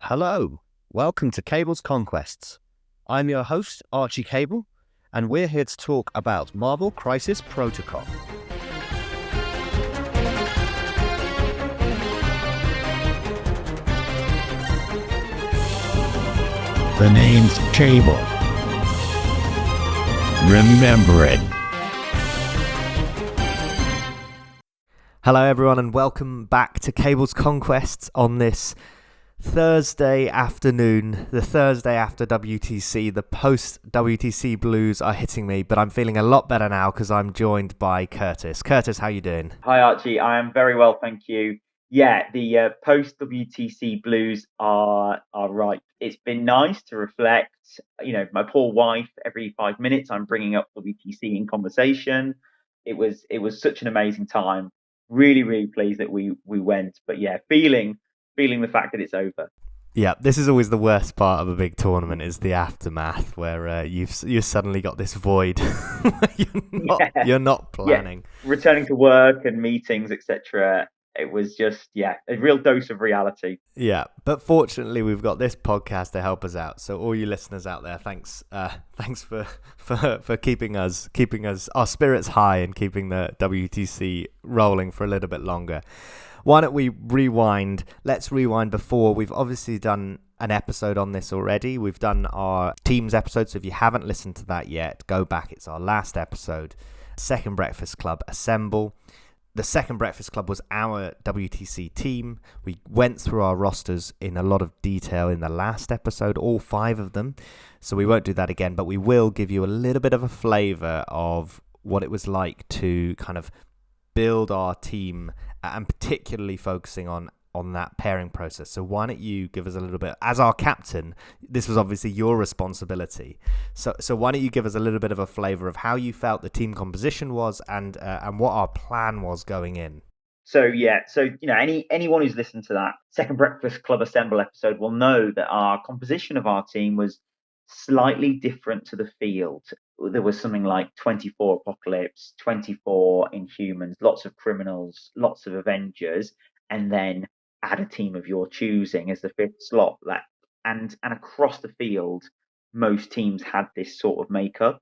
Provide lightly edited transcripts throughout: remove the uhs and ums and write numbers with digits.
Hello, welcome to Cable's Conquests. I'm your host, Archie Cable, and we're here to talk about Marvel Crisis Protocol. The name's Cable. Remember it. Hello everyone and welcome back to Cable's Conquests on this Thursday afternoon, the Thursday after WTC. The post-WTC blues are hitting me, but I'm feeling a lot better now because I'm joined by Curtis. Curtis, how you doing? Hi Archie, I am very well, thank you. Yeah, the post-WTC blues are right. It's been nice to reflect. You know, my poor wife, every 5 minutes I'm bringing up WTC in conversation. It was such an amazing time. Really pleased that we went. But yeah, feeling the fact that it's over. Yeah, this is always the worst part of a big tournament is the aftermath, where you've suddenly got this void. You're not planning. Yeah. Returning to work and meetings, etc. It was just a real dose of reality. Yeah, but fortunately we've got this podcast to help us out. So all you listeners out there, thanks for keeping us our spirits high and keeping the WTC rolling for a little bit longer. Why don't we rewind? Let's rewind before. We've obviously done an episode on this already. We've done our teams episode, so if you haven't listened to that yet, go back. It's our last episode. Second Breakfast Club Assemble. The Second Breakfast Club was our WTC team. We went through our rosters in a lot of detail in the last episode, all 5 of them. So we won't do that again, but we will give you a little bit of a flavour of what it was like to kind of build our team, and particularly focusing on that pairing process. So why don't you give us a little bit, as our captain, this was obviously your responsibility. So why don't you give us a little bit of a flavour of how you felt the team composition was and what our plan was going in. So you know, anyone who's listened to that Second Breakfast Club Assemble episode will know that our composition of our team was slightly different to the field. There was something like 24 Apocalypse, 24 Inhumans, lots of Criminals, lots of Avengers, and then add a team of your choosing as the 5th slot. And across the field, most teams had this sort of makeup.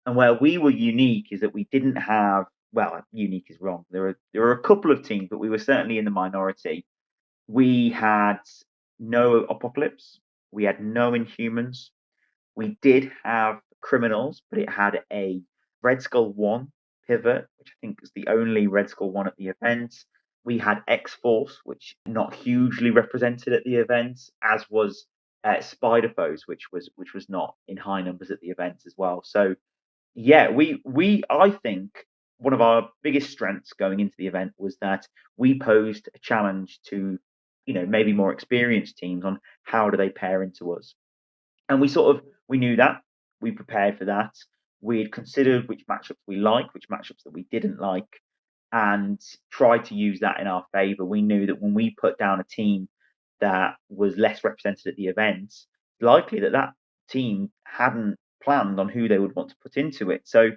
And where we were unique is that we didn't have, well, unique is wrong. There are a couple of teams, but we were certainly in the minority. We had no Apocalypse. We had no Inhumans. We did have Criminals, but it had a Red Skull 1 pivot, which I think was the only Red Skull 1 at the event. We had X-Force, which not hugely represented at the event, as was Spider Foes, which was not in high numbers at the event as well. So yeah, I think one of our biggest strengths going into the event was that we posed a challenge to, you know, maybe more experienced teams on how do they pair into us. And we knew that, we prepared for that. We had considered which matchups we liked, which matchups that we didn't like, and tried to use that in our favour. We knew that when we put down a team that was less represented at the event, it's likely that team hadn't planned on who they would want to put into it. So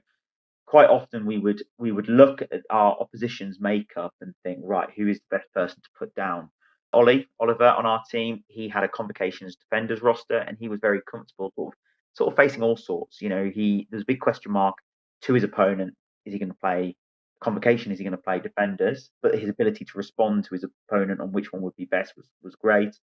quite often we would look at our opposition's makeup and think, right, who is the best person to put down? Oliver on our team, he had a Convocations defenders roster and he was very comfortable sort of facing all sorts. You know, there's a big question mark to his opponent. Is he going to play Convocation? Is he going to play defenders? But his ability to respond to his opponent on which one would be best was great.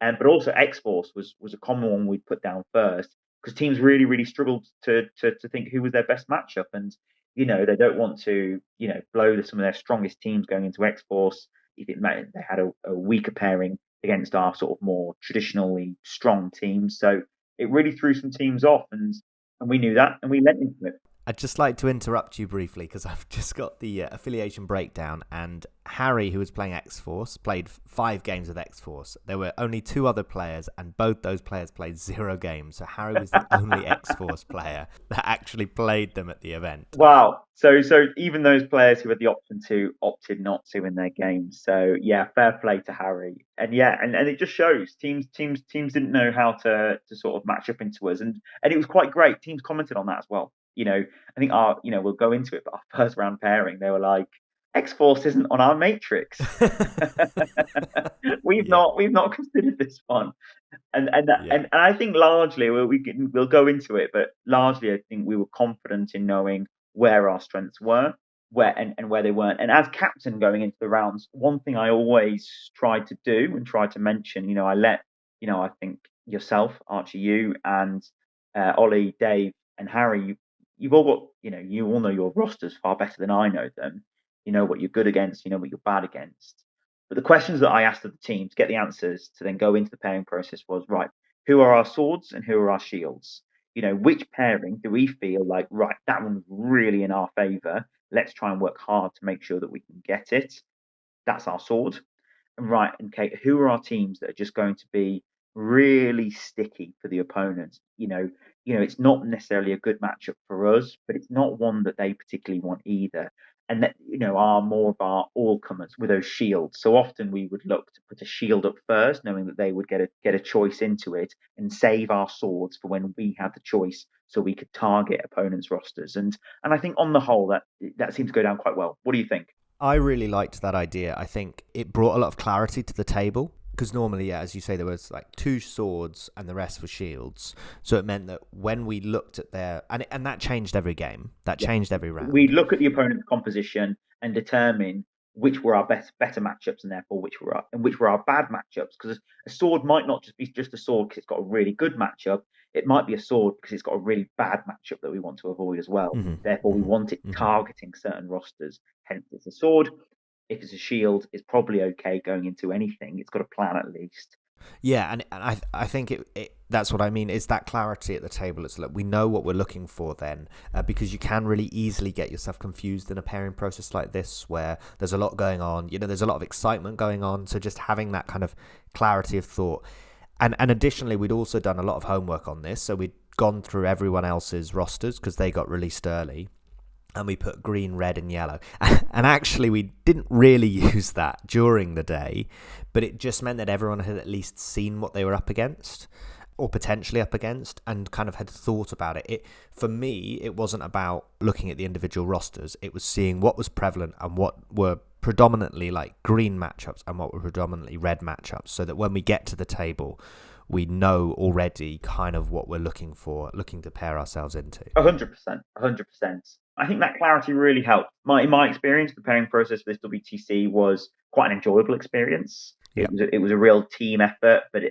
But also X-Force was a common one we'd put down first because teams really struggled to think who was their best matchup. And, you know, they don't want to, you know, blow some of their strongest teams going into X-Force if it meant they had a weaker pairing against our sort of more traditionally strong teams. So it really threw some teams off, and we knew that, and we went into it. I'd just like to interrupt you briefly because I've just got the affiliation breakdown, and Harry, who was playing X-Force, played 5 games with X-Force. There were only 2 other players, and both those players played 0 games. So Harry was the only X-Force player that actually played them at the event. Wow. So even those players who had the option to opted not to in their games. So yeah, fair play to Harry. And yeah, and it just shows teams didn't know how to sort of match up into us, and it was quite great. Teams commented on that as well. You know, I think we'll go into it, but our first round pairing, they were like, X-Force isn't on our matrix. We've not considered this one. And I think largely we'll go into it, but largely I think we were confident in knowing where our strengths were, where they weren't. And as captain going into the rounds, one thing I always tried to do and tried to mention, I think yourself, Archie, you and Ollie, Dave, and Harry, you've all got, you all know your rosters far better than I know them. You know what you're good against, you know what you're bad against. But the questions that I asked of the team to get the answers to then go into the pairing process was, right, who are our swords and who are our shields? Which pairing do we feel like, right, that one's really in our favour. Let's try and work hard to make sure that we can get it. That's our sword. And right, okay, who are our teams that are just going to be really sticky for the opponent? It's not necessarily a good matchup for us, but it's not one that they particularly want either. And that, are more of our all comers with those shields. So often we would look to put a shield up first, knowing that they would get a choice into it, and save our swords for when we had the choice, so we could target opponents' rosters. And I think on the whole that seemed to go down quite well. What do you think? I really liked that idea. I think it brought a lot of clarity to the table. Because normally, as you say, there was like 2 swords and the rest were shields. So it meant that when we looked at their... And that changed every game. That changed every round. We look at the opponent's composition and determine which were our better matchups, and therefore which were our bad matchups. Because a sword might not just be just a sword because it's got a really good matchup. It might be a sword because it's got a really bad matchup that we want to avoid as well. Mm-hmm. Therefore, we want it targeting certain rosters. Hence, it's a sword. If it's a shield, it's probably okay going into anything. It's got a plan at least. Yeah, and I think that's what I mean. Is that clarity at the table? It's like we know what we're looking for then, because you can really easily get yourself confused in a pairing process like this, where there's a lot going on. There's a lot of excitement going on. So just having that kind of clarity of thought, and additionally, we'd also done a lot of homework on this. So we'd gone through everyone else's rosters because they got released early. And we put green, red, and yellow. And actually, we didn't really use that during the day, but it just meant that everyone had at least seen what they were up against, or potentially up against, and kind of had thought about it. For me, it wasn't about looking at the individual rosters. It was seeing what was prevalent and what were predominantly like green matchups and what were predominantly red matchups, so that when we get to the table, we know already kind of what we're looking to pair ourselves into. 100%. I think that clarity really helped. In my experience, the pairing process for this WTC was quite an enjoyable experience. Yeah. It was a real team effort, but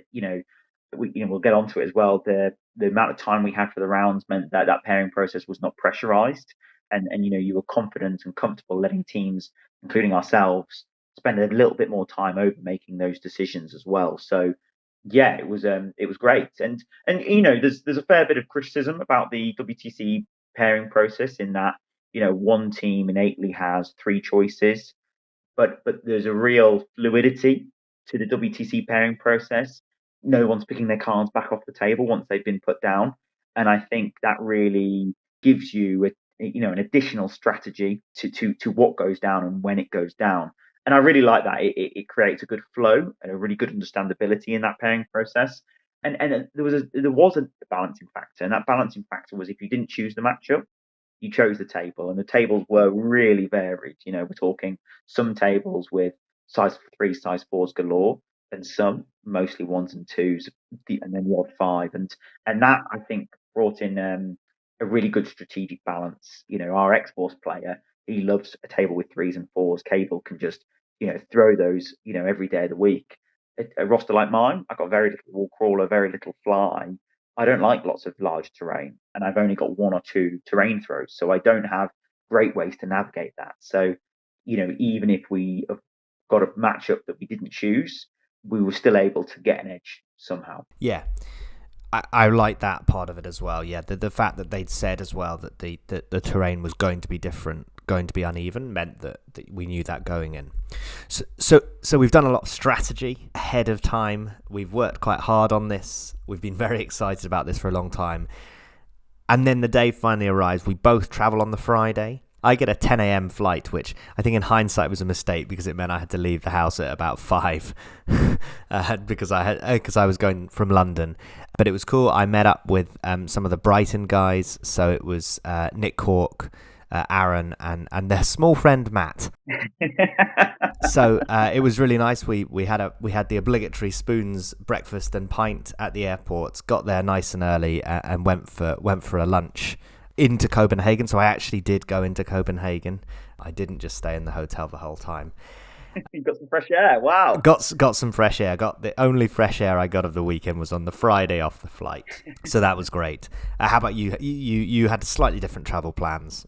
we'll get onto it as well. The amount of time we had for the rounds meant that pairing process was not pressurized, and you were confident and comfortable letting teams, including ourselves, spend a little bit more time over making those decisions as well. So yeah, it was great. And there's a fair bit of criticism about the WTC pairing process in that one team innately has 3 choices, but there's a real fluidity to the WTC pairing process. No one's picking their cards back off the table once they've been put down, and I think that really gives you an additional strategy to what goes down and when it goes down. And I really like that. It creates a good flow and a really good understandability in that pairing process. And there was a balancing factor, and that balancing factor was if you didn't choose the matchup, you chose the table, and the tables were really varied. We're talking some tables with size 3, size 4s galore, and some mostly 1s and 2s, and then the odd 5, and that I think brought in a really good strategic balance. Our X-Force player, he loves a table with 3s and 4s. Cable can just throw those every day of the week. A roster like mine, I've got very little wall crawler, very little fly. I don't like lots of large terrain, and I've only got 1 or 2 terrain throws, so I don't have great ways to navigate that. So, even if we have got a matchup that we didn't choose, we were still able to get an edge somehow. Yeah. I like that part of it as well. Yeah, the fact that they'd said as well that the terrain was going to be different, going to be uneven, meant that we knew that going in. So we've done a lot of strategy ahead of time. We've worked quite hard on this. We've been very excited about this for a long time. And then the day finally arrives. We both travel on the Friday. I get a 10 a.m. flight, which I think in hindsight was a mistake because it meant I had to leave the house at about 5 because I was going from London. But it was cool. I met up with some of the Brighton guys. So it was Nick Cork, Aaron, and their small friend Matt. So it was really nice. We had the obligatory spoons, breakfast, and pint at the airport. Got there nice and early and went for a lunch into Copenhagen. So I actually did go into Copenhagen. I didn't just stay in the hotel the whole time. You got some fresh air. Wow. Got some fresh air. Got the only fresh air I got of the weekend was on the Friday off the flight. So that was great. How about you? You had slightly different travel plans.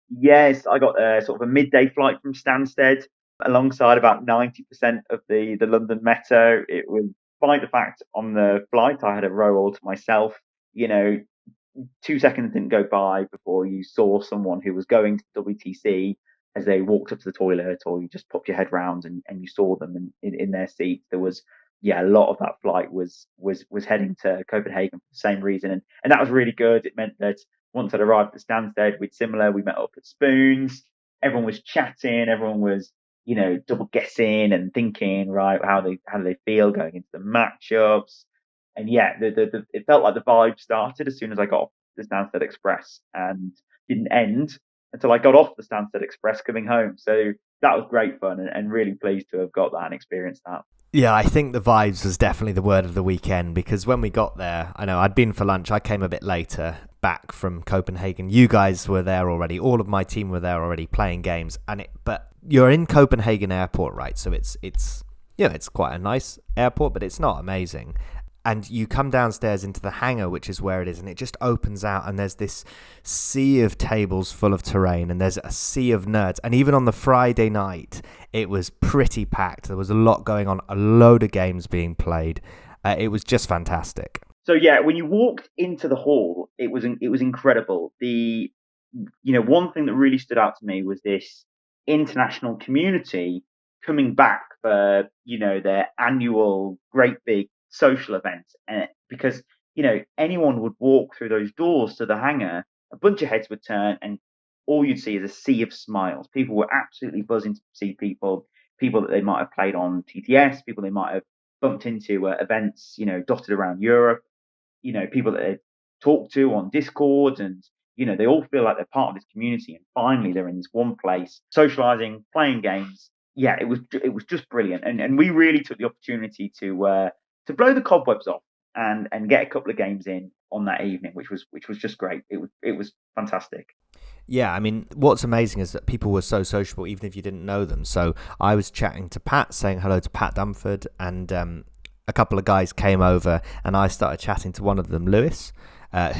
Yes, I got sort of a midday flight from Stansted alongside about 90% of the London Metro. It was, despite the fact on the flight I had a row all to myself, 2 seconds didn't go by before you saw someone who was going to WTC as they walked up to the toilet, or you just popped your head round and you saw them in their seats. There was, a lot of that flight was heading to Copenhagen for the same reason. And that was really good. It meant that once I'd arrived at Stansted, we met up at Spoons. Everyone was chatting. Everyone was, double guessing and thinking, right, how do they feel going into the matchups? And it felt like the vibe started as soon as I got off the Stansted Express and didn't end until I got off the Stansted Express coming home. So that was great fun and really pleased to have got that and experienced that. Yeah, I think the vibes was definitely the word of the weekend, because when we got there, I know I'd been for lunch. I came a bit later back from Copenhagen. You guys were there already. All of my team were there already playing games. But you're in Copenhagen airport, right? So it's quite a nice airport, but it's not amazing. And you come downstairs into the hangar, which is where it is, and it just opens out, and there's this sea of tables full of terrain, and there's a sea of nerds. And even on the Friday night, it was pretty packed. There was a lot going on, a load of games being played. It was just fantastic. So when you walked into the hall, it was incredible. One thing that really stood out to me was this international community coming back for their annual great big social event, because anyone would walk through those doors to the hangar, a bunch of heads would turn, and all you'd see is a sea of smiles. People were absolutely buzzing to see people that they might have played on TTS, people they might have bumped into at events dotted around Europe, people that they talked to on Discord, and they all feel like they're part of this community, and finally they're in this one place socializing, playing games. It was just brilliant, and we really took the opportunity to blow the cobwebs off and get a couple of games in on that evening, which was just great. It was fantastic. Yeah, I mean, what's amazing is that people were so sociable, even if you didn't know them. So I was chatting to Pat, saying hello to Pat Dumford, and a couple of guys came over, and I started chatting to one of them, Lewis,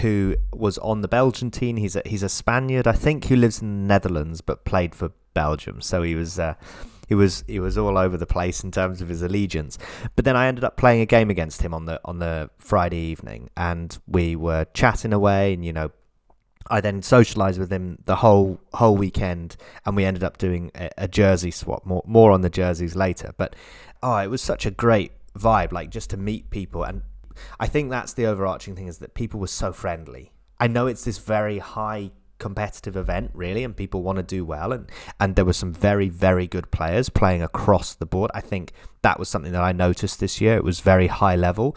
who was on the Belgian team. He's a Spaniard, I think, who lives in the Netherlands but played for Belgium. So he was all over the place in terms of his allegiance. But then I ended up playing a game against him on the Friday evening, and we were chatting away, and I then socialized with him the whole weekend, and we ended up doing a jersey swap. More on the jerseys later. But it was such a great vibe, like just to meet people. And I think that's the overarching thing, is that people were so friendly. I know it's this very high competitive event, really, and people want to do well, and there were some very, very good players playing across the board. I think that was something that I noticed this year. It was very high level.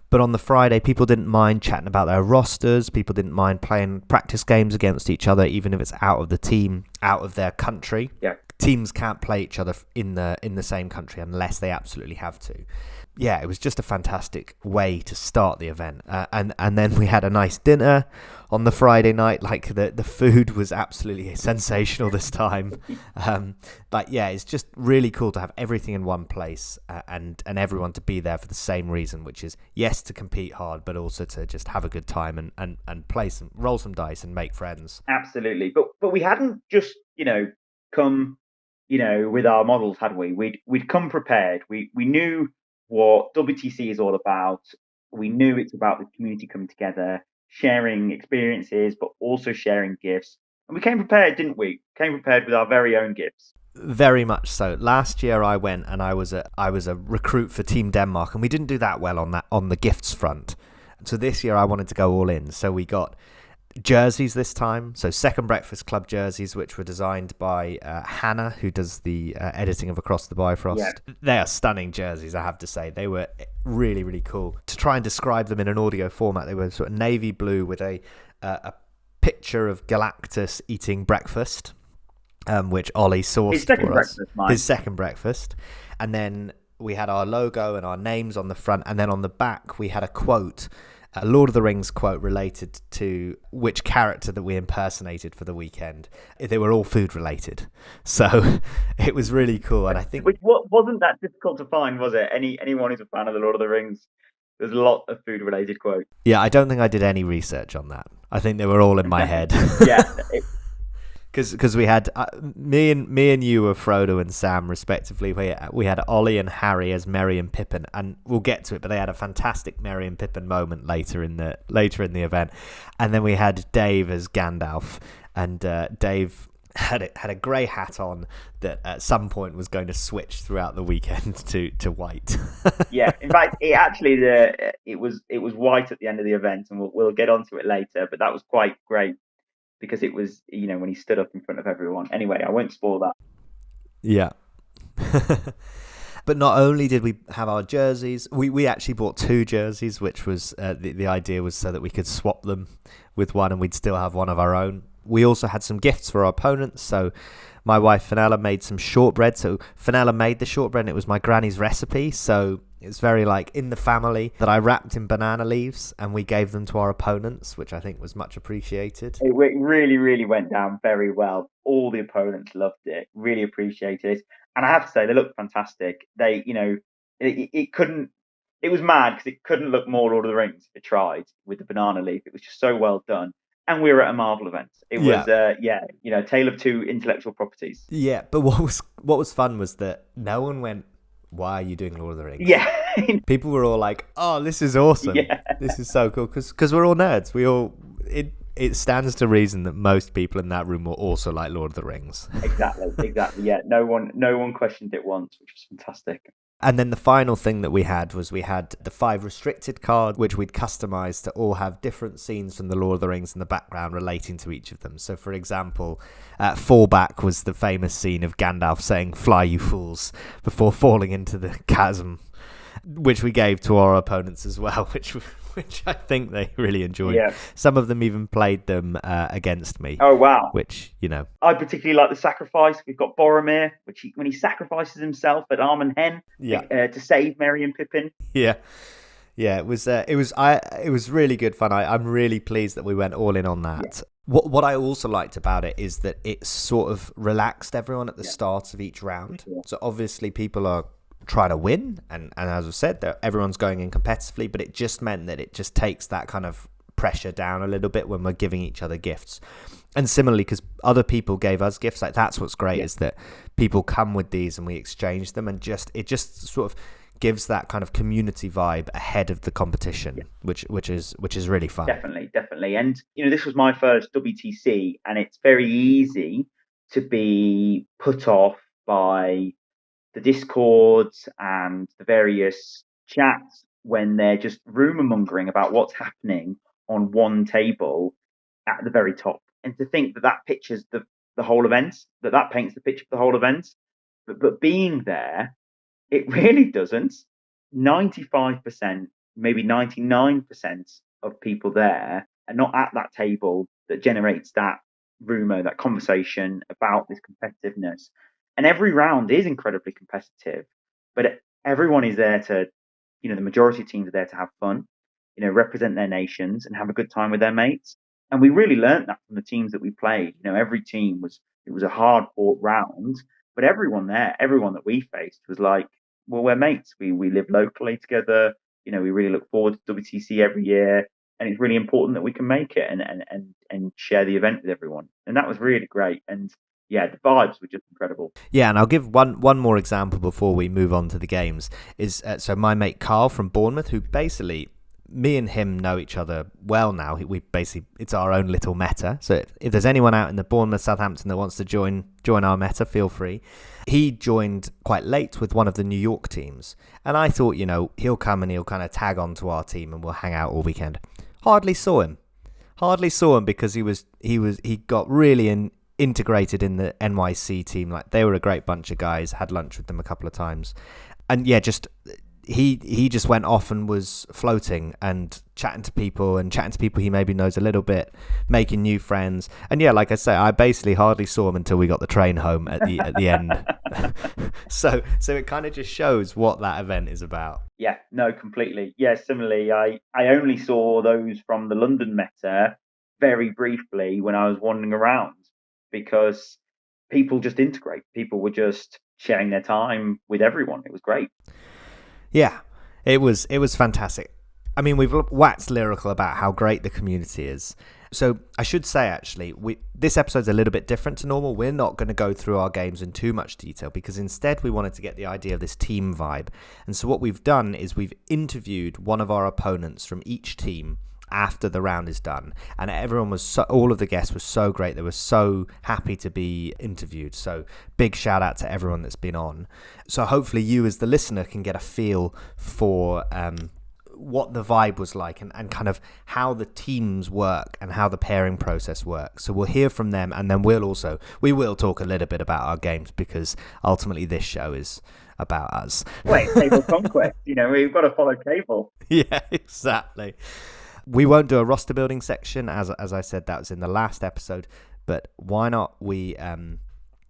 But on the Friday, people didn't mind chatting about their rosters. People didn't mind playing practice games against each other, even if it's out of the team, out of their country. Yeah. Teams can't play each other in the same country unless they absolutely have to. Yeah, it was just a fantastic way to start the event. And then we had a nice dinner on the Friday night. Like the food was absolutely sensational this time. But yeah, it's just really cool to have everything in one place, and everyone to be there for the same reason, which is, yes, to compete hard, but also to just have a good time and roll some dice and make friends. Absolutely. But we hadn't just, come, with our models, had we? We'd come prepared. We knew what WTC is all about. We knew it's about the community coming together, sharing experiences, but also sharing gifts. And we came prepared, didn't we? Came prepared with our very own gifts. Very much so. Last year I went and I was a recruit for Team Denmark, and we didn't do that well on the gifts front. So this year I wanted to go all in. So we got jerseys this time. So Second Breakfast Club jerseys, which were designed by Hannah, who does the editing of Across the Bifrost. Yeah. They are stunning jerseys, I have to say. They were really, really cool. To try and describe them in an audio format, they were sort of navy blue with a picture of Galactus eating breakfast, which Ollie sourced His second for us. breakfast, Mike. His second breakfast. And then we had our logo and our names on the front, and then on the back we had a quote, a Lord of the Rings quote related to which character that we impersonated for the weekend. They were all food related, so it was really cool. And I think Which wasn't that difficult to find, was it? Anyone who's a fan of the Lord of the Rings, there's a lot of food related quotes. yeah, I don't think I did any research on that. I think they were all in my head. Yeah. Because we had me and you were Frodo and Sam respectively. We had Ollie and Harry as Merry and Pippin, and we'll get to it. But they had a fantastic Merry and Pippin moment later in the event, and then we had Dave as Gandalf, and Dave had a grey hat on that at some point was going to switch throughout the weekend to white. Yeah, in fact, it was white at the end of the event, and we'll get onto it later. But that was quite great, because it was, when he stood up in front of everyone. Anyway, I won't spoil that. Yeah. But not only did we have our jerseys, we actually bought 2 jerseys, which was the idea was so that we could swap them with one and we'd still have one of our own. We also had some gifts for our opponents. So my wife Fenella made some shortbread. So Fenella made the shortbread and it was my granny's recipe. So it's very like in the family, that I wrapped in banana leaves and we gave them to our opponents, which I think was much appreciated. It really, really went down very well. All the opponents loved it, really appreciated it. And I have to say, they looked fantastic. They, it was mad because it couldn't look more Lord of the Rings if it tried with the banana leaf. It was just so well done. And we were at a Marvel event. It was, tale of two intellectual properties. Yeah, but what was fun was that no one went, "Why are you doing Lord of the Rings?" Yeah. People were all like, "Oh, this is awesome. Yeah. This is so cool." Because we're all nerds. It stands to reason that most people in that room will also like Lord of the Rings. Exactly. Yeah. No one questioned it once, which was fantastic. And then the final thing that we had the 5 restricted card, which we'd customized to all have different scenes from the Lord of the Rings in the background relating to each of them. So, for example, fallback was the famous scene of Gandalf saying, "Fly, you fools," before falling into the chasm, which we gave to our opponents as well, which I think they really enjoyed. Yeah. Some of them even played them against me. Oh, wow. Which, I particularly like the sacrifice. We've got Boromir, when he sacrifices himself at Arm and Hen to save Merry and Pippin. Yeah. Yeah, it was really good fun. I'm really pleased that we went all in on that. Yeah. What I also liked about it is that it sort of relaxed everyone at the start of each round. Yeah. So obviously people are trying to win, and as I said, everyone's going in competitively, but it just meant that it just takes that kind of pressure down a little bit when we're giving each other gifts. And similarly, because other people gave us gifts, like that's what's great is that people come with these and we exchange them, and it just sort of gives that kind of community vibe ahead of the competition, which is really fun. Definitely. And this was my first WTC, and it's very easy to be put off by the Discords and the various chats when they're just rumour mongering about what's happening on one table at the very top. And to think that pictures the whole event, that paints the picture of the whole event. But being there, it really doesn't. 95%, maybe 99% of people there are not at that table that generates that rumour, that conversation about this competitiveness. And every round is incredibly competitive, but everyone is there to, the majority of teams are there to have fun, represent their nations and have a good time with their mates. And we really learned that from the teams that we played. Every team it was a hard fought round, but everyone that we faced was like, well, we're mates. We live locally together. We really look forward to WTC every year. And it's really important that we can make it and share the event with everyone. And that was really great. And yeah, the vibes were just incredible. Yeah, and I'll give one more example before we move on to the games. So my mate Carl from Bournemouth, who basically, me and him know each other well now. It's our own little meta. So if there's anyone out in the Bournemouth, Southampton that wants to join our meta, feel free. He joined quite late with one of the New York teams, and I thought, he'll come and he'll kind of tag onto our team and we'll hang out all weekend. Hardly saw him because he got really integrated in the NYC team. Like, they were a great bunch of guys. Had lunch with them a couple of times, and yeah, just he just went off and was floating and chatting to people he maybe knows a little bit, making new friends. And yeah, like I say, I basically hardly saw him until we got the train home at the end. So it kind of just shows what that event is about. Yeah, no, completely. Yeah, similarly, I only saw those from the London Meta very briefly when I was wandering around, because people just integrate. People were just sharing their time with everyone. It was great. Yeah, it was fantastic. I mean, we've waxed lyrical about how great the community is. So I should say, actually, this episode's a little bit different to normal. We're not going to go through our games in too much detail, because instead we wanted to get the idea of this team vibe. And so what we've done is we've interviewed one of our opponents from each team after the round is done, and everyone was all of the guests were so great. They were so happy to be interviewed. So big shout out to everyone that's been on. So hopefully you as the listener can get a feel for what the vibe was like, and kind of how the teams work and how the pairing process works. So we'll hear from them, and then we will talk a little bit about our games, because ultimately this show is about us. Wait, Cable Conquest, we've got to follow Cable. Yeah, exactly. We won't do a roster building section, as I said, that was in the last episode, but why not we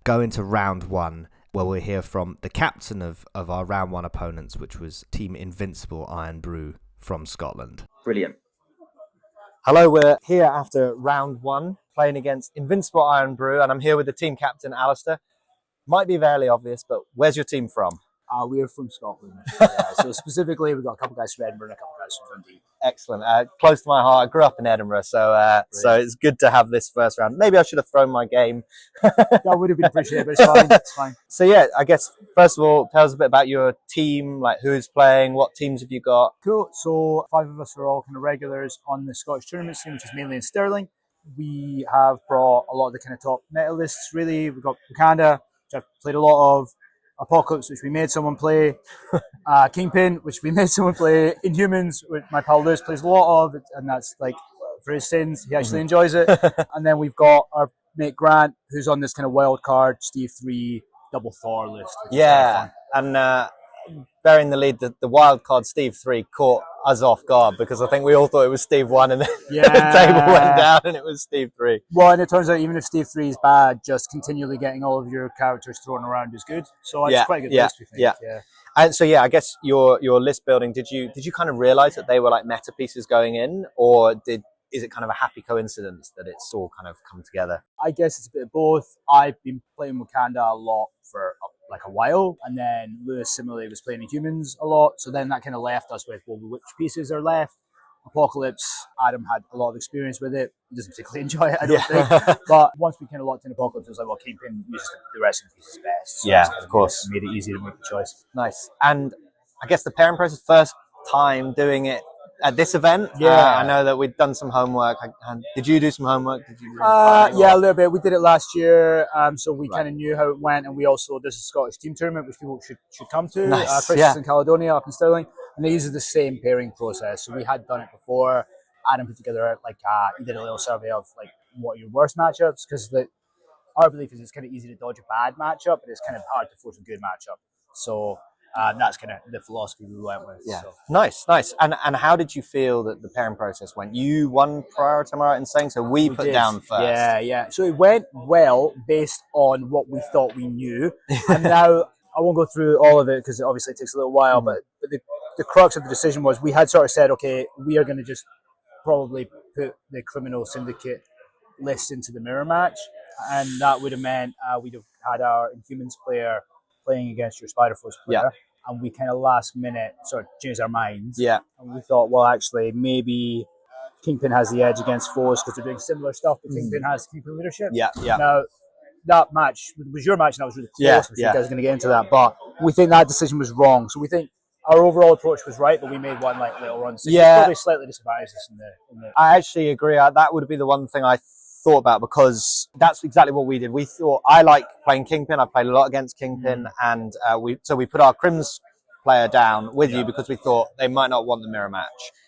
go into round one, where we'll hear from the captain of our round one opponents, which was Team Invincible Iron Brew from Scotland. Brilliant. Hello, we're here after round one, playing against Invincible Iron Brew, and I'm here with the team captain, Alistair. Might be fairly obvious, but where's your team from? We are from Scotland. So specifically, we've got a couple guys from Edinburgh and a couple guys from Dundee. Excellent. Close to my heart. I grew up in Edinburgh, so it's good to have this first round. Maybe I should have thrown my game. That would have been appreciated, but it's fine. It's fine. So yeah, I guess first of all, tell us a bit about your team, like who's playing, what teams have you got? Cool. So 5 of us are all kind of regulars on the Scottish tournament scene, which is mainly in Stirling. We have brought a lot of the kind of top medalists, really. We've got Wakanda, which I've played a lot of. Apocalypse, which we made someone play. Kingpin, which we made someone play. Inhumans, which my pal Lewis plays a lot of, and that's like for his sins. He actually enjoys it. And then we've got our mate Grant, who's on this kind of wild card Steve 3 double Thor list. Yeah, and bearing the lead, the wild card Steve 3 caught us off guard, because I think we all thought it was Steve 1, and then the table went down and it was Steve 3. Well, and it turns out even if Steve 3 is bad, just continually getting all of your characters thrown around is good. So it's quite a good list, we think. Yeah. And so I guess your list building, did you kind of realize that they were like meta pieces going in, or is it kind of a happy coincidence that it's all kind of come together? I guess it's a bit of both. I've been playing Wakanda a lot for like a while, and then Lewis similarly was playing Humans a lot, so then that kind of left us with, well, which pieces are left? Apocalypse, Adam had a lot of experience with it. He doesn't particularly enjoy it, I don't think. But once we kind of locked in Apocalypse, it was like, well, Kingpin uses the rest of the pieces best. So of course. Made it easy to make the choice. Nice. And I guess the pairing process, first time doing it at this event. I know that we'd done some homework. Did you do some homework? Yeah, a little bit. We did it last year, so we kind of knew how it went, and we also, there's a Scottish team tournament which people should come to. Nice. Christmas in Caledonia up in Stirling, and they use the same pairing process. So we had done it before. Adam put together he did a little survey of like what are your worst matchups, because our belief is it's kind of easy to dodge a bad matchup, but it's kind of hard to force a good matchup. So that's kind of the philosophy we went with. Yeah. So. Nice. And how did you feel that the pairing process went? You won prior, am I right in saying? So we put did. down first. Yeah. So it went well based on what we thought we knew. And now I won't go through all of it because obviously it takes a little while, but the crux of the decision was we had sort of said, okay, we are going to just probably put the Criminal Syndicate list into the mirror match. And that would have meant we'd have had our Inhumans player playing against your Spider Force player, and we kind of last minute sort of changed our minds. Yeah, and we thought, well, actually, maybe Kingpin has the edge against Force because they're doing similar stuff, but Kingpin has Kingpin leadership. Yeah. Now, that match was your match, and that was really close. You guys are going to get into that, but we think that decision was wrong. So we think our overall approach was right, but we made one little run. So probably slightly disadvantages us in the. I actually agree. That would be the one thing I thought about, because that's exactly what we did. We thought, I like playing Kingpin. I've played a lot against Kingpin, and we put our Crims player down with you because we thought they might not want the mirror match.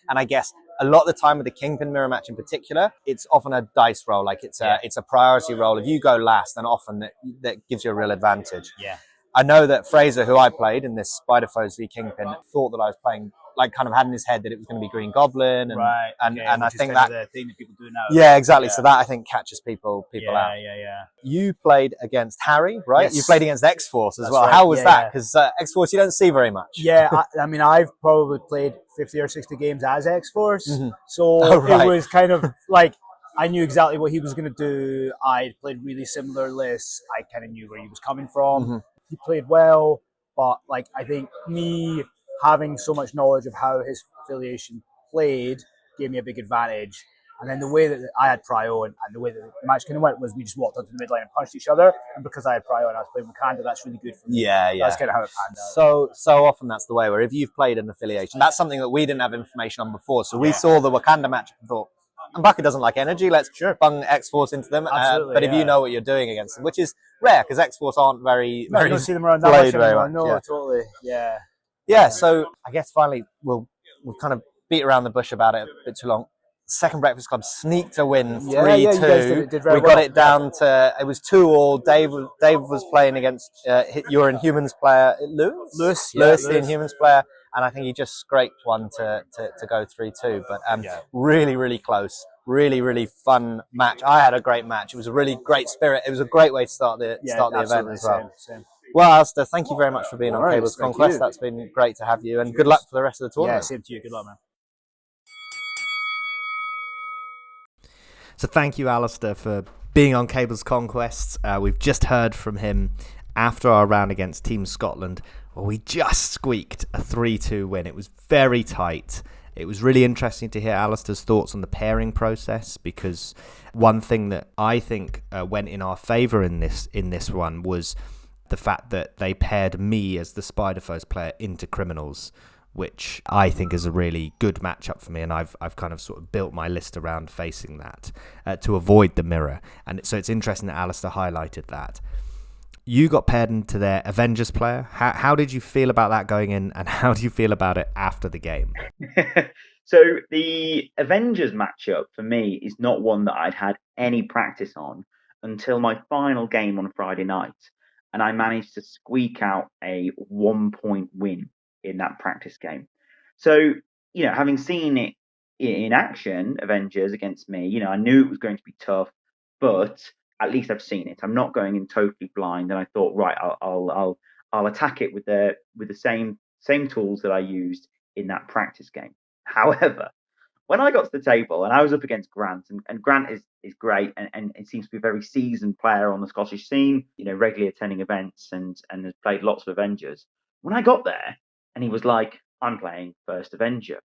And I guess a lot of the time with the Kingpin mirror match in particular, it's often a dice roll. Like it's a priority roll. If you go last, then often that gives you a real advantage. Yeah. I know that Fraser, who I played in this Spider Foes v Kingpin, thought that I was playing, like, kind of had in his head that it was going to be Green Goblin, and and I think that the thing that people do now. yeah, exactly. So that I think catches people out. Yeah. You played against Harry, right? Yes. You played against X Force as That's well. right. How was Yeah, that? Because X Force you don't see very much. Yeah, I mean, I've probably played 50 or 60 games as X-Force, so Oh, right. it was kind of like I knew exactly what he was going to do. I'd played really similar lists. I kind of knew where he was coming from. He played well, but like I think me having so much knowledge of how his affiliation played gave me a big advantage. And then the way that I had Prio and the way that the match kind of went was we just walked onto the midline and punched each other. And because I had Prio and I was playing Wakanda, that's really good for me. Yeah. That's kind of how it panned out. So often that's the way where if you've played an affiliation, that's something that we didn't have information on before. So we saw the Wakanda match and thought, M'Baku doesn't like energy, let's bung X-Force into them. But if you know what you're doing against them, which is rare because X-Force aren't very you don't see them around that much anymore. No, totally. Yeah, so I guess finally we'll kind of beat around the bush about it a bit too long. Second Breakfast Club sneaked a win 3-2. We got it down to, it was 2-2. Dave was playing against your Inhumans player, Lewis, the Inhumans player, and I think he just scraped one to go 3-2. But really, really close. Really, really fun match. I had a great match. It was a really great spirit. It was a great way to start the event as well. Same. Well, Alistair, thank you very much for being on Cables Conquest. That's been great to have you, and good luck for the rest of the tournament. Yeah, same to you. Good luck, man. So thank you, Alistair, for being on Cables Conquests. We've just heard from him after our round against Team Scotland, where we just squeaked a 3-2 win. It was very tight. It was really interesting to hear Alistair's thoughts on the pairing process, because one thing that I think went in our favour in this one was the fact that they paired me as the Spider Foes player into Criminals, which I think is a really good matchup for me, and I've kind of sort of built my list around facing that to avoid the mirror. And so it's interesting that Alistair highlighted that. You got paired into their Avengers player. How did you feel about that going in, and how do you feel about it after the game? So the Avengers matchup for me is not one that I'd had any practice on until my final game on Friday night, and I managed to squeak out a 1-point win in that practice game. So, having seen it in action, Avengers against me, I knew it was going to be tough, but at least I've seen it. I'm not going in totally blind, and I thought, right, I'll attack it with the same tools that I used in that practice game. However, when I got to the table and I was up against Grant, and Grant is great and it seems to be a very seasoned player on the Scottish scene, regularly attending events and has played lots of Avengers. When I got there and he was like, I'm playing First Avenger,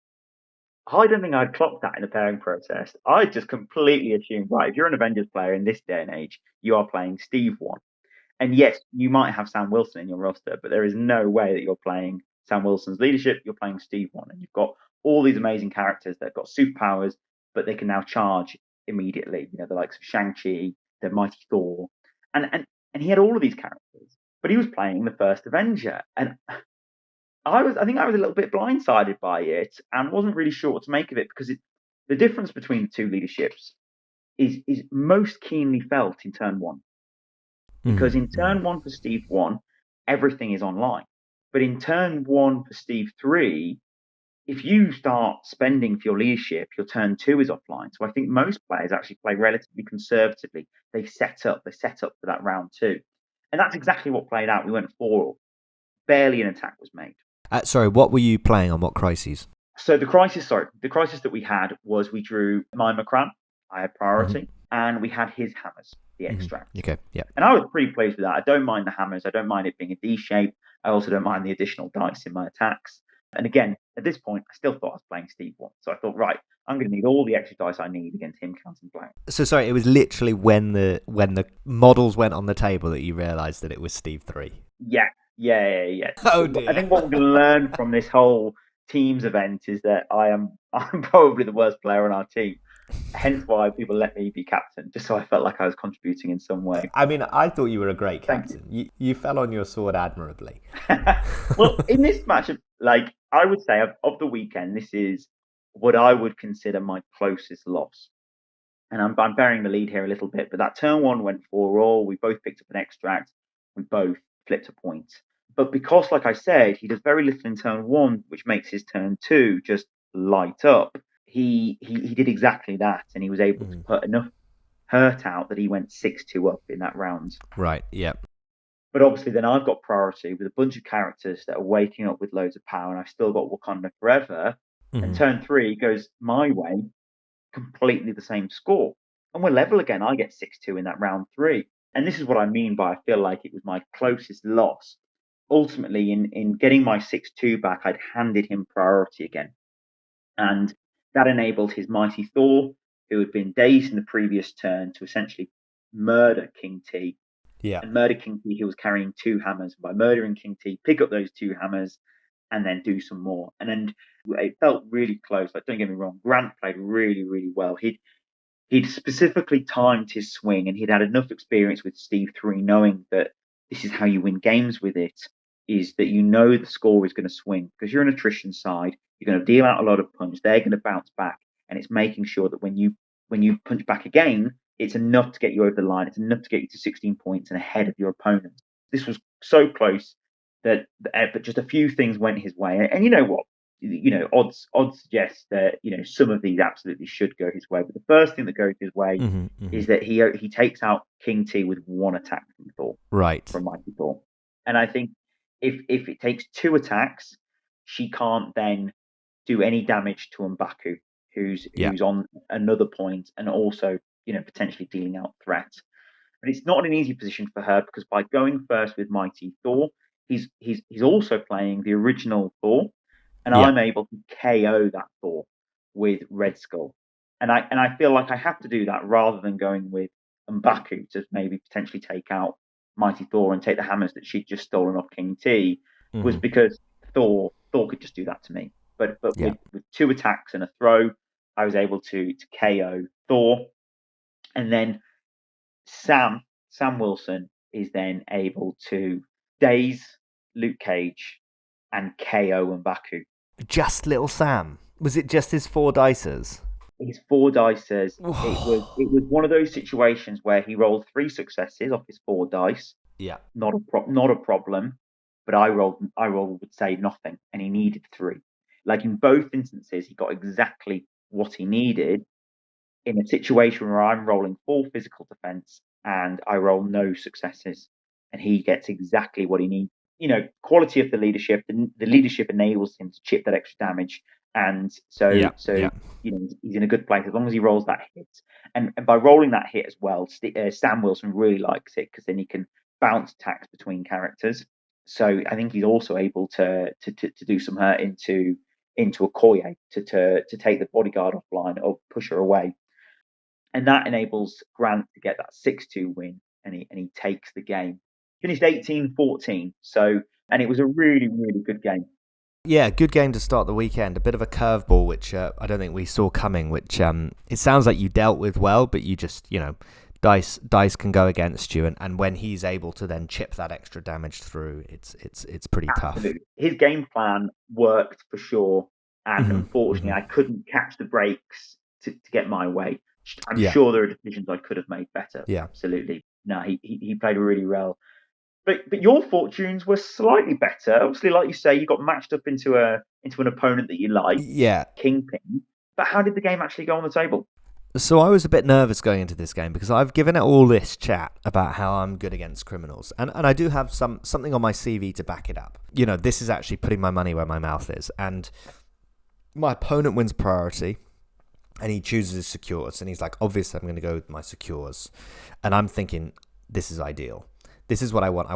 I don't think I'd clocked that in the pairing process. I just completely assumed, right, if you're an Avengers player in this day and age, you are playing Steve 1. And yes, you might have Sam Wilson in your roster, but there is no way that you're playing Sam Wilson's leadership. You're playing Steve 1, and you've got all these amazing characters that have got superpowers, but they can now charge immediately. The likes of Shang-Chi, the Mighty Thor, and he had all of these characters, but he was playing the First Avenger, and I think I was a little bit blindsided by it and wasn't really sure what to make of it, because the difference between the two leaderships is most keenly felt in turn 1. Because in turn 1 for Steve 1, everything is online. But in turn 1 for Steve 3, if you start spending for your leadership, your turn 2 is offline. So I think most players actually play relatively conservatively. They set up for that round 2. And that's exactly what played out. We went 4-all. Barely an attack was made. Sorry, what were you playing on what crises? So the crisis that we had was we drew my Macran. I had priority, and we had his hammers, the extract. Okay, yeah. And I was pretty pleased with that. I don't mind the hammers. I don't mind it being a D shape. I also don't mind the additional dice in my attacks. And again, at this point, I still thought I was playing Steve 1. So I thought, right, I'm going to need all the extra dice I need against him counting blank. So sorry, it was literally when the models went on the table that you realised that it was Steve 3. Yeah. Oh dear. I think what we're going to learn from this whole teams event is that I'm probably the worst player on our team. Hence why people let me be captain, just so I felt like I was contributing in some way. I mean, I thought you were a great captain. You fell on your sword admirably. Well, in this match, I would say of the weekend, this is what I would consider my closest loss. And I'm bearing the lead here a little bit, but that turn 1 went 4-all. We both picked up an extract. We both flipped a point. But because, like I said, he does very little in turn 1, which makes his turn 2 just light up, he did exactly that, and he was able to put enough hurt out that he went 6-2 up in that round. Right, yeah. But obviously then I've got priority with a bunch of characters that are waking up with loads of power, and I've still got Wakanda Forever, and turn 3 goes my way, completely the same score. And we're level again. I get 6-2 in that round 3. And this is what I mean by I feel like it was my closest loss. Ultimately, in getting my 6-2 back, I'd handed him priority again. And that enabled his mighty Thor, who had been dazed in the previous turn, to essentially murder King T. Yeah. And murder King T, who was carrying 2 hammers. By murdering King T, pick up those 2 hammers and then do some more. And then it felt really close. Like, don't get me wrong, Grant played really, really well. He'd specifically timed his swing, and he'd had enough experience with Steve 3, knowing that this is how you win games with it, is that you know the score is going to swing. Because you're an attrition side, you're going to deal out a lot of punch, they're going to bounce back, and it's making sure that when you punch back again, it's enough to get you over the line. It's enough to get you to 16 points and ahead of your opponent. This was so close that but just a few things went his way. And you know what? Odds suggest that some of these absolutely should go his way. But the first thing that goes his way is that he takes out King T with 1 attack from Thor, right, from Mighty Thor. And I think if it takes 2 attacks, she can't then do any damage to M'Baku, who's on another point and also potentially dealing out threats. But it's not an easy position for her, because by going first with Mighty Thor, he's also playing the original Thor. And I'm able to KO that Thor with Red Skull. And I feel like I have to do that rather than going with M'Baku to maybe potentially take out Mighty Thor and take the hammers that she'd just stolen off King T, was because Thor could just do that to me. But with 2 attacks and a throw, I was able to KO Thor. And then Sam Wilson is then able to daze Luke Cage and KO M'Baku. Just little Sam? Was it just his 4 dices? His 4 dices. It was one of those situations where he rolled 3 successes off his 4 dice. Yeah. Not a problem. But I rolled would say nothing, and he needed 3. Like in both instances, he got exactly what he needed in a situation where I'm rolling 4 physical defense and I roll no successes, and he gets exactly what he needs. Quality of the leadership. The leadership enables him to chip that extra damage, and so he's in a good place as long as he rolls that hit. And by rolling that hit as well, Sam Wilson really likes it, because then he can bounce attacks between characters. So I think he's also able to do some hurt into Okoye to take the bodyguard offline or push her away, and that enables Grant to get that 6-2 win, and he takes the game. Finished 18-14, and it was a really, really good game. Yeah, good game to start the weekend. A bit of a curveball, which I don't think we saw coming, which it sounds like you dealt with well, but you just, dice can go against you, and when he's able to then chip that extra damage through, it's pretty Absolutely. tough. His game plan worked for sure, and unfortunately I couldn't catch the breaks to get my way. I'm sure there are decisions I could have made better. Yeah. Absolutely. No, he played really well. But your fortunes were slightly better. Obviously, like you say, you got matched up into an opponent that you like. Yeah. Kingpin. But how did the game actually go on the table? So I was a bit nervous going into this game, because I've given it all this chat about how I'm good against criminals. And I do have something on my CV to back it up. This is actually putting my money where my mouth is. And my opponent wins priority, and he chooses his secures. And he's like, obviously, I'm going to go with my secures. And I'm thinking, this is ideal. This is what I want.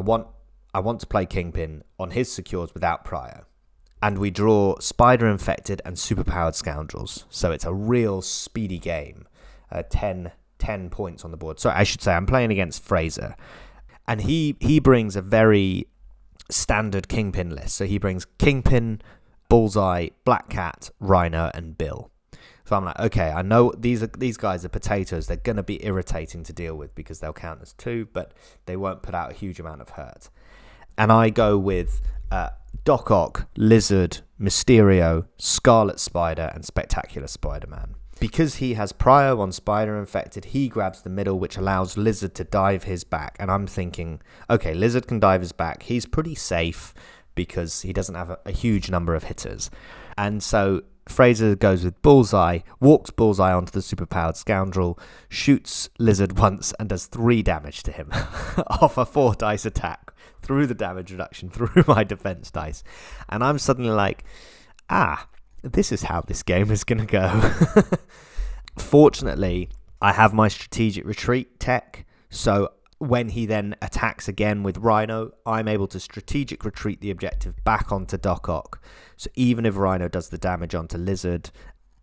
I want to play Kingpin on his secures without prior. And we draw Spider Infected and Superpowered Scoundrels. So it's a real speedy game. 10 points on the board. So I should say I'm playing against Fraser. And he brings a very standard Kingpin list. So he brings Kingpin, Bullseye, Black Cat, Rhino, and Bill. So I'm like, okay, I know these guys are potatoes. They're going to be irritating to deal with because they'll count as 2, but they won't put out a huge amount of hurt. And I go with Doc Ock, Lizard, Mysterio, Scarlet Spider, and Spectacular Spider-Man. Because he has prio on Spider Infected, he grabs the middle, which allows Lizard to dive his back. And I'm thinking, okay, Lizard can dive his back. He's pretty safe because he doesn't have a huge number of hitters. And so Fraser goes with Bullseye, walks Bullseye onto the superpowered scoundrel, shoots Lizard once and does 3 damage to him off a 4 dice attack through the damage reduction, through my defense dice. And I'm suddenly like, this is how this game is going to go. Fortunately, I have my strategic retreat tech, so when he then attacks again with Rhino, I'm able to strategic retreat the objective back onto Doc Ock. So even if Rhino does the damage onto Lizard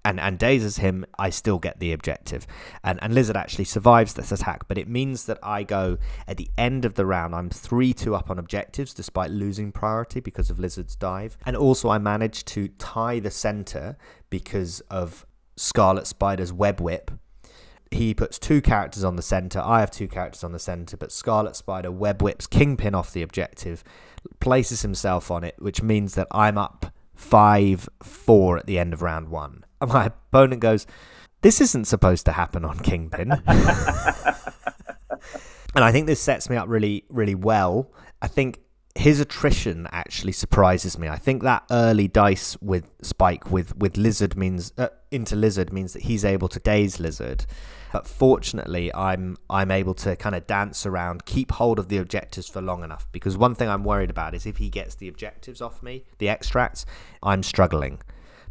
and dazes him, I still get the objective. And Lizard actually survives this attack, but it means that I go, at the end of the round, I'm 3-2 up on objectives despite losing priority because of Lizard's dive. And also I managed to tie the center because of Scarlet Spider's web whip. He puts 2 characters on the center. I have 2 characters on the center, but Scarlet Spider web whips Kingpin off the objective, places himself on it, which means that I'm up 5-4 at the end of round 1. And my opponent goes, this isn't supposed to happen on Kingpin. And I think this sets me up really, really well. I think his attrition actually surprises me. I think that early dice with Spike with Lizard means into Lizard means that he's able to daze Lizard. But fortunately, I'm able to kind of dance around, keep hold of the objectives for long enough. Because one thing I'm worried about is if he gets the objectives off me, the extracts, I'm struggling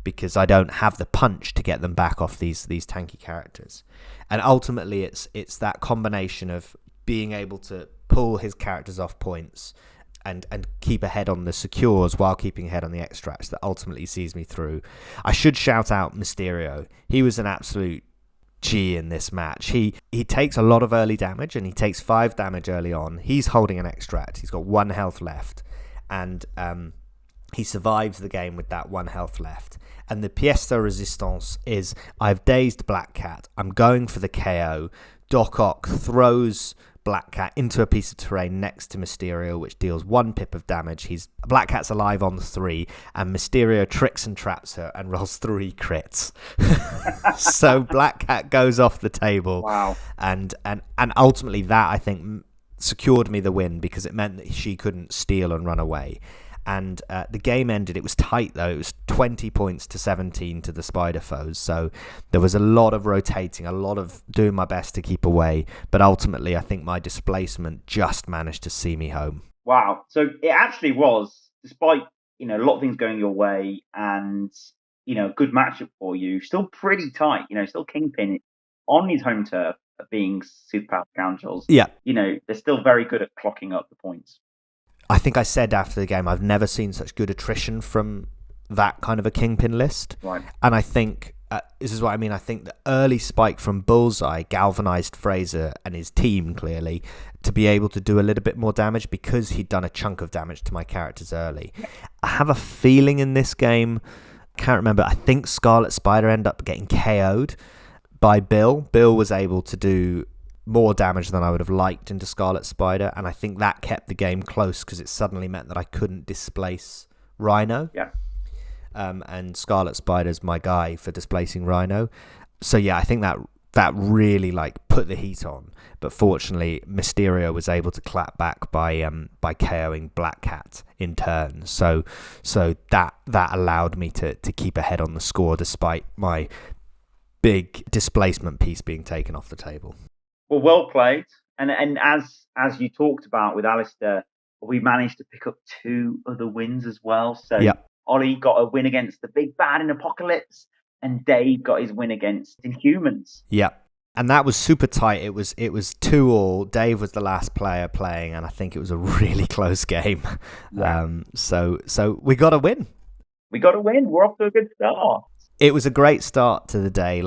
because I don't have the punch to get them back off these tanky characters. And ultimately, it's that combination of being able to pull his characters off points and keep ahead on the secures while keeping ahead on the extracts that ultimately sees me through. I should shout out Mysterio. He was an absolute G in this match. He takes a lot of early damage, and he takes 5 damage early on. He's holding an extract. He's got 1 health left, and he survives the game with that 1 health left. And the pièce de résistance is, I've dazed Black Cat. I'm going for the KO. Doc Ock throws Black Cat into a piece of terrain next to Mysterio, which deals 1 pip of damage. Black Cat's alive on 3, and Mysterio tricks and traps her and rolls 3 crits. So Black Cat goes off the table. Wow. And ultimately that, I think, secured me the win because it meant that she couldn't steal and run away. And the game ended. It was tight, though. It was 20 points to 17 to the Spider foes. So there was a lot of rotating, a lot of doing my best to keep away. But ultimately, I think my displacement just managed to see me home. Wow. So it actually was, despite, a lot of things going your way and, good matchup for you, still pretty tight. Still Kingpin on his home turf being super scoundrels. Yeah. They're still very good at clocking up the points. I think I said after the game, I've never seen such good attrition from that kind of a Kingpin list. Right. And I think, this is what I mean, I think the early spike from Bullseye galvanized Fraser and his team, clearly, to be able to do a little bit more damage because he'd done a chunk of damage to my characters early. I have a feeling in this game, can't remember, I think Scarlet Spider ended up getting KO'd by Bill. Bill was able to do more damage than I would have liked into Scarlet Spider, and I think that kept the game close because it suddenly meant that I couldn't displace Rhino. Yeah. And Scarlet Spider's my guy for displacing Rhino. So yeah, I think that really put the heat on. But fortunately, Mysterio was able to clap back by KOing Black Cat in turn. So that allowed me to keep ahead on the score despite my big displacement piece being taken off the table. Well played. And as you talked about with Alistair, we managed to pick up 2 other wins as well. So yep. Ollie got a win against the big bad in Apocalypse, and Dave got his win against Inhumans. Yeah. And that was super tight. It was 2-2. Dave was the last player playing, and I think it was a really close game. Yeah. So we got a win. We got a win. We're off to a good start. It was a great start to the day.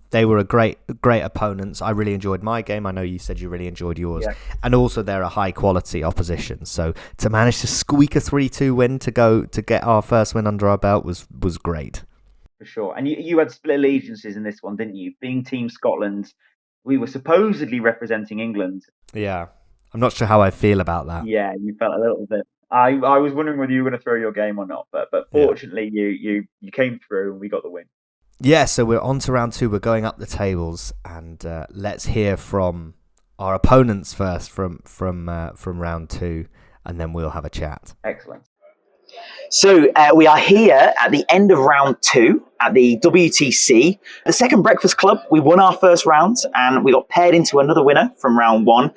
They were a great opponents. I really enjoyed my game. I know you said you really enjoyed yours. Yeah. And also they're a high quality opposition. So to manage to squeak a 3-2 win to get our first win under our belt was great. For sure. And you had split allegiances in this one, didn't you? Being Team Scotland, we were supposedly representing England. Yeah. I'm not sure how I feel about that. Yeah, you felt a little bit. I was wondering whether you were going to throw your game or not, but fortunately you came through and we got the win. Yeah, so we're on to round 2. We're going up the tables, and let's hear from our opponents first from round 2, and then we'll have a chat. Excellent. So we are here at the end of round 2 at the WTC. The Second Breakfast Club, we won our first round and we got paired into another winner from round 1.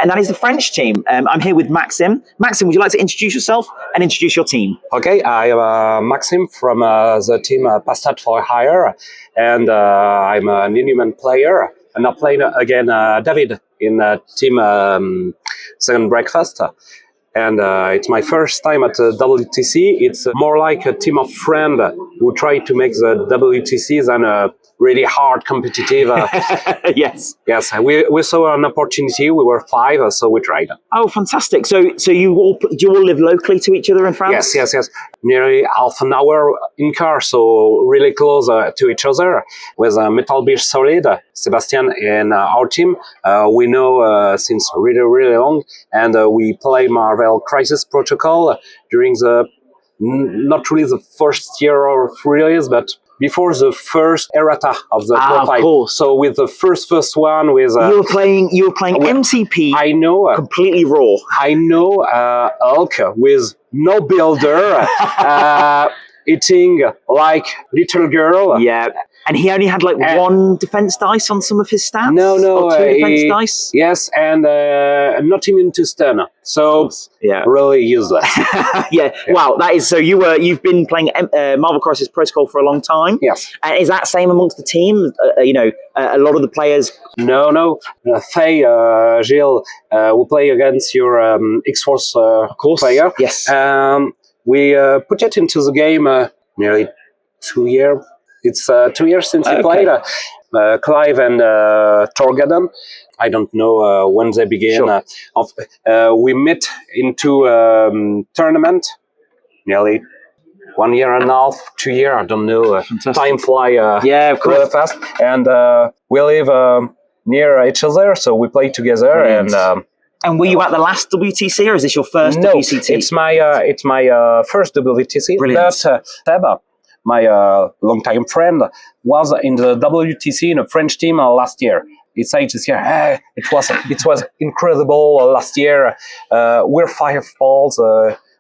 And that is the French team. I'm here with Maxim. Maxim, would you like to introduce yourself and introduce your team? Okay, I am Maxim from the team Pastat for Hire, and I'm an Inhuman player. And I played again David in team Second Breakfast. And it's my first time at the WTC. It's more like a team of friends who try to make the WTC than a really hard competitive. Yes. Yes, we saw an opportunity. We were 5, so we tried. Oh, fantastic. So do you all live locally to each other in France? Yes. Nearly half an hour in car, so really close to each other. With Metal Beach Solid, Sebastian and our team, we know since really, really long, and we play Marvel Crisis Protocol during the not really the first year of release, but before the first errata of the profile. Of course. So with the first one with you were playing MCP. I know completely raw. I know Hulk with no builder, eating like little girl. Yeah. And he only had like 1 defense dice on some of his stats? No. Or 2 defense dice? Yes, and not immune to stun. So, really useless. Yeah. Wow, that is, so you've been playing Marvel Crisis Protocol for a long time? Yes. And is that same amongst the team? A lot of the players... No. Faye, Gilles, we play against your X-Force player. Yes. We put it into the game nearly 2 years. It's 2 years since he played. Clive and Torgaden. I don't know when they began. Sure. We met into tournament nearly 1 year and a half, 2 years. I don't know. Time fly of course. really fast. And we live near each other, so we play together. Brilliant. And were you at the last WTC, or is this your first WCT? It's my first WTC. Brilliant. But Seba, my longtime friend, was in the WTC in a French team last year. He said this year, it was incredible last year. We're 5 falls.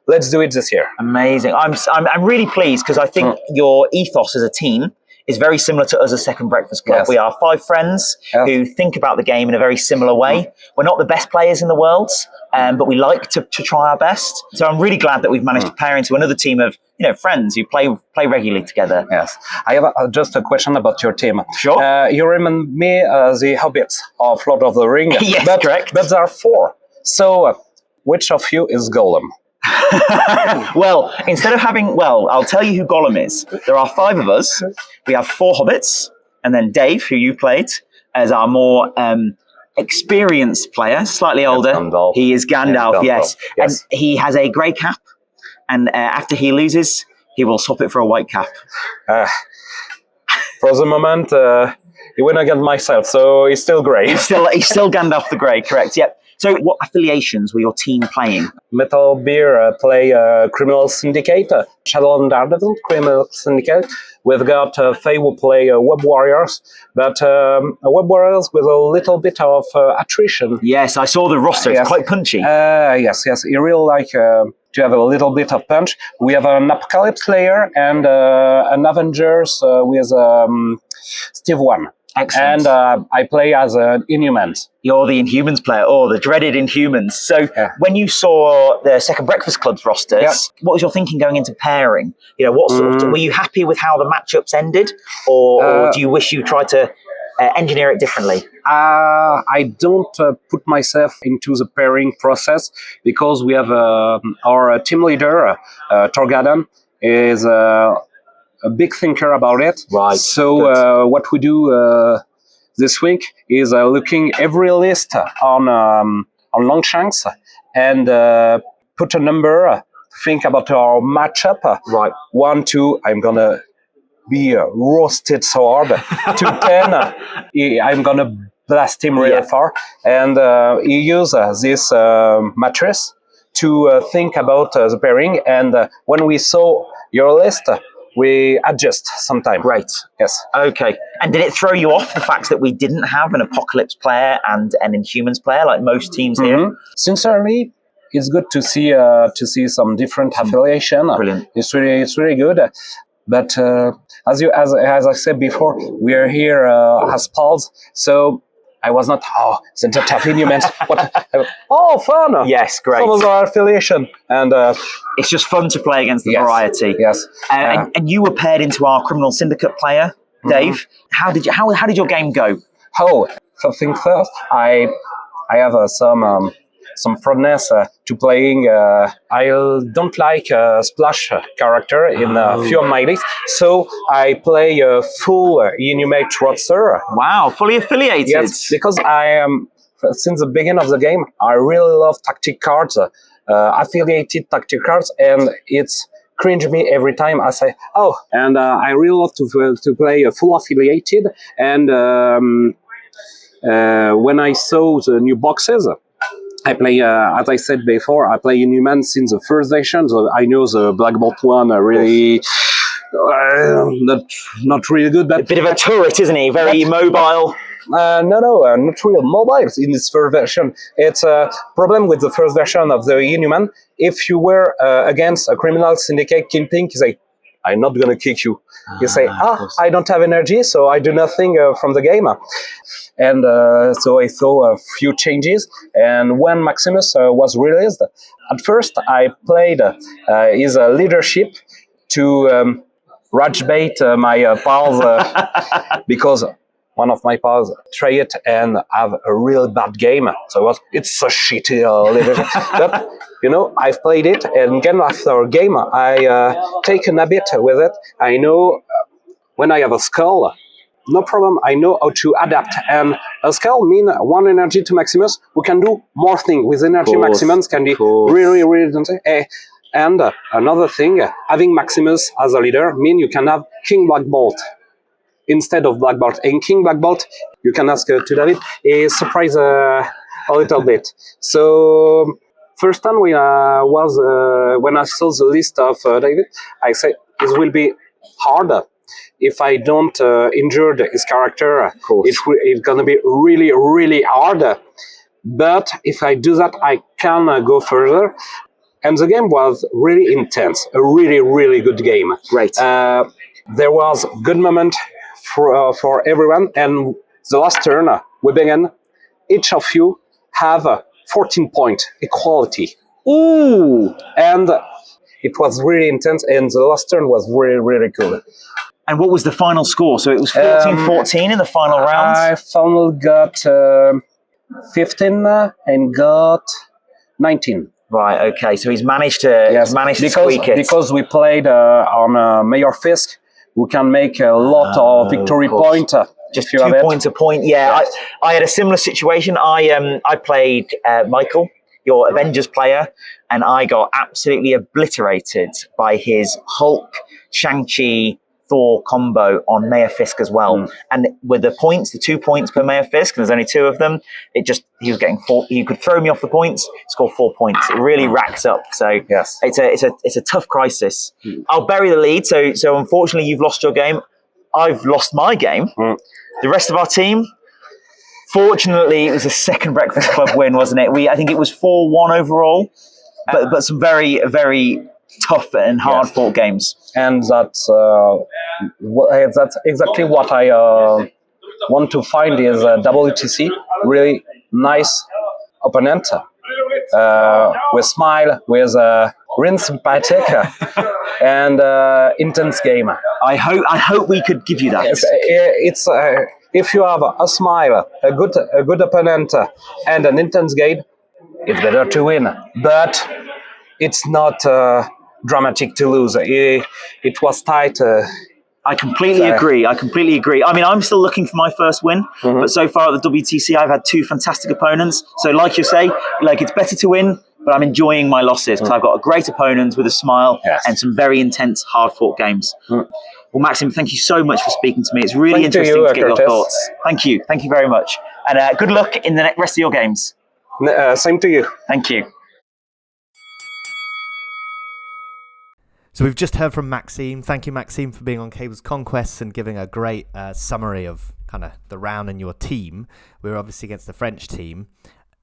Let's do it this year. Amazing. I'm really pleased because I think your ethos as a team is very similar to us as Second Breakfast Club. Yes. We are 5 friends who think about the game in a very similar way. We're not the best players in the world, but we like to try our best. So I'm really glad that we've managed to pair into another team of friends who play regularly together. Yes. I have just a question about your team. Sure. You remind me the Hobbits of Lord of the Rings. Yes, correct. But there are 4. So which of you is Gollum? Well, instead of having... Well, I'll tell you who Gollum is. There are 5 of us. We have 4 hobbits. And then Dave, who you played, as our more experienced player, slightly older. Gandalf. He is Gandalf, yes. And he has a grey cap. And after he loses, he will swap it for a white cap. For the moment, he went against myself, so he's still grey. He's still Gandalf the Grey, correct, yep. So what affiliations were your team playing? Metal Beer play Criminal Syndicate, Shadow and Daredevil, Criminal Syndicate. We've got Faye who play Web Warriors, but Web Warriors with a little bit of attrition. Yes, I saw the roster, it's quite punchy. Yes, you really like to have a little bit of punch. We have an Apocalypse player and an Avengers with Steve One. Excellent. And I play as an Inhumans. You're the Inhumans player, the dreaded Inhumans. So when you saw the Second Breakfast Club's rosters, what was your thinking going into pairing? What sort of, were you happy with how the matchups ended, or do you wish you tried to engineer it differently? I don't put myself into the pairing process because we have our team leader, Torgaden, is a big thinker about it. Right. So what we do this week is looking every list on Longshanks and put a number, think about our matchup. Right. 1, 2, I'm gonna be roasted so hard. To 10, I'm gonna blast him really far. And he uses this mattress to think about the pairing. And when we saw your list, we adjust sometime. Great. Yes. Okay. And did it throw you off the fact that we didn't have an Apocalypse player and an Inhumans player like most teams here? Sincerely, it's good to see some different affiliation. Brilliant. It's really good. But as I said before, we are here as pals, so I was not the Inhumans. Fun! Yes, great. Some of our affiliation, and it's just fun to play against the variety. Yes. And you were paired into our Criminal Syndicate player, Dave. How did your game go? Something first. I have some fondness to playing. I don't like a splash character in a few of my lists, so I play a full Inhumate roster. Wow, fully affiliated. Yes, because I am since the beginning of the game. I really love tactic cards, affiliated tactic cards, and it's cringe me every time I say And I really love to play a full affiliated. And when I saw the new boxes, I play, as I said before, I play Inhumans since the first version, so I know the Black Bolt one really not really good. But a bit of a turret, isn't he? Very mobile. No, not real mobile in this first version. It's a problem with the first version of the Inhuman. If you were against a criminal syndicate kingpin, you say, I'm not going to kick you. You say, I don't have energy, so I do nothing from the game. And so I saw a few changes. And when Maximus was released, at first I played his leadership to rage bait my pals because one of my pals tried it and have a real bad game. So it's a shitty leadership. But, I've played it, and game after game, I take a habit with it. I know when I have a skull, no problem, I know how to adapt. And a skull means one energy to Maximus. We can do more things with energy. Maximus can be really, really... And another thing, having Maximus as a leader means you can have King Black Bolt instead of Black Bolt. And King Black Bolt, you can ask to David, is surprise a little bit. So first time when I saw the list of David, I said it will be harder. If I don't injure his character, it's going to be really, really hard. But if I do that, I can go further. And the game was really intense, a really, really good game. Great. There was good moment for everyone. And the last turn, we began, each of you have 14 point equality. Ooh! And it was really intense, and the last turn was really, really good. And what was the final score? So it was 14-14 in the final round? I finally got 15 and got 19. Right, okay. So he's managed to squeak it. Because we played on Mayor Fisk, we can make a lot of victory point. Just 2 points a point. Yeah, I had a similar situation. I played Michael, your Avengers player, and I got absolutely obliterated by his Hulk, Shang-Chi, Thor combo on Mayor Fisk as well. And with the points, the 2 points per Mayor Fisk, and there's only 2 of them, he was getting 4. He could throw me off the points, score 4 points. It really racks up. So yes, it's a tough crisis. I'll bury the lead. So unfortunately, you've lost your game. I've lost my game. The rest of our team, fortunately, it was a second Breakfast Club win, wasn't it? I think it was 4-1 overall, but some very, very tough and hard-fought games. And that's exactly what I want to find is WTC, really nice opponent, with smile, with really sympathetic and intense game. I hope we could give you that. It's if you have a smile, a good opponent, and an intense game, it's better to win. But it's not dramatic to lose. It was tight. I completely agree. I mean, I'm still looking for my first win, but so far at the WTC, I've had 2 fantastic opponents. So like you say, it's better to win, but I'm enjoying my losses because I've got a great opponent with a smile and some very intense, hard-fought games. Well, Maxim, thank you so much for speaking to me. It's really interesting to get your thoughts. Thank you. Thank you very much. And good luck in the rest of your games. Same to you. Thank you. So we've just heard from Maxime. Thank you, Maxime, for being on Cables Conquests and giving a great summary of kind of the round and your team. We were obviously against the French team.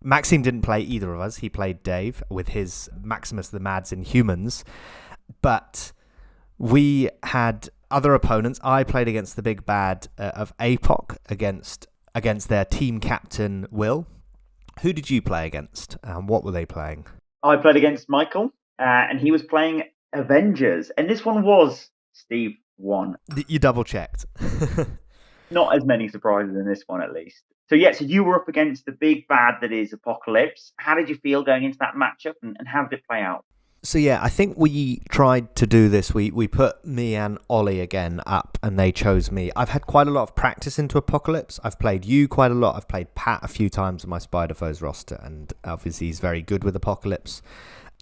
Maxime didn't play either of us. He played Dave with his Maximus the Mads Inhumans. But we had other opponents. I played against the big bad of APOC against their team captain, Will. Who did you play against? What were they playing? I played against Michael, and he was playing Avengers. And this one was Steve 1. You double-checked. Not as many surprises in this one, at least. So you were up against the big bad that is Apocalypse. How did you feel going into that matchup, and how did it play out? So I think we tried to do this. We put me and Ollie again up, and they chose me. I've had quite a lot of practice into Apocalypse. I've played you quite a lot. I've played Pat a few times on my Spider Foes roster, and obviously he's very good with Apocalypse.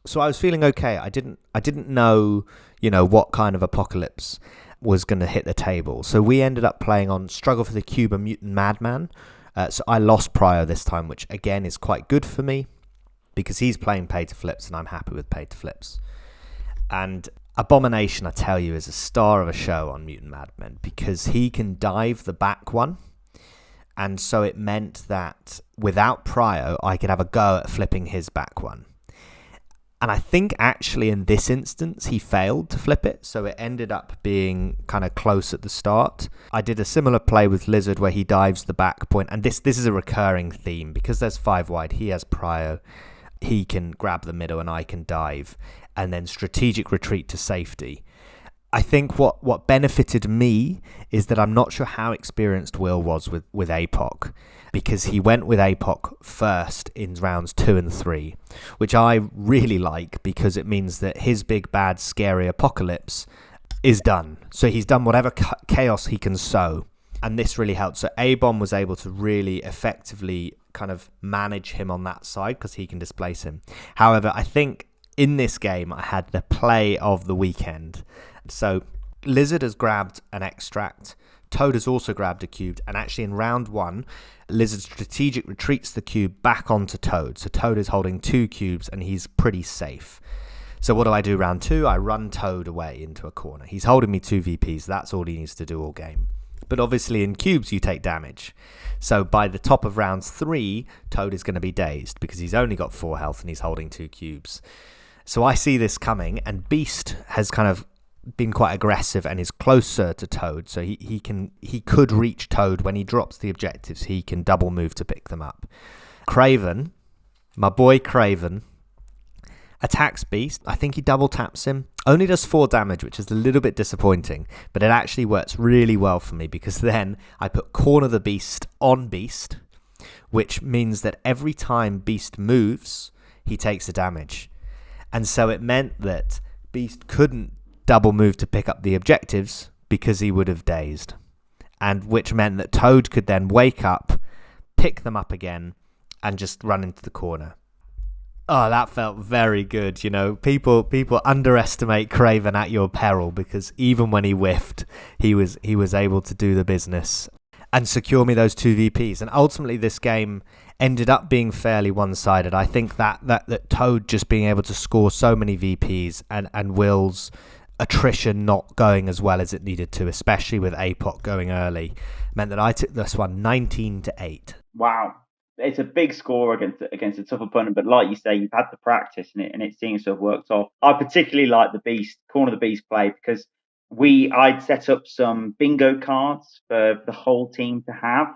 So I was feeling okay. I didn't know, what kind of Apocalypse was going to hit the table. So we ended up playing on Struggle for the Cube and Mutant Madman. So I lost Pryor this time, which again is quite good for me, because he's playing pay to flips and I'm happy with pay to flips. And Abomination, I tell you, is a star of a show on Mutant Madmen, because he can dive the back one. And so it meant that without Prio, I could have a go at flipping his back one. And I think actually in this instance, he failed to flip it. So it ended up being kind of close at the start. I did a similar play with Lizard where he dives the back point. And this is a recurring theme, because there's 5 wide. He has Prio. He can grab the middle and I can dive, and then strategic retreat to safety. I think what benefited me is that I'm not sure how experienced Will was with APOC, because he went with APOC first in rounds 2 and 3, which I really like, because it means that his big bad scary Apocalypse is done. So he's done whatever chaos he can sow, and this really helped. So A-Bomb was able to really effectively kind of manage him on that side, because he can displace him. However, I think in this game I had the play of the weekend. So Lizard has grabbed an extract, Toad has also grabbed a cube, and actually in round 1 Lizard strategic retreats the cube back onto Toad. So Toad is holding 2 cubes and he's pretty safe. So what do I do round 2? I run Toad away into a corner. He's holding me 2 VPs. That's all he needs to do all game. But obviously in cubes you take damage. So by the top of round 3, Toad is going to be dazed, because he's only got 4 health and he's holding 2 cubes. So I see this coming, and Beast has kind of been quite aggressive and is closer to Toad. So he could reach Toad when he drops the objectives. He can double move to pick them up. Craven, my boy Craven, attacks Beast. I think he double taps him. Only does 4 damage, which is a little bit disappointing, but it actually works really well for me, because then I put Corner the Beast on Beast, which means that every time Beast moves, he takes a damage. And so it meant that Beast couldn't double move to pick up the objectives, because he would have dazed. And which meant that Toad could then wake up, pick them up again, and just run into the corner. Oh, that felt very good. People underestimate Craven at your peril, because even when he whiffed, he was able to do the business and secure me those 2 VPs. And ultimately, this game ended up being fairly one-sided. I think that Toad just being able to score so many VPs and Will's attrition not going as well as it needed to, especially with APOC going early, meant that I took this one 19-8. Wow. It's a big score against a tough opponent, but like you say, you've had the practice and it seems to have worked off. I particularly like the Corner the Beast play, because I'd set up some bingo cards for the whole team to have.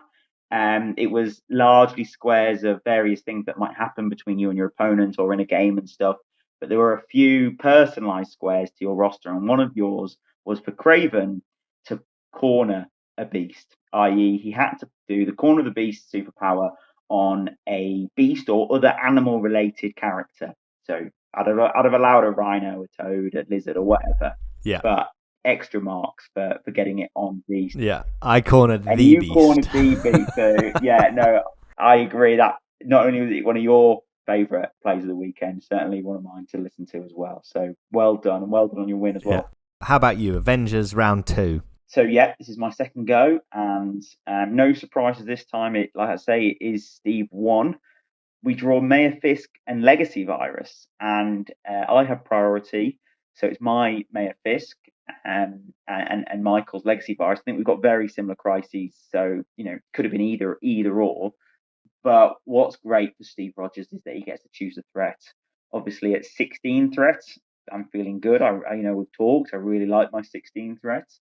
It was largely squares of various things that might happen between you and your opponent or in a game and stuff. But there were a few personalized squares to your roster, and one of yours was for Craven to corner a beast, i.e. he had to do the Corner of the Beast superpower on a beast or other animal-related character. So I'd have allowed a rhino, a toad, a lizard, or whatever. Yeah. But extra marks for getting it on beast. Yeah, I cornered and the you beast. Cornered the beast. So yeah, no, I agree that not only was it one of your favourite plays of the weekend, certainly one of mine to listen to as well. So well done, and well done on your win as well. Yeah. How about you, Avengers round 2? So yeah, this is my second go, and no surprises this time. It, like I say, it is Steve 1. We draw Mayor Fisk and Legacy Virus, and I have priority. So it's my Mayor Fisk and Michael's Legacy Virus. I think we've got very similar crises. So, could have been either or. But what's great for Steve Rogers is that he gets to choose a threat. Obviously, at 16 threats, I'm feeling good. We've talked. I really like my 16 threats.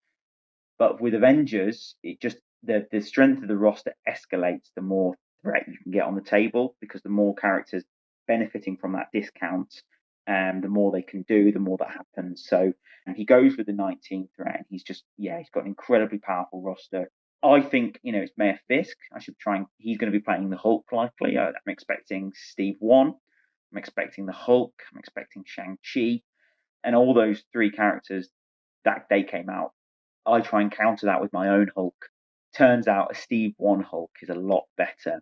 But with Avengers, it just the strength of the roster escalates the more threat you can get on the table, because the more characters benefiting from that discount, the more they can do, the more that happens. So he goes with the 19 threat, and he's got an incredibly powerful roster. I think, it's Mayor Fisk. He's going to be playing the Hulk likely. I'm expecting Steve 1. I'm expecting the Hulk. I'm expecting Shang-Chi. And all those three characters that day came out. I try and counter that with my own Hulk. Turns out a Steve 1 Hulk is a lot better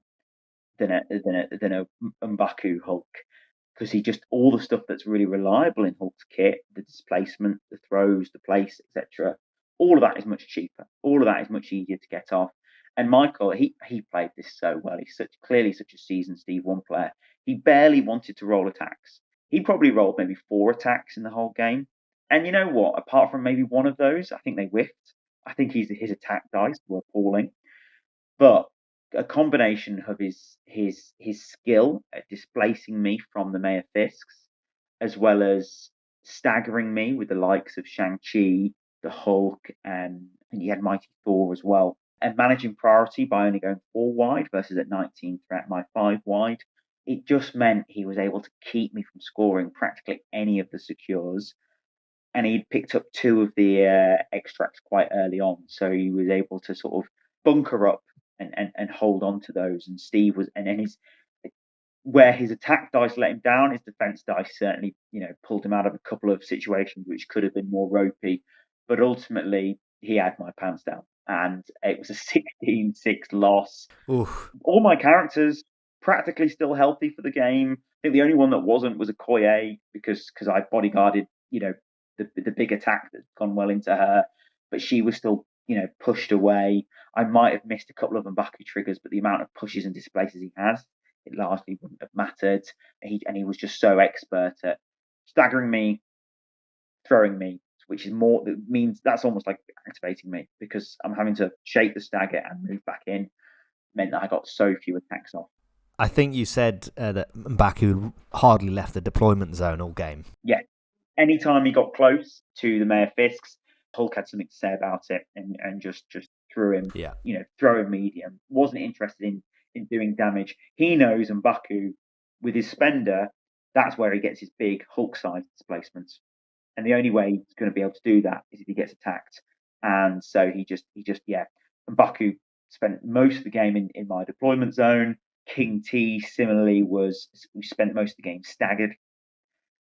than a M'Baku Hulk, because all the stuff that's really reliable in Hulk's kit, the displacement, the throws, the place, etc., all of that is much cheaper. All of that is much easier to get off. And Michael, he played this so well. He's clearly such a seasoned Steve 1 player. He barely wanted to roll attacks. He probably rolled maybe 4 attacks in the whole game. And you know what? Apart from maybe one of those, I think they whiffed. I think his attack dice were appalling. But a combination of his skill at displacing me from the Mayor Fisks, as well as staggering me with the likes of Shang-Chi, the Hulk, and he had Mighty Thor as well, and managing priority by only going 4 wide versus at 19 threat my 5 wide. It just meant he was able to keep me from scoring practically any of the secures. And he'd picked up 2 of the extracts quite early on. So he was able to sort of bunker up and hold on to those. And Steve was, and then where his attack dice let him down, his defense dice certainly, pulled him out of a couple of situations which could have been more ropey. But ultimately, he had my pants down. And it was a 16-6 loss. Oof. All my characters practically still healthy for the game. I think the only one that wasn't was a Koye, because I bodyguarded, the big attack that's gone well into her, but she was still, pushed away. I might have missed a couple of M'Baku triggers, but the amount of pushes and displaces he has, it largely wouldn't have mattered. He was just so expert at staggering me, throwing me, which is more, that means that's almost like activating me, because I'm having to shake the stagger and move back in. Meant that I got so few attacks off. I think you said that M'Baku hardly left the deployment zone all game. Yeah. Anytime he got close to the Mayor Fisks, Hulk had something to say about it and just threw him, throw him medium. Wasn't interested in doing damage. He knows M'Baku, with his spender, that's where he gets his big Hulk-sized displacements. And the only way he's going to be able to do that is if he gets attacked. And so he just M'Baku spent most of the game in my deployment zone. King T similarly we spent most of the game staggered.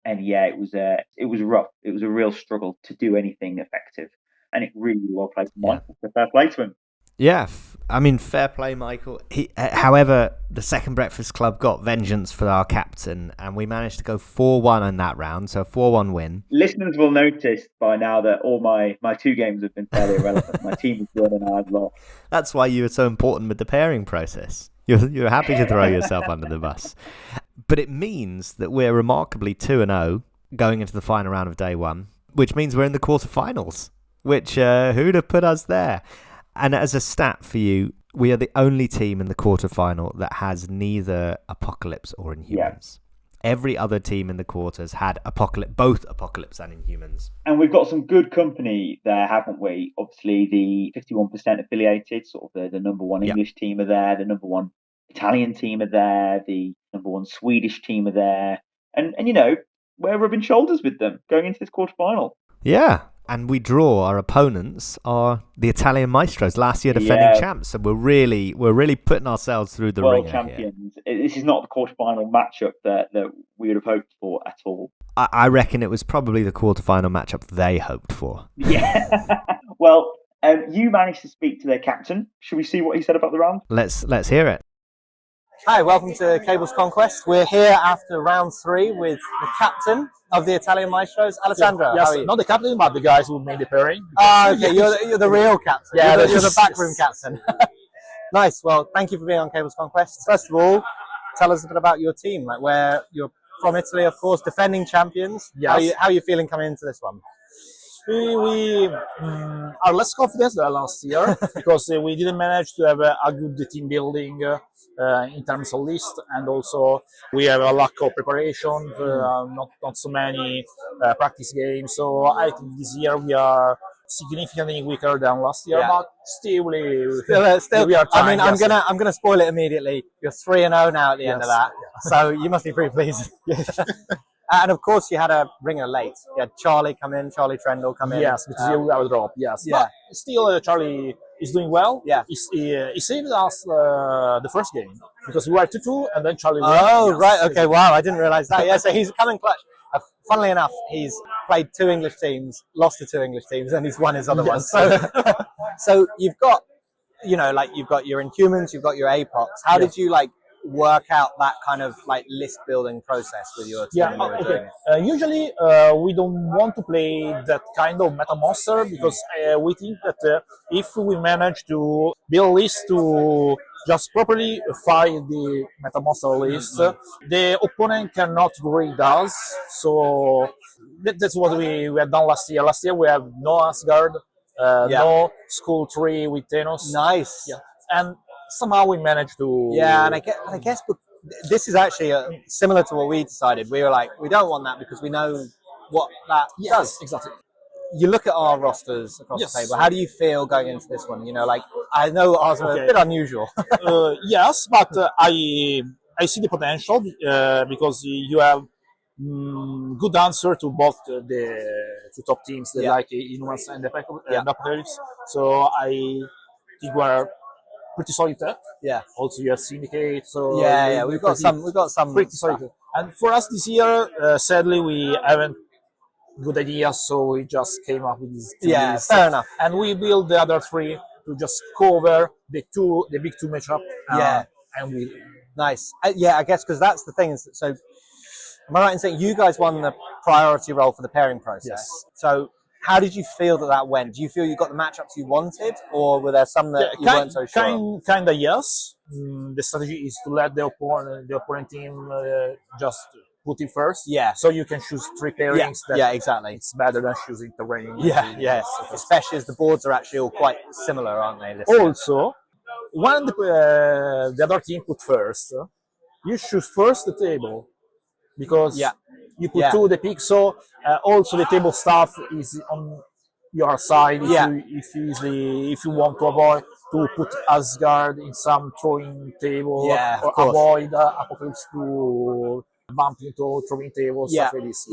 And it was rough. It was a real struggle to do anything effective. And it really well played for Michael. So fair play to him. Yeah, fair play, Michael. However, the Second Breakfast Club got vengeance for our captain, and we managed to go 4-1 in that round, so a 4-1 win. Listeners will notice by now that all my 2 games have been fairly irrelevant. My team has won and I've lost. That's why you were so important with the pairing process. You're happy to throw yourself under the bus. But it means that we're remarkably 2-0 going into the final round of day 1, which means we're in the quarterfinals, which who'd have put us there? And as a stat for you, we are the only team in the quarterfinal that has neither Apocalypse or Inhumans. Yeah. Every other team in the quarters had both Apocalypse and Inhumans. And we've got some good company there, haven't we? Obviously, the 51% affiliated, sort of the number 1 English team are there, the number 1 Italian team are there, the number 1 Swedish team are there. And we're rubbing shoulders with them going into this quarterfinal. Yeah. And we draw, our opponents are the Italian Maestros, last year defending champs. So we're really putting ourselves through the world ringer champions. Here. This is not the quarterfinal matchup that we would have hoped for at all. I reckon it was probably the quarterfinal matchup they hoped for. Yeah. Well, you managed to speak to their captain. Should we see what he said about the round? Let's hear it. Hi, welcome to Cables Conquest. We're here after round 3 with the captain of the Italian Maestros, Alessandro. Yes, how are you? not the captain, but the guys who made the pairing. Okay, you're the real captain. Yeah, you're the backroom captain. Nice. Well, thank you for being on Cables Conquest. First of all, tell us a bit about your team, like where your from Italy, of course, defending champions. Yes. How are you feeling coming into this one? We are less confident than last year because we didn't manage to have a good team building in terms of list, and also we have a lack of preparation, not so many practice games. So I think this year we are significantly weaker than last year, but still we are trying. I mean, I'm gonna spoil it immediately. You're 3-0 now at the end of that, so you must be pretty pleased. And of course, you had a ringer late. You had Charlie Trendle come in. Yes, because we have a drop. Yes, but still, Charlie is doing well. Yeah, he saved us the first game because we were 2-2, and then Charlie. Oh, right. Okay. Wow, I didn't realize that. Yeah, so he's coming clutch. Funnily enough, he's played 2 English teams, lost to 2 English teams, and he's won his other ones. So you've got, you've got your Inhumans, you've got your APOCs. How did you work out that kind of list building process with your team? Usually we don't want to play that kind of meta monster because we think that if we manage to build a list to just properly fight the meta monster list, the opponent cannot read us. So that's what we have done last year. Last year we have no Asgard, no School 3 with Thanos. Nice. Yeah. And somehow we managed to. Yeah, and I guess this is actually similar to what we decided. We were like, we don't want that because we know what that does. Exactly. You look at our rosters across the table. How do you feel going into this one? I know ours are a bit unusual. Yes, but I see the potential because you have good answer to both the 2 top teams, like Inhumans and the Apocalypse. So I think we are pretty solid. Yeah. Also, you have Syndicate. So we've got some pretty solid. And for us this year, sadly, we haven't good ideas, so we just came up with these 2 lists. Fair enough. And we build the other 3 to just cover the big 2 matchup. And we nice. I guess because that's the thing. So, am I right in saying you guys won the priority role for the pairing process? Yes. So, how did you feel that went? Do you feel you got the matchups you wanted, or were there some that you weren't so sure? Kinda yes. The strategy is to let the opponent team just put it first. Yeah. So you can choose 3 pairings. Exactly. It's better than choosing terrain. Yes. Especially as the boards are actually all quite similar, aren't they? Also, when the other team put first, you choose first the table because you put 2 the pick. So also the table stuff is on your side. If you want to avoid to put Asgard in some throwing table or avoid Apocalypse to bump into throwing tables, stuff like this.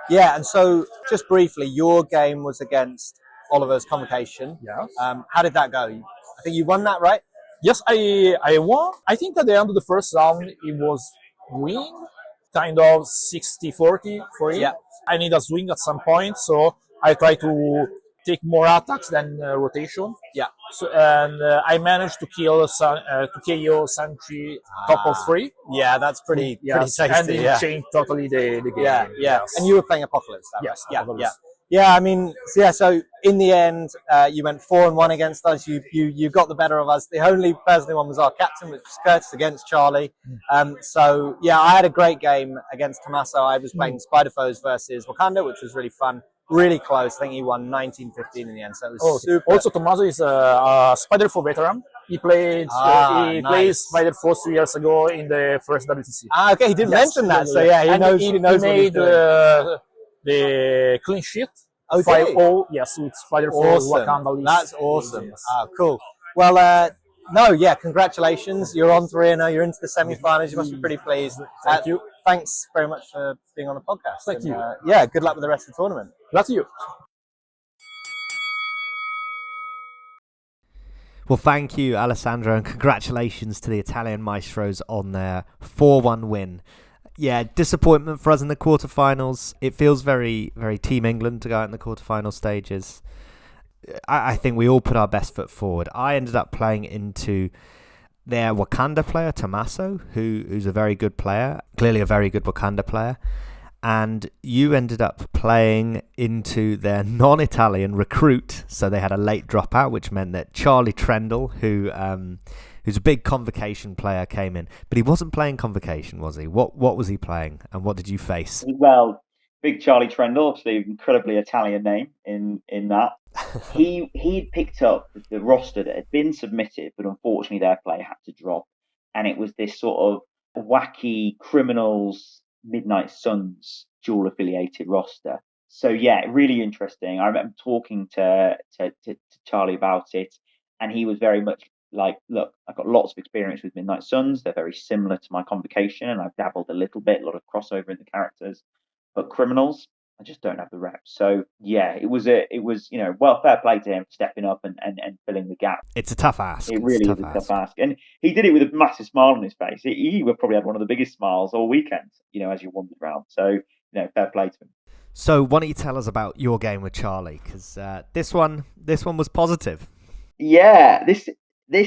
Yeah, and so just briefly, your game was against Oliver's Convocation. Yeah. How did that go? I think you won that, right? Yes, I won. I think at the end of the first round, it was win, kind of 60-40 for him. Yeah. I need a swing at some point, so I try to take more attacks than rotation. Yeah. So and I managed to KO Sanchi top of 3. Yeah, that's pretty tasty. And it changed totally the game. Yeah. Yes. And you were playing Apocalypse. Yes. Yeah, I mean, so in the end, you went 4-1 against us. You got the better of us. The only person who won was our captain, which was Curtis against Charlie. So I had a great game against Tommaso. I was playing Spider Foes versus Wakanda, which was really fun. Really close. I think he won 19-15 in the end. So it was super. Also, Tommaso is a Spider 4 veteran. He played played Spider 4 2 years ago in the first WTC. Okay, he didn't mention that. So he knows. He knows. He made the clean sheet. 5-0. Yes, with Spider 4 Wakanda list. That's awesome. Yes. Cool. Well, congratulations. You're on 3-0. You're into the semi-finals. You must be pretty pleased. Thank you. Thanks very much for being on the podcast. Thank you. Good luck with the rest of the tournament. Glad to you. Well, thank you, Alessandro, and congratulations to the Italian Maestros on their 4-1 win. Yeah, disappointment for us in the quarterfinals. It feels very, very Team England to go out in the quarterfinal stages. I think we all put our best foot forward. I ended up playing into their Wakanda player, Tommaso, who's a very good player, clearly a very good Wakanda player. and you ended up playing into their non-Italian recruit, so they had a late dropout, which meant that Charlie Trendle, who's a big Convocation player, came in, but he wasn't playing Convocation, was he? What was he playing, and what did you face? Well, big Charlie Trendle, obviously incredibly Italian name in that. He'd picked up the roster that had been submitted, but unfortunately their player had to drop, and it was this sort of wacky criminals Midnight Suns dual affiliated roster. So yeah, really interesting. I remember talking to Charlie about it, and he was very much like, look, I've got lots of experience with Midnight Suns. They're very similar to my Convocation, and I've dabbled a little bit, a lot of crossover in the characters. But criminals, I just don't have the reps. So yeah, it was well, fair play to him for stepping up and filling the gap. It's a tough ask. It really is a tough ask, and he did it with a massive smile on his face. He would probably had one of the biggest smiles all weekend, as you wandered around. So fair play to him. So why don't you tell us about your game with Charlie? Because this one was positive. Yeah, this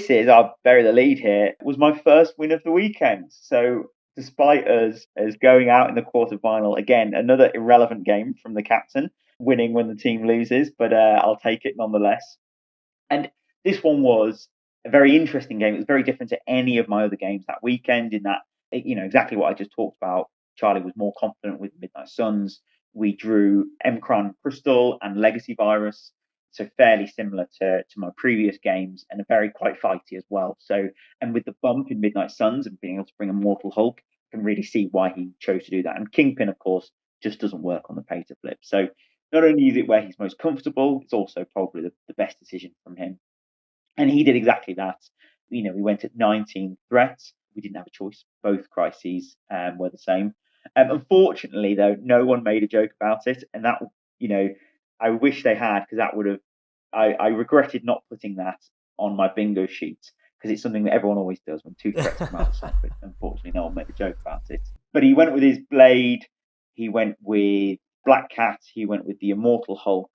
is, I'll bury the lead here, was my first win of the weekend. So despite us as going out in the quarterfinal, again, another irrelevant game from the captain, winning when the team loses, but I'll take it nonetheless. And this one was a very interesting game. It was very different to any of my other games that weekend in that, exactly what I just talked about. Charlie was more confident with Midnight Suns. We drew Emcron Crystal and Legacy Virus. So fairly similar to my previous games, and very quite fighty as well. So, and with the bump in Midnight Suns and being able to bring a Mortal Hulk, I can really see why he chose to do that. And Kingpin, of course, just doesn't work on the pay to flip. So not only is it where he's most comfortable, it's also probably the best decision from him. And he did exactly that. We went at 19 threats. We didn't have a choice. Both crises were the same. Unfortunately, though, no one made a joke about it. And that, I wish they had, because that would have, I regretted not putting that on my bingo sheet, because it's something that everyone always does when two threats come out of the same. But unfortunately, no one made a joke about it. But he went with his Blade. He went with Black Cat. He went with the Immortal Hulk.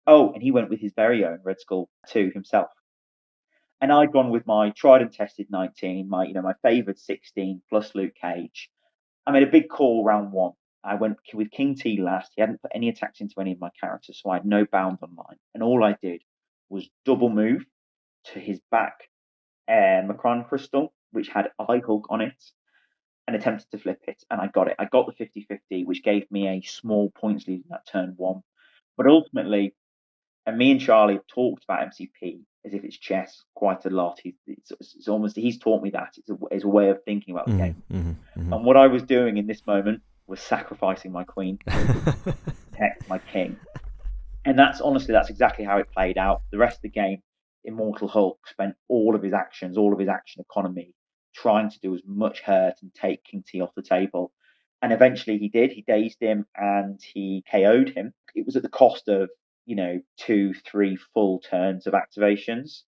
Oh, and he went with his very own Red Skull 2 himself. And I'd gone with my tried and tested 19, my favoured 16 plus Luke Cage. I made a big call round one. I went with King T last. He hadn't put any attacks into any of my characters, so I had no bound on mine. And all I did was double move to his back Macron Crystal, which had Eye Hulk on it, and attempted to flip it. And I got it. I got the 50-50, which gave me a small points lead in that turn one. But ultimately, and me and Charlie have talked about MCP as if it's chess quite a lot. It's almost, he's taught me that. It's a way of thinking about the game. And what I was doing in this moment was sacrificing my queen to protect my king. And that's exactly how it played out. The rest of the game, Immortal Hulk spent all of his actions, all of his action economy, trying to do as much hurt and take King T off the table. And eventually he did. He dazed him and he KO'd him. It was at the cost of 2, 3 full turns of activations.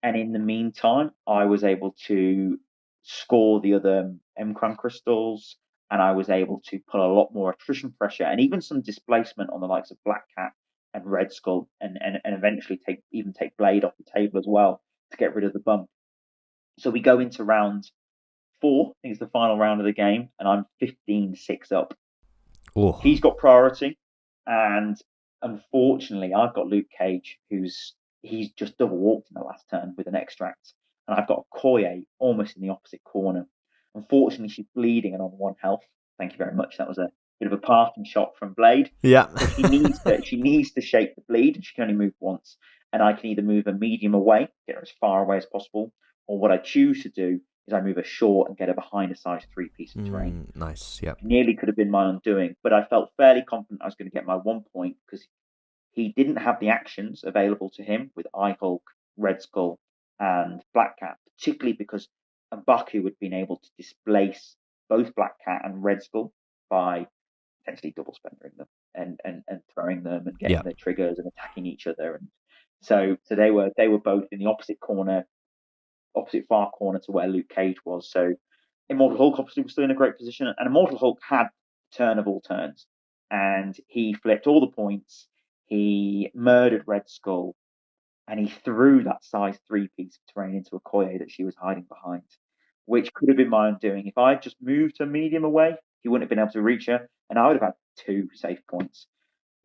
And in the meantime, I was able to score the other Emcron crystals, and I was able to put a lot more attrition pressure and even some displacement on the likes of Black Cat and Red Skull, and eventually take Blade off the table as well to get rid of the bump. So we go into round 4, I think it's the final round of the game, and I'm 15-6 up. Oh. He's got priority, and unfortunately, I've got Luke Cage, he's just double walked in the last turn with an extract, and I've got a Koye almost in the opposite corner. Unfortunately, she's bleeding and on 1 health. Thank you very much. That was a bit of a parting shot from Blade. Yeah. She needs to shape the bleed, and she can only move once. And I can either move a medium away, get her as far away as possible, or what I choose to do is I move her short and get her behind a size 3 piece of terrain. Nice, yeah. Nearly could have been my undoing, but I felt fairly confident I was going to get my 1 point because he didn't have the actions available to him with Eye Hulk, Red Skull, and Black Cat, particularly because M'Baku had been able to displace both Black Cat and Red Skull by potentially double spendering them and throwing them and getting their triggers and attacking each other. And so they were both in the opposite far corner to where Luke Cage was. So Immortal Hulk obviously was still in a great position, and Immortal Hulk had turn of all turns, and he flipped all the points. He murdered Red Skull, and he threw that size 3 piece of terrain into a Koye that she was hiding behind, which could have been my undoing. If I had just moved her medium away, he wouldn't have been able to reach her, and I would have had 2 save points.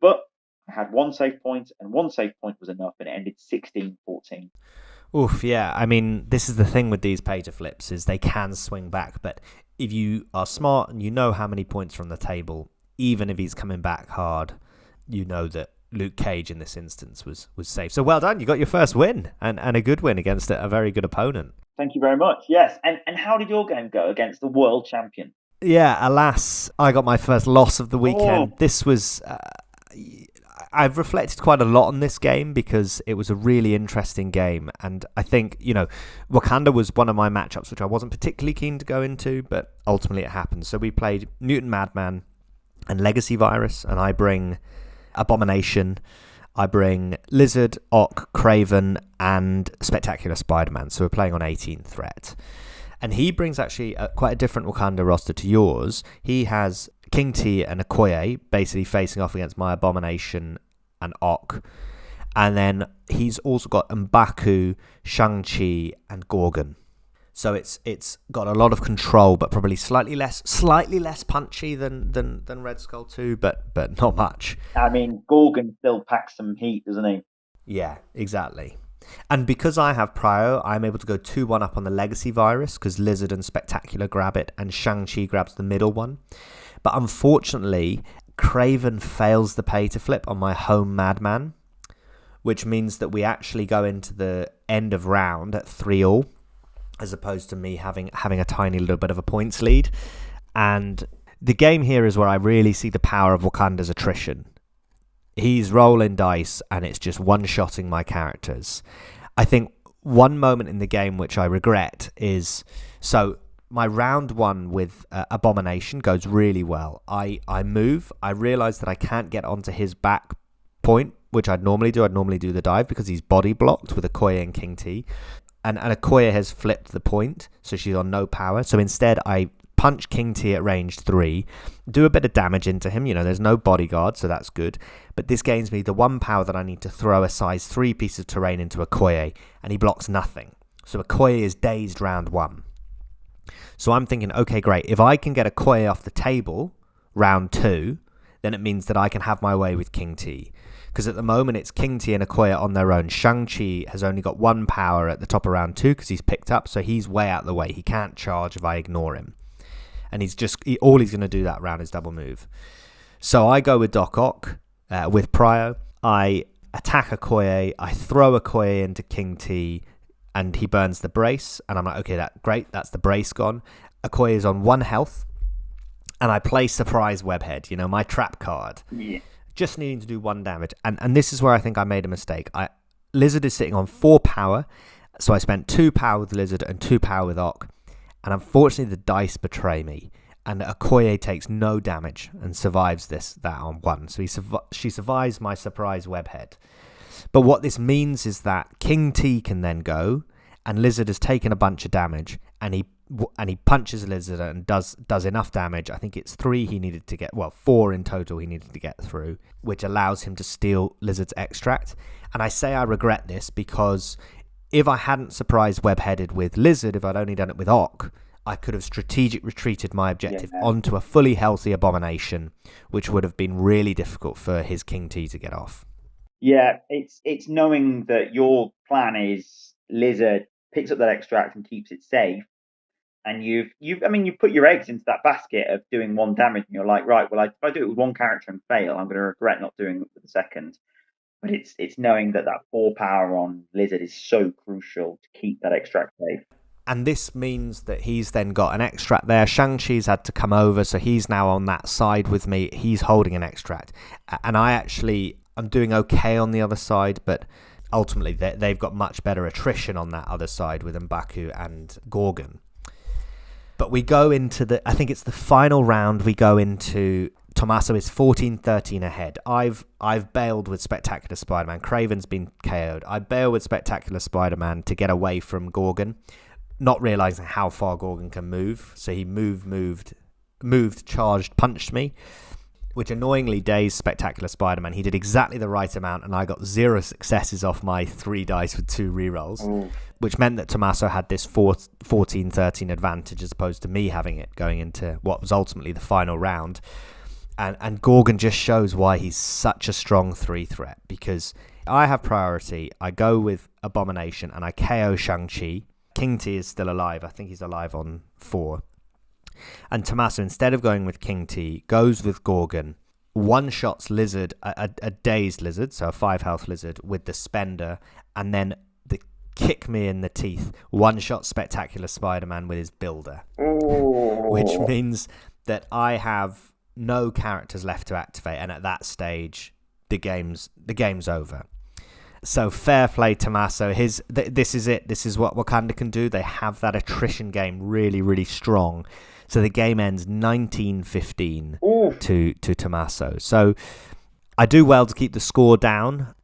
But I had 1 save point, and 1 save point was enough, and it ended 16-14. Oof, yeah. I mean, this is the thing with these pay to flips, is they can swing back, but if you are smart and you know how many points are on the table, even if he's coming back hard, you know that Luke Cage in this instance was safe. So well done, you got your first win, and a good win against a very good opponent. Thank you very much. Yes, and how did your game go against the world champion? Yeah, alas, I got my first loss of the weekend. This was... I've reflected quite a lot on this game because it was a really interesting game, and I think, Wakanda was one of my matchups which I wasn't particularly keen to go into, but ultimately it happened. So we played Mutant Madman and Legacy Virus, and I bring Abomination, I bring Lizard, Ock, Craven, and Spectacular Spider-Man, so we're playing on 18 threat. And he brings actually quite a different Wakanda roster to yours. He has King T and Okoye basically facing off against my Abomination and Ock. And then he's also got M'Baku, Shang-Chi, and Gorgon. So it's got a lot of control, but probably slightly less punchy than Red Skull 2, but not much. I mean, Gorgon still packs some heat, doesn't he? Yeah, exactly. And because I have Prio, I'm able to go 2-1 up on the Legacy Virus, because Lizard and Spectacular grab it, and Shang-Chi grabs the middle one. But unfortunately, Craven fails the pay to flip on my home Madman, which means that we actually go into the end of round at 3-3, as opposed to me having a tiny little bit of a points lead. And the game here is where I really see the power of Wakanda's attrition. He's rolling dice and it's just one-shotting my characters. I think one moment in the game which I regret is... So my round 1 with Abomination goes really well. I move. I realise that I can't get onto his back point, which I'd normally do. I'd normally do the dive because he's body blocked with Okoye and King T. And Okoye has flipped the point, so she's on no power. So instead, I punch King T at range 3, do a bit of damage into him. There's no bodyguard, so that's good. But this gains me the 1 power that I need to throw a size 3 piece of terrain into Okoye, and he blocks nothing. So Okoye is dazed round 1. So I'm thinking, okay, great. If I can get Okoye off the table round 2, then it means that I can have my way with King T. Because at the moment, it's King T and Okoye on their own. Shang-Chi has only got 1 power at the top of round 2 because he's picked up, so he's way out of the way. He can't charge if I ignore him. And all he's going to do that round is double move. So I go with Doc Ock, with Prio. I attack Okoye. I throw Okoye into King T, and he burns the brace. And I'm like, okay, great. That's the brace gone. Okoye is on 1 health. And I play Surprise Webhead, my trap card. Yeah. Just needing to do 1 damage. And this is where I think I made a mistake. Lizard is sitting on 4 power, so I spent 2 power with Lizard and 2 power with Ock. And unfortunately, the dice betray me. And Okoye takes no damage and survives that on 1. So she survives my Surprise Webhead. But what this means is that King T can then go, and Lizard has taken a bunch of damage, and he punches Lizard and does enough damage. I think it's 3 he needed to get, 4 in total he needed to get through, which allows him to steal Lizard's extract. And I say I regret this because if I hadn't surprised web-headed with Lizard, if I'd only done it with Ock, I could have strategic retreated my objective onto a fully healthy Abomination, which would have been really difficult for his King T to get off. Yeah, it's knowing that your plan is Lizard picks up that extract and keeps it safe. And you put your eggs into that basket of doing 1 damage, and you're like, right, well, if I do it with 1 character and fail, I'm going to regret not doing it with the second. But it's knowing that 4 power on Lizard is so crucial to keep that extract safe. And this means that he's then got an extract there. Shang-Chi's had to come over, so he's now on that side with me. He's holding an extract. And I'm doing okay on the other side, but ultimately they've got much better attrition on that other side with M'Baku and Gorgon. But we go into I think it's the final round, we go into, Tommaso is 14-13 ahead. I've bailed with Spectacular Spider-Man. Craven's been KO'd. I bail with Spectacular Spider-Man to get away from Gorgon, not realising how far Gorgon can move. So he moved, charged, punched me. which annoyingly dazed Spectacular Spider-Man. He did exactly the right amount, and I got 0 successes off my 3 dice with 2 rerolls, which meant that Tommaso had this 14-13 advantage as opposed to me having it going into what was ultimately the final round. And Gorgon just shows why he's such a strong 3 threat, because I have priority. I go with Abomination and I KO Shang-Chi. King T is still alive. I think he's alive on 4. And Tommaso, instead of going with King T, goes with Gorgon, one-shots Lizard, a dazed Lizard, so a 5 health Lizard, with the Spender, and then the kick me in the teeth, one-shot Spectacular Spider-Man with his Builder. Which means that I have no characters left to activate, and at that stage the game's over. So fair play, Tommaso. This is it. This is what Wakanda can do. They have that attrition game really, really strong. So the game ends 19-15 to Tommaso. So I do well to keep the score down,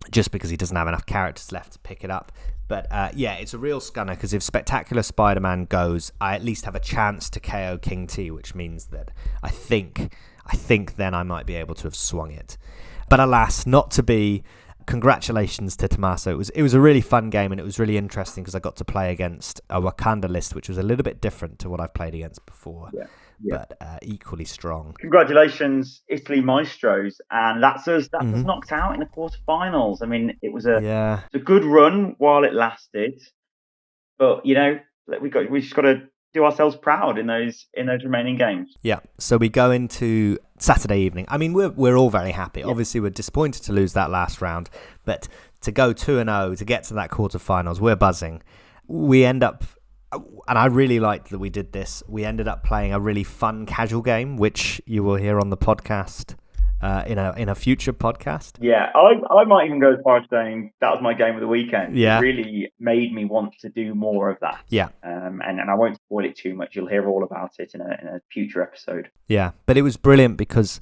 just because he doesn't have enough characters left to pick it up. But yeah, it's a real scunner, because if Spectacular Spider-Man goes, I at least have a chance to KO King T, which means that I think then I might be able to have swung it. But alas, not to be. Congratulations to Tommaso. It was a really fun game, and it was really interesting because I got to play against a Wakanda list, which was a little bit different to what I've played against before, but equally strong. Congratulations, Italy Maestros, and that's us knocked out in the quarterfinals. I mean, it was a good run while it lasted, but we just got to do ourselves proud in those remaining games. Yeah. So we go into Saturday evening. I mean, we're all very happy. Yeah. Obviously, we're disappointed to lose that last round, but to go 2-0 to get to that quarterfinals, we're buzzing. We end up, and I really liked that we did this. We ended up playing a really fun casual game, which you will hear on the podcast. In a future podcast. Yeah, I might even go as far as saying that was my game of the weekend. Yeah. It really made me want to do more of that. Yeah. And I won't spoil it too much. You'll hear all about it in a future episode. Yeah, but it was brilliant because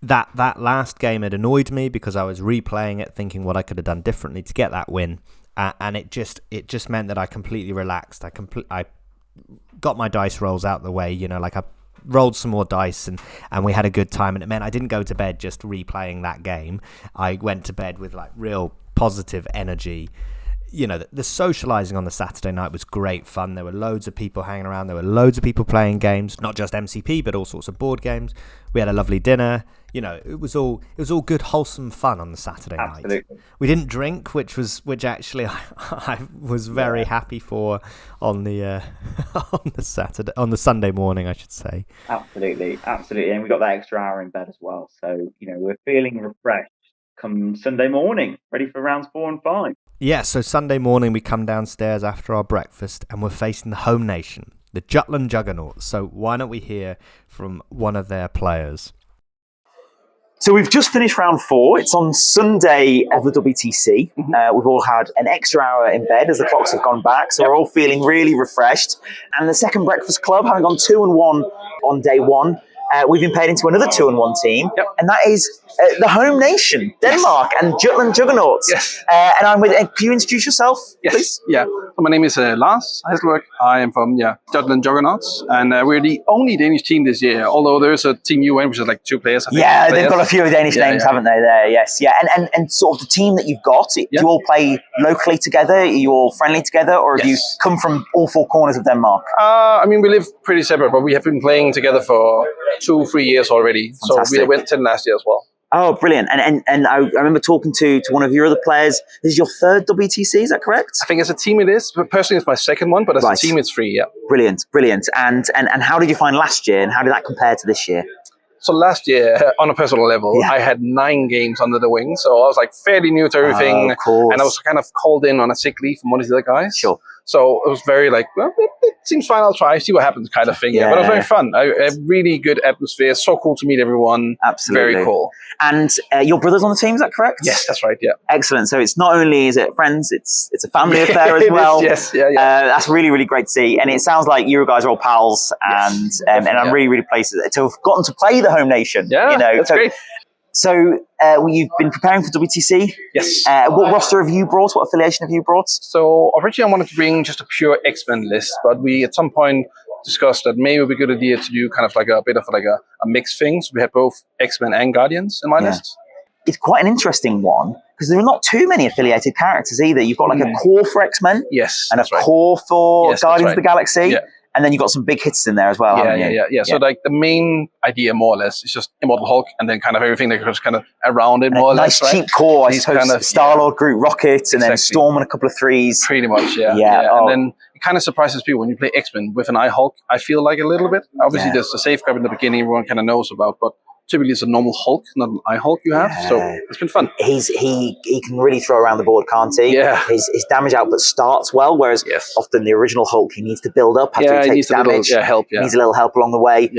that last game had annoyed me because I was replaying it, thinking what I could have done differently to get that win, and it just meant that I completely relaxed. I got my dice rolls out the way, I rolled some more dice and we had a good time, and it meant I didn't go to bed just replaying that game. I went to bed with real positive energy. The socializing on the Saturday night was great fun. There were loads of people hanging around. There were loads of people playing games, not just MCP, but all sorts of board games. We had a lovely dinner. It was all good, wholesome fun on the Saturday night. We didn't drink, which actually I was very happy for on the Sunday morning, I should say. Absolutely, and we got that extra hour in bed as well. So we're feeling refreshed come Sunday morning, ready for rounds 4 and 5. Yeah, so Sunday morning we come downstairs after our breakfast and we're facing the home nation, the Jutland Juggernauts. So why don't we hear from one of their players? So we've just finished round 4. It's on Sunday of the WTC. We've all had an extra hour in bed as the clocks have gone back, so we're all feeling really refreshed. And the Second Breakfast Club, having gone 2-1 on day 1, we've been paired into another 2-1 team, and that is the home nation, Denmark, and Jutland Juggernauts. Yes. And I'm with. Can you introduce yourself, please? Yeah. So my name is Lars Heiselberg. I am from Jutland Juggernauts, and we're the only Danish team this year. Although there's a team UN, which is 2 players. I think, they've got a few Danish names, haven't they? There, yes, yeah. And sort of the team that you've got. Do you all play locally together? Are you all friendly together, or have you come from all 4 corners of Denmark? I mean, we live pretty separate, but we have been playing together for 2-3 years already. Fantastic. So we went 10 last year as well. Oh, brilliant. And I remember talking to one of your other players. This is your 3rd WTC, is that correct? I think as a team it is. But personally, it's my 2nd one, but as a team, it's 3, yeah. Brilliant. And how did you find last year, and how did that compare to this year? So last year, on a personal level, I had 9 games under the wing. So I was fairly new to everything. Of course. And I was kind of called in on a sick leave from one of the other guys. Sure. So it was very well, it seems fine, I'll try, see what happens kind of thing. Yeah. But it was very fun. A really good atmosphere. So cool to meet everyone. Absolutely. Very cool. And your brother's on the team, is that correct? Yes, that's right, yeah. Excellent. So it's not only is it friends, it's a family affair as well. Yes, yeah. That's really, really great to see. And it sounds like you guys are all pals, and I'm really, really pleased to have gotten to play the home nation. Yeah, that's great. So you've been preparing for WTC? Yes. What roster have you brought? What affiliation have you brought? So originally I wanted to bring just a pure X-Men list, but we at some point discussed that maybe it would be a good idea to do kind of like a bit of like a mixed thing. So we had both X-Men and Guardians in my list. It's quite an interesting one because there are not too many affiliated characters either. You've got like a core for X-Men, and a core for Guardians of the Galaxy, and then you've got some big hits in there as well. Yeah. So like the main idea, more or less, is just Immortal Hulk, and then kind of everything that goes kind of around it, and more or less. Nice cheap core, I suppose. Kind of, Star-Lord, Groot, Rocket, and then Storm and a couple of threes. Pretty much, And then it kind of surprises people when you play X-Men with an I-Hulk. I feel like a little bit. Obviously, there's a safeguard in the beginning everyone kind of knows about, but typically it's a normal Hulk, not an I-Hulk you have. So it's been fun. He can really throw around the board, can't he? Yeah. His damage output starts well, whereas often the original Hulk, he needs to build up after he takes damage. Help. He needs a little help along the way.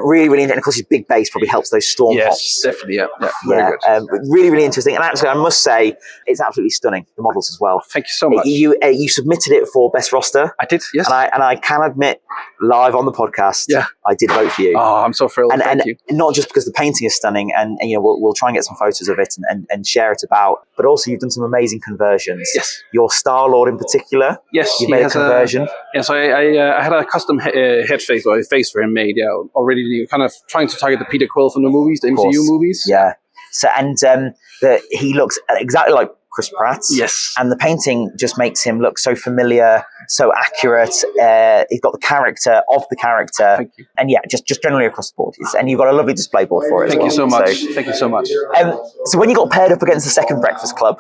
Really, really, and of course his big base probably helps those storm pops. Definitely, Very good. Really, really interesting. And actually, I must say, it's absolutely stunning, the models as well. Thank you so much. You submitted it for best roster. I did, yes. And I can admit, live on the podcast, I did vote for you. Oh, I'm so thrilled. Thank you. Not just because the painting is stunning, and we'll try and get some photos of it and share it about, but also you've done some amazing conversions. Yes. Your Star-Lord in particular. Yes. You made a conversion. So I had a custom head face or a face for him made. Already kind of trying to target the Peter Quill from the movies, the MCU movies. Yeah. So he looks exactly like Chris Pratt. Yes. And the painting just makes him look so familiar, so accurate. He's got the character of the character. Thank you. And just generally across the board. And you've got a lovely display board for it Thank as well. you so much. Thank you so much. So when you got paired up against the second Breakfast Club,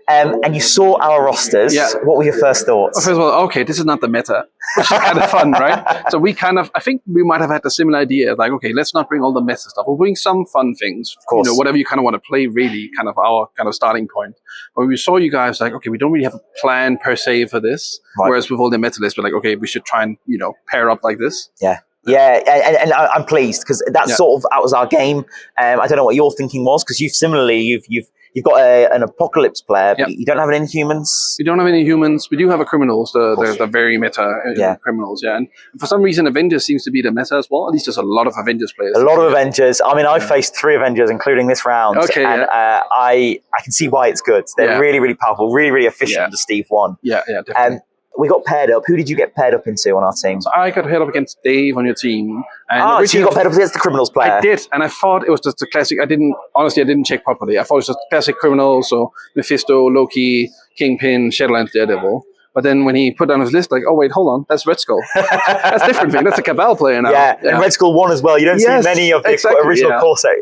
and you saw our rosters, what were your first thoughts? Well, first of all, okay, this is not the meta, which is kind of fun, right? So I think we might have had a similar idea, like, okay, let's not bring all the meta stuff. We'll bring some fun things, of course. Whatever you kind of want to play, really, kind of our kind of starting point. But when we saw you guys, like, okay, we don't really have a plan per se for this, whereas with all the meta lists, we're like, okay, we should try and, pair up like this. Yeah, and I'm pleased because that was our game. I don't know what your thinking was because you've got an Apocalypse player, but you don't have an Inhumans. We don't have any humans. We do have a Criminals, the very meta Criminals, And for some reason, Avengers seems to be the meta as well. At least there's a lot of Avengers players. A lot of Avengers. I mean, I faced 3 Avengers, including this round. Okay, and I can see why it's good. They're really, really powerful, really, really efficient, the Steve one. Yeah, definitely. We got paired up. Who did you get paired up into on our team? So I got paired up against Dave on your team. And so you got paired up against the Criminals player? I did, and I thought it was just a classic. I didn't check properly. I thought it was just classic Criminals, so Mephisto, Loki, Kingpin, Shadowlands, Daredevil. But then when he put on his list, like, oh wait, hold on, that's Red Skull. That's a different thing. That's a Cabal player now. Yeah, and Red Skull won as well. You don't see many of the original core set,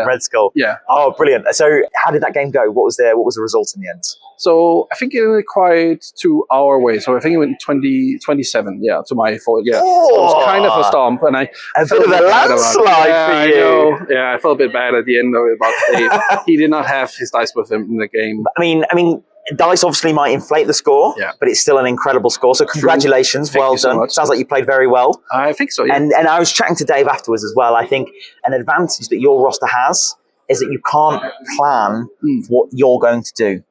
Red Skull. Yeah. Oh, brilliant. So how did that game go? What was the result in the end? So I think it went quite to our way. So I think it went 27, to my fault. Yeah. Oh, so it was kind of a stomp, and I a bit of a landslide for you. I know. Yeah, I felt a bit bad at the end of it about Dave. He did not have his dice with him in the game. I mean, dice obviously might inflate the score, but it's still an incredible score. So congratulations, well done. Sounds like you played very well. I think so, yeah. And I was chatting to Dave afterwards as well. I think an advantage that your roster has is that you can't plan what you're going to do.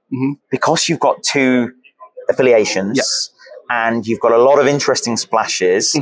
Because you've got 2 affiliations and you've got a lot of interesting splashes.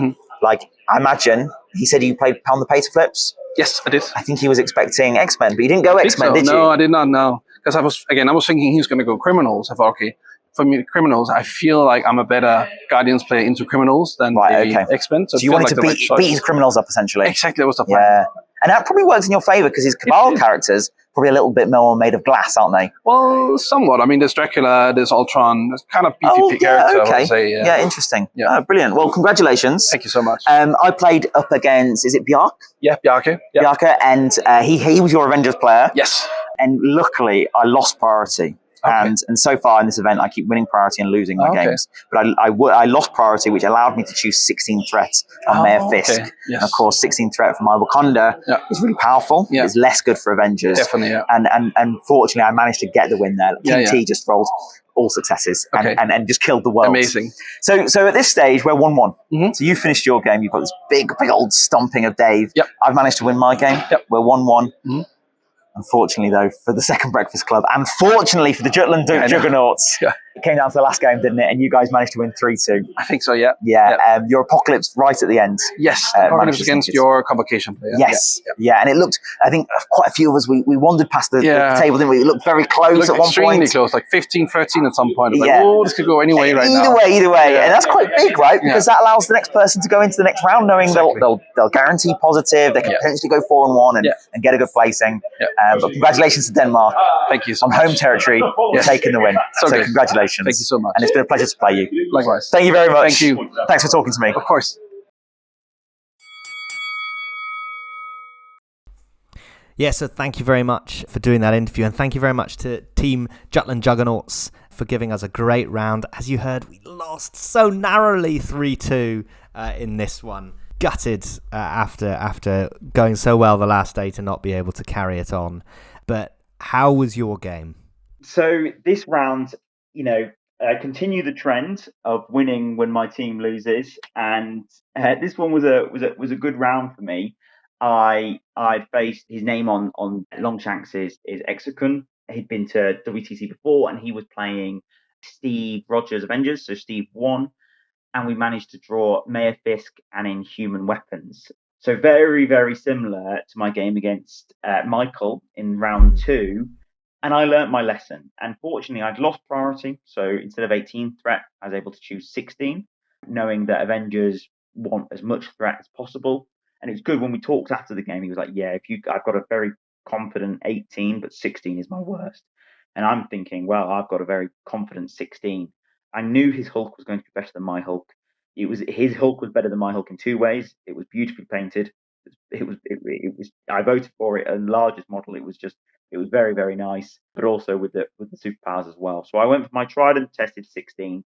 Like, I imagine, he said you played Pound the Pater Flips? Yes, I did. I think he was expecting X-Men, but you didn't go X-Men, did you? No, I did not, no. Because I was thinking he was going to go Criminals. I thought, okay, for me, Criminals, I feel like I'm a better Guardians player into Criminals than X-Men. So you wanted to beat his Criminals up, essentially? Exactly, that was the plan. Yeah. And that probably works in your favour because his Cabal characters probably a little bit more made of glass, aren't they? Well, somewhat. I mean, there's Dracula, there's Ultron, there's kind of beefy character, I would say. Yeah, interesting. Yeah. Oh, brilliant. Well, congratulations. Thank you so much. I played up against, is it Bjark? Yeah, Bjarke. Yeah. Bjarke, and he was your Avengers player. Yes. And luckily, I lost priority. Okay. And so far in this event, I keep winning priority and losing my games. But I lost priority, which allowed me to choose 16 threats on Mayor Fisk. Yes. And of course, 16 threat for my Wakanda is really powerful. Yeah. It's less good for Avengers. Definitely, yeah. And fortunately, I managed to get the win there. King T just rolled all successes and just killed the world. Amazing. So at this stage, we're 1-1. So you finished your game. You've got this big old stomping of Dave. Yep. I've managed to win my game. Yep. We're 1-1. Unfortunately, though, for the second Breakfast Club, and fortunately for the Jutland Juggernauts, It came down to the last game, didn't it? And you guys managed to win 3-2. I think so, yeah. Yeah. Your Apocalypse right at the end. Yes, Apocalypse against your Convocation player. Yes. Yeah, and it looked, I think quite a few of us, we wandered past the table, didn't we? It looked very close at one point. Extremely close, like 15-13 at some point. It was like, oh, this could go any way right now. Either way. Yeah. And that's quite big, right? Because that allows the next person to go into the next round knowing they'll guarantee positive, they can potentially go 4-1 and get a good placing. But congratulations to Denmark. Thank you so much. On home territory, taking the win. So congratulations. Thank you so much. And it's been a pleasure to play you. Likewise. Thank you very much. Thank you. Thanks for talking to me. Of course. Yeah, so thank you very much for doing that interview, and thank you very much to Team Jutland Juggernauts for giving us a great round. As you heard, we lost so narrowly 3-2 in this one. Gutted after going so well the last day to not be able to carry it on. But how was your game? So this round, continue the trend of winning when my team loses, and this one was a good round for me. I faced his name on Longshanks is Execun. He'd been to WTC before, and he was playing Steve Rogers Avengers. So Steve won, and we managed to draw Mayor Fisk and Inhuman Weapons. So very, very similar to my game against Michael in round 2. And I learnt my lesson. And fortunately, I'd lost priority. So instead of 18 threat, I was able to choose 16, knowing that Avengers want as much threat as possible. And it was good when we talked after the game. He was like, yeah, I've got a very confident 18, but 16 is my worst. And I'm thinking, well, I've got a very confident 16. I knew his Hulk was going to be better than my Hulk. His Hulk was better than my Hulk in 2 ways. It was beautifully painted. It was. I voted for it. And largest model. It was very, very nice. But also with the superpowers as well. So I went for my tried and tested 16,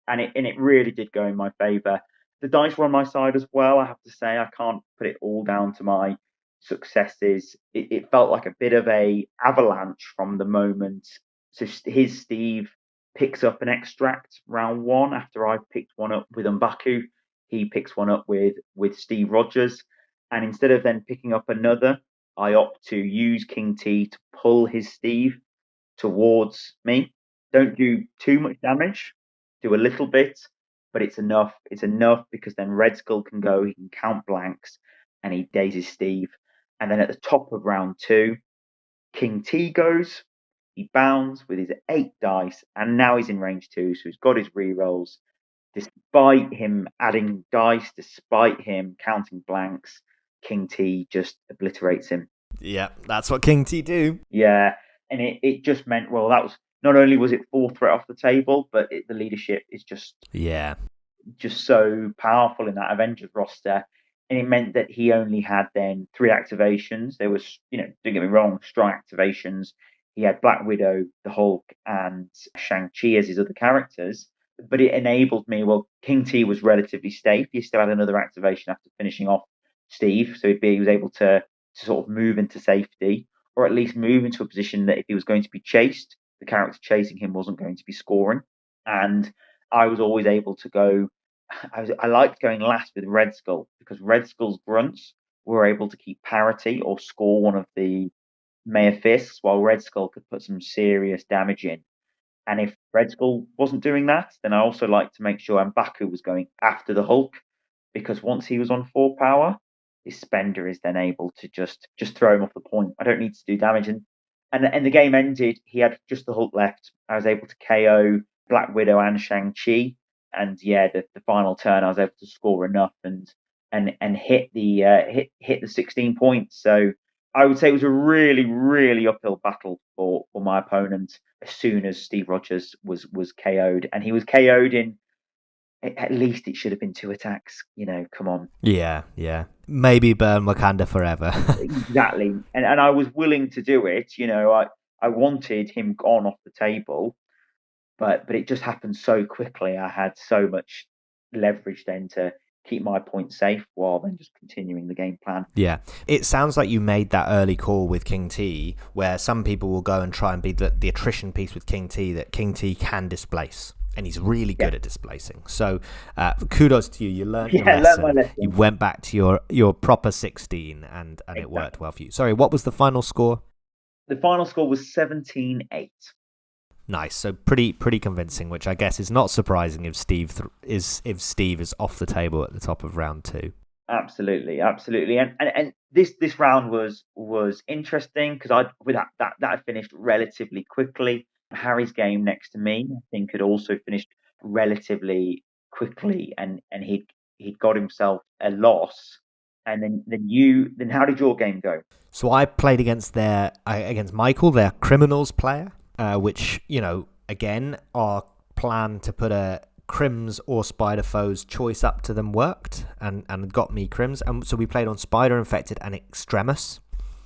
and it really did go in my favour. The dice were on my side as well. I have to say, I can't put it all down to my successes. It felt like a bit of a avalanche from the moment. So his Steve picks up an extract round 1 after I picked one up with M'Baku. He picks one up with Steve Rogers. And instead of then picking up another, I opt to use King T to pull his Steve towards me. Don't do too much damage. Do a little bit, but it's enough. It's enough because then Red Skull can go. He can count blanks, and he dazes Steve. And then at the top of round 2, King T goes. He bounds with his 8 dice, and now he's in range 2, so he's got his rerolls. Despite him adding dice, despite him counting blanks, King T just obliterates him. Yeah, that's what King T do. Yeah, and it just meant, well, that was not only was it 4 threat off the table, but the leadership is just so powerful in that Avengers roster. And it meant that he only had then 3 activations. There was, don't get me wrong, strong activations. He had Black Widow, the Hulk, and Shang-Chi as his other characters. But it enabled me, well, King T was relatively safe. He still had another activation after finishing off Steve. So he was able to sort of move into safety, or at least move into a position that if he was going to be chased, the character chasing him wasn't going to be scoring. And I was always able to go, I liked going last with Red Skull, because Red Skull's grunts were able to keep parity or score one of the Mayor Fists, while Red Skull could put some serious damage in. And if Red Skull wasn't doing that, then I also liked to make sure M'Baku was going after the Hulk, because once he was on 4 power, his spender is then able to just throw him off the point. I don't need to do damage. And the game ended, he had just the Hulk left. I was able to KO Black Widow and Shang-Chi. And yeah, the final turn, I was able to score enough and hit the 16 points. So I would say it was a really, really uphill battle for my opponent as soon as Steve Rogers was KO'd. And he was KO'd in, at least it should have been 2 attacks. Come on. Yeah. Maybe burn Wakanda forever. Exactly. And I was willing to do it. I wanted him gone off the table, but it just happened so quickly. I had so much leverage then to keep my point safe while then just continuing the game plan. Yeah. It sounds like you made that early call with King T, where some people will go and try and be the attrition piece with King T, that King T can displace. And he's really good at displacing. So kudos to you. You learned your lesson. Learned my lesson. You went back to your proper 16 and exactly. It worked well for you. Sorry, what was the final score? The final score was 17-8. Nice. So pretty convincing, which I guess is not surprising if Steve is off the table at the top of round 2. Absolutely. And this round was interesting because that had finished relatively quickly. Harry's game next to me, I think, had also finished relatively quickly, and he'd got himself a loss. And then how did your game go? So I played against Michael, their criminals player, which, again, our plan to put a Crims or Spider Foes choice up to them worked and got me Crims. And so we played on Spider Infected and Extremis.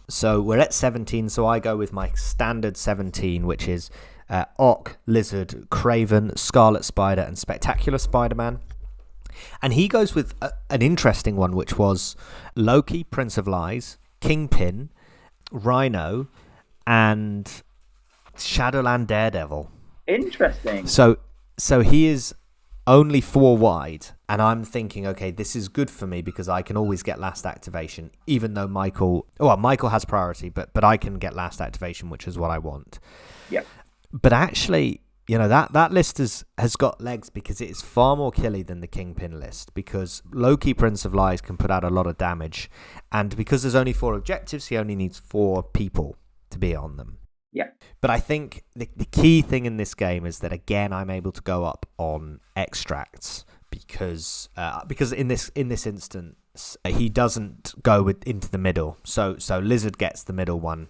So we're at 17, so I go with my standard 17, which is Ock, Lizard, Craven, Scarlet Spider, and Spectacular Spider-Man. And he goes with an interesting one, which was Loki, Prince of Lies, Kingpin, Rhino, and Shadowland Daredevil. Interesting. So he is only 4 wide, and I'm thinking, okay, this is good for me because I can always get last activation, even though Michael has priority, but I can get last activation, which is what I want. Yeah. But actually, that list has got legs because it is far more killy than the Kingpin list, because Loki, Prince of Lies, can put out a lot of damage, and because there's only 4 objectives, he only needs 4 people to be on them. Yeah. But I think the key thing in this game is that, again, I'm able to go up on extracts because in this instance he doesn't go into the middle. So Lizard gets the middle one,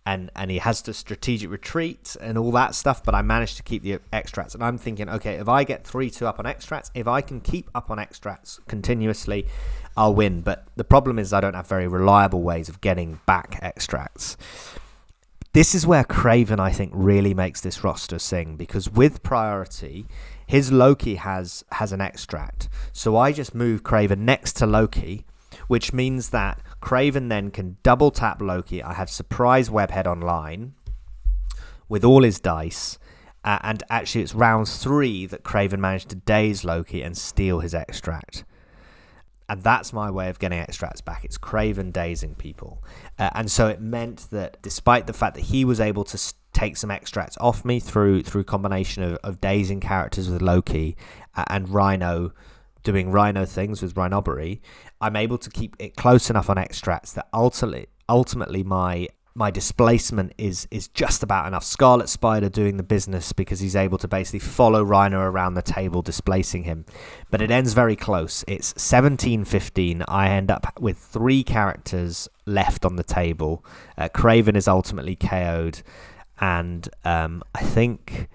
and he has to strategic retreat and all that stuff. But I managed to keep the extracts, and I'm thinking, okay, if I get 3-2 up on extracts, if I can keep up on extracts continuously, I'll win. But the problem is I don't have very reliable ways of getting back extracts. This is where Craven, I think, really makes this roster sing, because with priority, his Loki has an extract. So I just move Craven next to Loki, which means that Craven then can double tap Loki. I have Surprise Webhead online with all his dice, and actually it's round 3 that Craven managed to daze Loki and steal his extract. And that's my way of getting extracts back. It's Craven dazing people. And so it meant that despite the fact that he was able to take some extracts off me through combination of dazing characters with Loki and Rhino doing Rhino things with Rhinobbery, I'm able to keep it close enough on extracts that ultimately my displacement is just about enough. Scarlet Spider doing the business because he's able to basically follow Rhino around the table, displacing him. But it ends very close. It's 17-15. I end up with 3 characters left on the table. Craven is ultimately KO'd. And I think...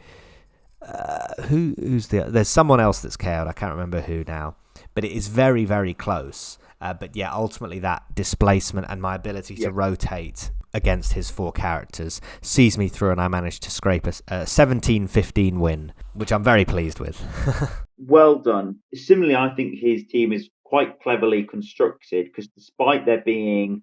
there's someone else that's KO'd. I can't remember who now. But it is very, very close. But yeah, ultimately that displacement and my ability to rotate against his 4 characters sees me through, and I managed to scrape a 17-15 win, which I'm very pleased with. Well done. Similarly, I think his team is quite cleverly constructed, because despite there being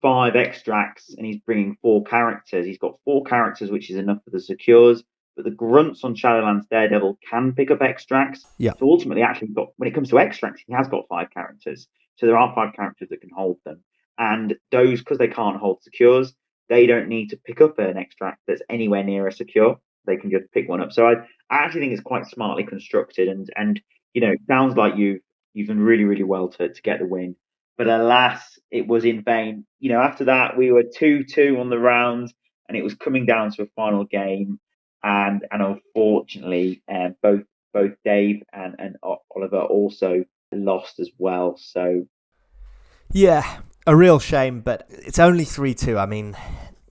5 extracts and he's bringing 4 characters, he's got 4 characters, which is enough for the secures. But the grunts on Shadowlands Daredevil can pick up extracts. Yeah. So ultimately, actually, when it comes to extracts, he has got 5 characters. So there are 5 characters that can hold them. And those, because they can't hold secures, they don't need to pick up an extract that's anywhere near a secure. They can just pick one up. So I actually think it's quite smartly constructed. And it sounds like you've done really, really well to get the win. But alas, it was in vain. After that, we were 2-2 on the round, and it was coming down to a final game. And unfortunately, both Dave and Oliver also lost as well. So yeah, a real shame, but it's only 3-2. I mean,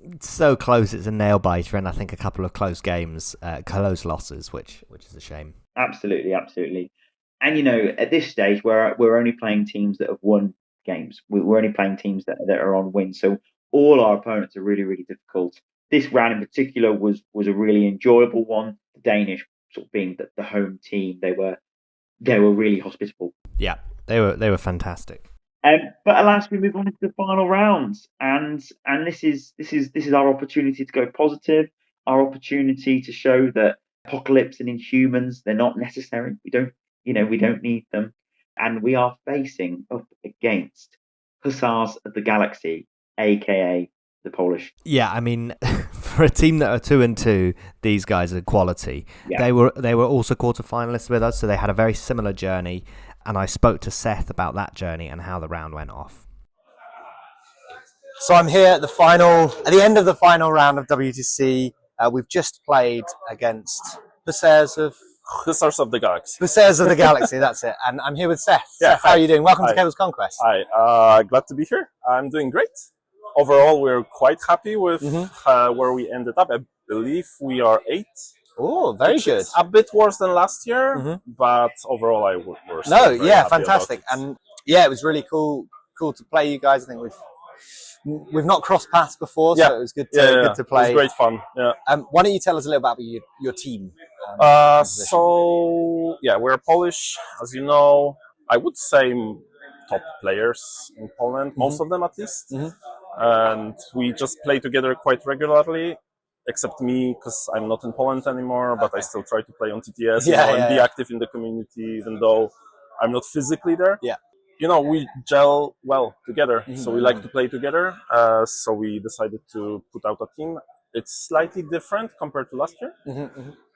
it's so close. It's a nail biter, and I think a couple of close games, close losses, which is a shame. Absolutely. And at this stage, we're only playing teams that have won games. We're only playing teams that are on win. So all our opponents are really, really difficult. This round in particular was a really enjoyable one. The Danish sort of being the home team, they were really hospitable. Yeah, they were fantastic. But alas, we move on into the final rounds, and this is our opportunity to go positive, our opportunity to show that Apocalypse and Inhumans, they're not necessary. We don't need them, and we are facing up against Hussars of the Galaxy, aka the Polish. Yeah, I mean, for a team that are 2-2, these guys are quality. Yeah. They were also quarterfinalists with us, so they had a very similar journey. And I spoke to Seth about that journey and how the round went off. So I'm here at the end of the final round of WTC. We've just played against Hussars of the Galaxy. Hussars of the Galaxy, that's it. And I'm here with Seth. Yeah, Seth, how are you doing? Welcome to Cables Conquest. Hi, glad to be here. I'm doing great. Overall, we're quite happy with where we ended up. I believe we are 8. Oh, very good. A bit worse than last year, but overall, we're still very happy fantastic. And yeah, it was really cool to play you guys. I think we've not crossed paths before, so it was good to play. It was great fun. Yeah. Why don't you tell us a little about your team? We're Polish, as you know. I would say top players in Poland, most of them at least, and we just play together quite regularly. Except me, because I'm not in Poland anymore, but I still try to play on TTS and be active in the community, even though I'm not physically there. Yeah. We gel well together, so we like to play together. So we decided to put out a team. It's slightly different compared to last year,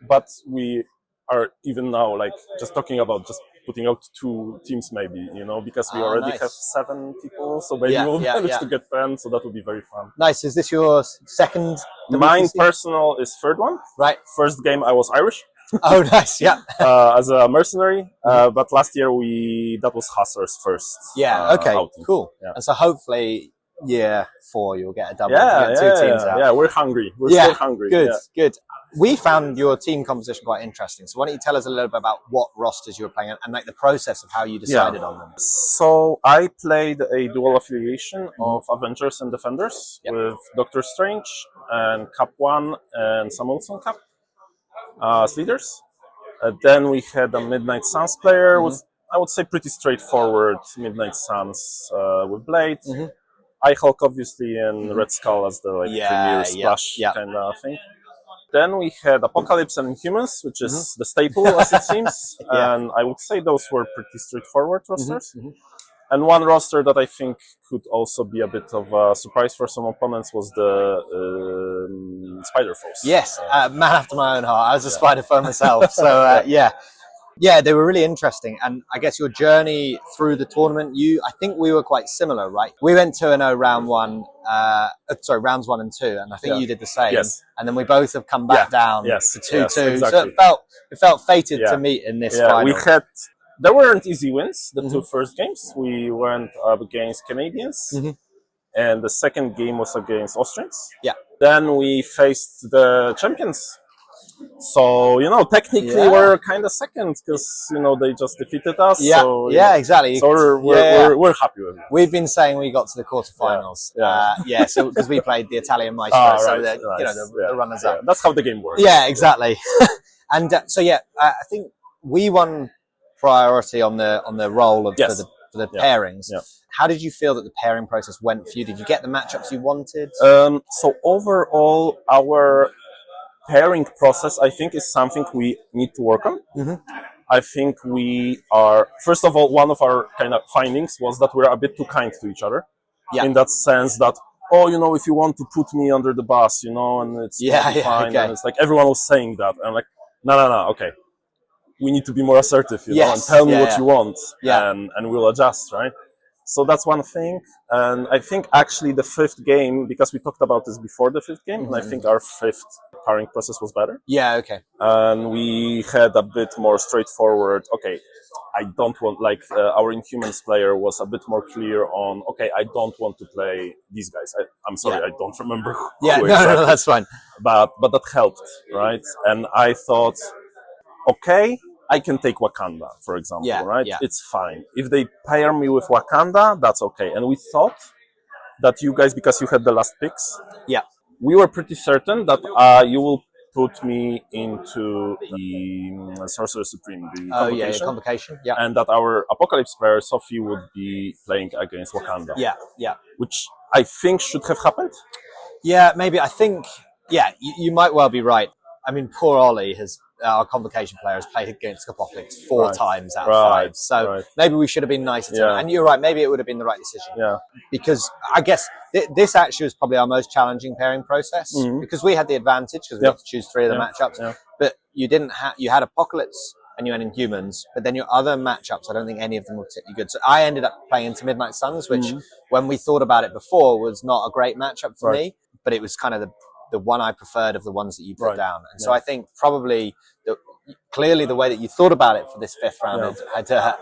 but we are even now just talking about just putting out 2 teams maybe, because we already have 7 people, so maybe we'll manage to get 10, so that would be very fun. Nice. Is this your second? Mine personal is third one. Right. First game I was Irish. Oh, nice. Yeah. As a mercenary, but last year that was Hussar's first. Yeah. Okay. Outing. Cool. Yeah. And so hopefully year 4 you'll get a double. Yeah. 2 teams out. Yeah. We're hungry. We're still hungry. Good. We found your team composition quite interesting. So why don't you tell us a little bit about what rosters you were playing and the process of how you decided on them? So I played a dual affiliation of Avengers and Defenders with Doctor Strange and Cap 1 and Samuelson Cap as leaders. Then we had a Midnight Suns player with, I would say, pretty straightforward Midnight Suns with Blade. I Hulk obviously and Red Skull as the premier splash kind of thing. Then we had Apocalypse and Inhumans, which is the staple, as it seems. And I would say those were pretty straightforward rosters. And one roster that I think could also be a bit of a surprise for some opponents was the Spider Foes. Yes, man after my own heart. I was a Spider Foe myself. So, Yeah, they were really interesting. And I guess your journey through the tournament, I think we were quite similar, right? We went 2-0 round 1, rounds 1 and 2, and I think you did the same. Yes. And then we both have come back down to 2-2. Exactly. So it felt fated to meet in this final. There weren't easy wins, the 2 first games. We went up against Canadians, and the second game was against Austrians. Yeah. Then we faced the champions. So, technically we're kind of second because, they just defeated us. Yeah, so, exactly. So we're happy with it. We've been saying we got to the quarterfinals. So because we played the Italian Maestro, the runners up. That's how the game works. Yeah, exactly. And I think we won priority on the role of for the pairings. Yeah. How did you feel that the pairing process went for you? Did you get the matchups you wanted? So overall, our pairing process, I think, is something we need to work on. I think we are, first of all, one of our kind of findings was that we're a bit too kind to each other. In that sense that, if you want to put me under the bus, and it's fine. Okay. And it's like everyone was saying that. And I'm like, no, okay. We need to be more assertive, and tell me what you want, and we'll adjust, right? So that's one thing. And I think actually the 5th game, because we talked about this before the 5th game, and I think our 5th pairing process was better. Yeah, okay. And we had a bit more straightforward, okay, I don't want, our Inhumans player was a bit more clear on, okay, I don't want to play these guys. I'm sorry, I don't remember who exactly. No, that's fine. But that helped, right? And I thought, okay, I can take Wakanda, for example, right? Yeah. It's fine. If they pair me with Wakanda, that's okay. And we thought that you guys, because you had the last picks, we were pretty certain that you will put me into the Sorcerer Supreme, the Convocation. And that our Apocalypse player, Sophie, would be playing against Wakanda. Yeah. Which I think should have happened. Yeah, maybe. I think, you might well be right. I mean, poor Ollie has our convocation player has played against Apocalypse 4 times out of 5. So maybe we should have been nicer to him. And you're right, maybe it would have been the right decision. Yeah. Because I guess this actually was probably our most challenging pairing process because we had the advantage because we got to choose 3 of the matchups. Yeah. But you didn't have, you had Apocalypse and you had Inhumans, but then your other matchups, I don't think any of them were particularly good. So I ended up playing into Midnight Suns, which when we thought about it before was not a great matchup for me, but it was kind of the one I preferred of the ones that you put down. And so I think probably clearly the way that you thought about it for this 5th round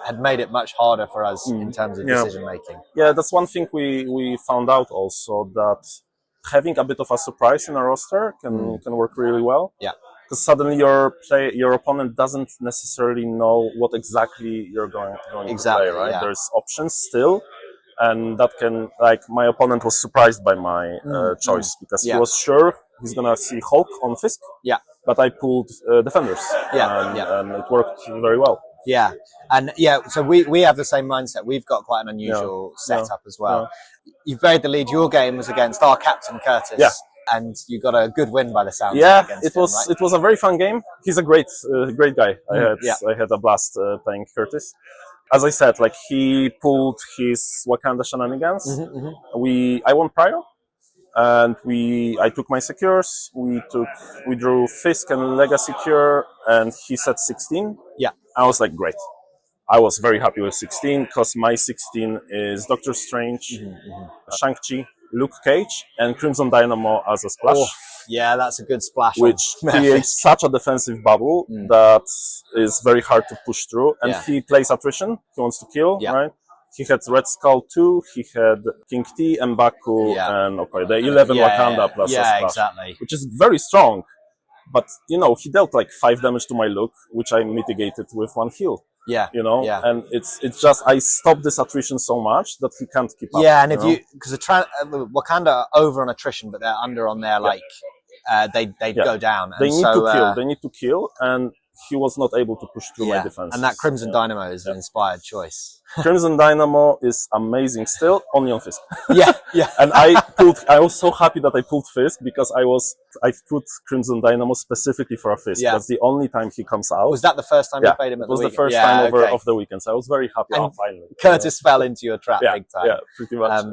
had made it much harder for us in terms of decision making. Yeah, that's one thing we found out also, that having a bit of a surprise in a roster can work really well. Yeah. Because suddenly your opponent doesn't necessarily know what exactly you're going to play, right? Yeah. There's options still, and that can, like, my opponent was surprised by my choice because he was sure he's gonna see Hulk on Fisk. Yeah. But I pulled Defenders. And it worked very well. Yeah, and so we have the same mindset. We've got quite an unusual setup as well. You've buried the lead. Your game was against our captain Curtis. Yeah. And you got a good win by the sound. Yeah, it was a very fun game. He's a great guy. I had a blast playing Curtis. As I said, like, he pulled his Wakanda shenanigans. I won prior, and I took my secures. We drew Fisk and Legacy Cure, and he said 16. Yeah, I was like, great. I was very happy with 16 because my 16 is Doctor Strange, Shang-Chi, Luke Cage, and Crimson Dynamo as a splash. Oh, yeah, that's a good splash. Which creates such a defensive bubble that is very hard to push through. And he plays attrition. He wants to kill, right? He had Red Skull 2, he had King T, M'Baku, and the 11 Wakanda plus a splash. Exactly. Which is very strong. But, he dealt like 5 damage to my Luke, which I mitigated with 1 heal. Yeah, and it's just I stopped this attrition so much that he can't keep up. Yeah, and if because Wakanda are over on attrition, but they're under on their they go down. They need to kill. They need to kill, and he was not able to push through my defense. And that Crimson Dynamo is an inspired choice. Crimson Dynamo is amazing still, only on Fisk. Yeah. And I was so happy that I pulled Fisk because I put Crimson Dynamo specifically for a Fisk. Yeah. That's the only time he comes out. Was that the first time you played him at the weekend? It was the first time of the weekend, so I was very happy. Finally. Curtis fell into your trap big time. Yeah, pretty much.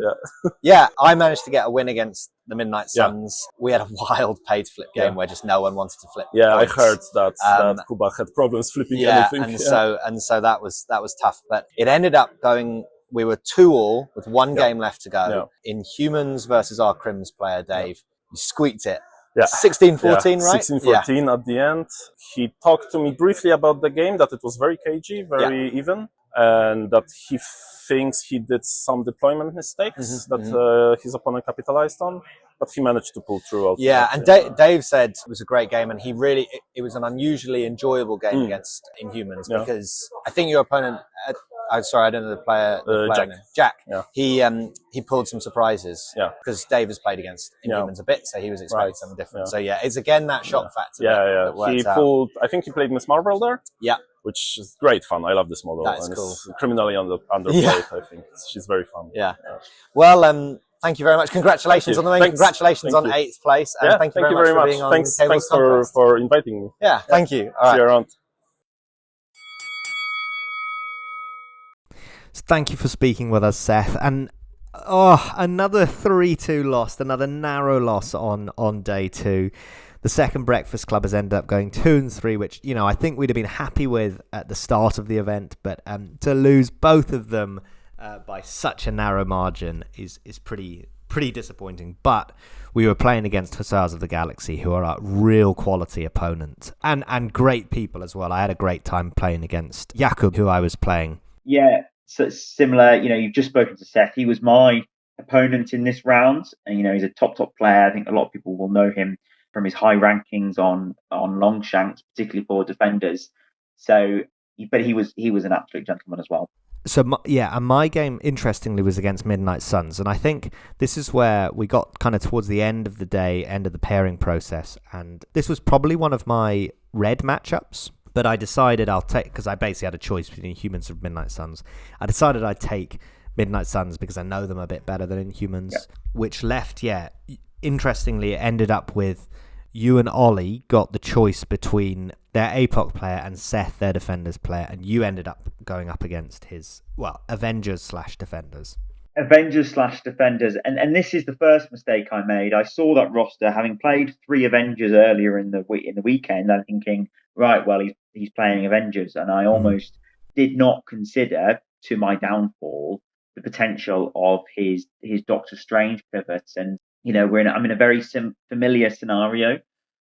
I managed to get a win against the Midnight Suns. We had a wild pay-to-flip game where just no one wanted to flip. Yeah, points. I heard that Kuba had problems flipping anything. So that was tough. But it ended up going. We were 2-2 with 1 game left to go. In Humans versus our Crims player, Dave. You squeaked it. 16-14, right? 16-14 at the end. He talked to me briefly about the game, that it was very cagey, very even, and that he thinks he did some deployment mistakes that his opponent capitalized on, but he managed to pull through. And Dave said it was a great game, and it was an unusually enjoyable game against Inhumans because I think your opponent... I'm sorry, I don't know the player Jack. Name. He pulled some surprises because Dave has played against Inhumans a bit, so he was expecting something different. So it's again that shock factor. He pulled. I think he played Miss Marvel there. Yeah, which is great fun. I love this model. That is cool. It's criminally underplayed. I think she's very fun. Yeah. Well, thank you very much. Congratulations on the win. Congratulations on 8th place. And thank you very much for being on Thanks for inviting me. Yeah, thank you. All right. See you around. Thank you for speaking with us, Seth. And another 3-2 loss, another narrow loss on day 2. The second Breakfast Club has ended up going 2-3, which I think we'd have been happy with at the start of the event, but to lose both of them by such a narrow margin is pretty disappointing. But we were playing against Hussars of the Galaxy, who are a real quality opponent and great people as well. I had a great time playing against Jakub, who I was playing. Yeah. So it's similar, you've just spoken to Seth. He was my opponent in this round, and he's a top player. I think a lot of people will know him from his high rankings on Longshanks, particularly for defenders. So, but he was an absolute gentleman as well. So and my game, interestingly, was against Midnight Suns, and I think this is where we got kind of towards the end of the day, end of the pairing process, and this was probably one of my red matchups. But I decided I'll take, because I basically had a choice between Humans and Midnight Suns. I decided I'd take Midnight Suns because I know them a bit better than Inhumans, which left, interestingly, it ended up with you and Ollie got the choice between their APOC player, and Seth, their Defenders player, and you ended up going up against his, Avengers/Defenders. Avengers/Defenders, and this is the first mistake I made. I saw that roster, having played 3 Avengers earlier in the weekend. I'm thinking, right, well, he's playing Avengers, and I almost did not consider, to my downfall, the potential of his Doctor Strange pivots. And I'm in a very familiar scenario.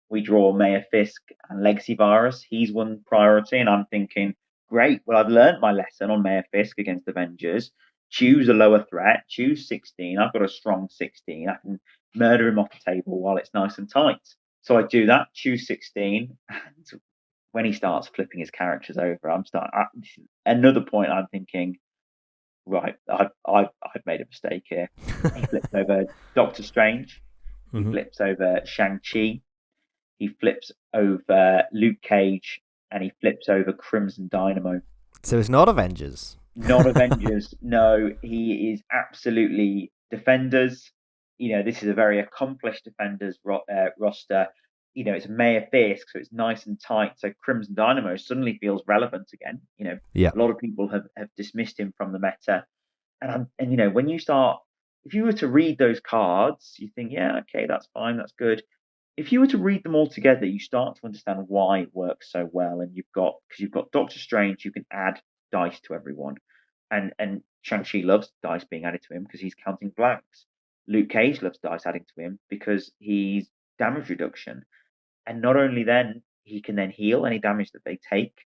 We draw Mayor Fisk and Legacy Virus. He's one priority, and I'm thinking, great. Well, I've learned my lesson on Mayor Fisk against Avengers. Choose a lower threat. Choose 16. I've got a strong 16. I can murder him off the table while it's nice and tight. So I do that. Choose 16, and when he starts flipping his characters over, another point. I'm thinking, right, I've made a mistake here. He flips over Doctor Strange. He flips over Shang-Chi. He flips over Luke Cage, and he flips over Crimson Dynamo. So it's not Avengers. Not Avengers. No, he is absolutely Defenders. This is a very accomplished Defenders roster. It's Mayor Fisk, so it's nice and tight. So Crimson Dynamo suddenly feels relevant again. A lot of people have dismissed him from the meta. And when you start, if you were to read those cards, you think, yeah, okay, that's fine, that's good. If you were to read them all together, you start to understand why it works so well. And you've got Doctor Strange, you can add dice to everyone. And Shang-Chi loves dice being added to him because he's counting blanks. Luke Cage loves dice adding to him because he's damage reduction. And not only then, he can then heal any damage that they take,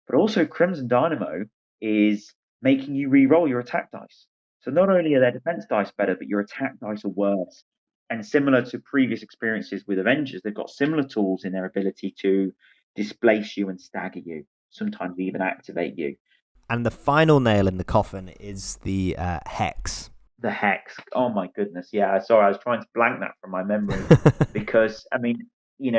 but also Crimson Dynamo is making you re-roll your attack dice. So not only are their defense dice better, but your attack dice are worse. And similar to previous experiences with Avengers, they've got similar tools in their ability to displace you and stagger you, sometimes even activate you. And the final nail in the coffin is the Hex. The Hex. Oh my goodness. Yeah, sorry, I was trying to blank that from my memory because,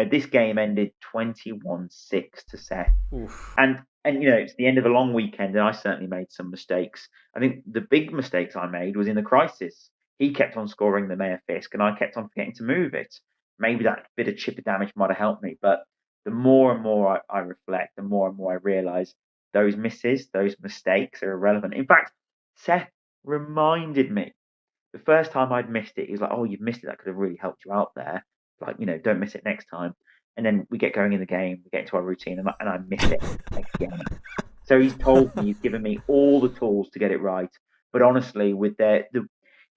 this game ended 21-6 to Seth. Oof. And it's the end of a long weekend, and I certainly made some mistakes. I think the big mistakes I made was in the Crisis. He kept on scoring the Mayor Fisk, and I kept on forgetting to move it. Maybe that bit of chip of damage might have helped me, but the more and more I reflect, the more and more I realise those misses, those mistakes are irrelevant. In fact, Seth reminded me the first time I'd missed it. He was like, "Oh, you've missed it. That could have really helped you out there. Like, don't miss it next time." And then we get going in the game, we get into our routine, and I miss it again. So he's told me, he's given me all the tools to get it right. But honestly, with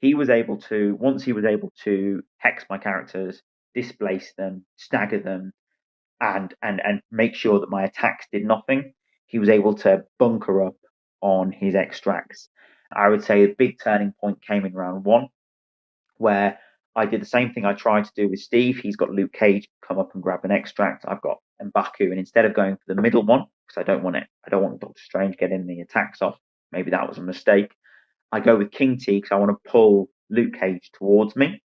he was able to, once he was able to hex my characters, displace them, stagger them, and make sure that my attacks did nothing, he was able to bunker up on his extracts. I would say a big turning point came in round 1, where I did the same thing I tried to do with Steve. He's got Luke Cage come up and grab an extract. I've got M'Baku, and instead of going for the middle one, because I don't want Doctor Strange getting the attacks off, maybe that was a mistake, I go with King T because I want to pull Luke Cage towards me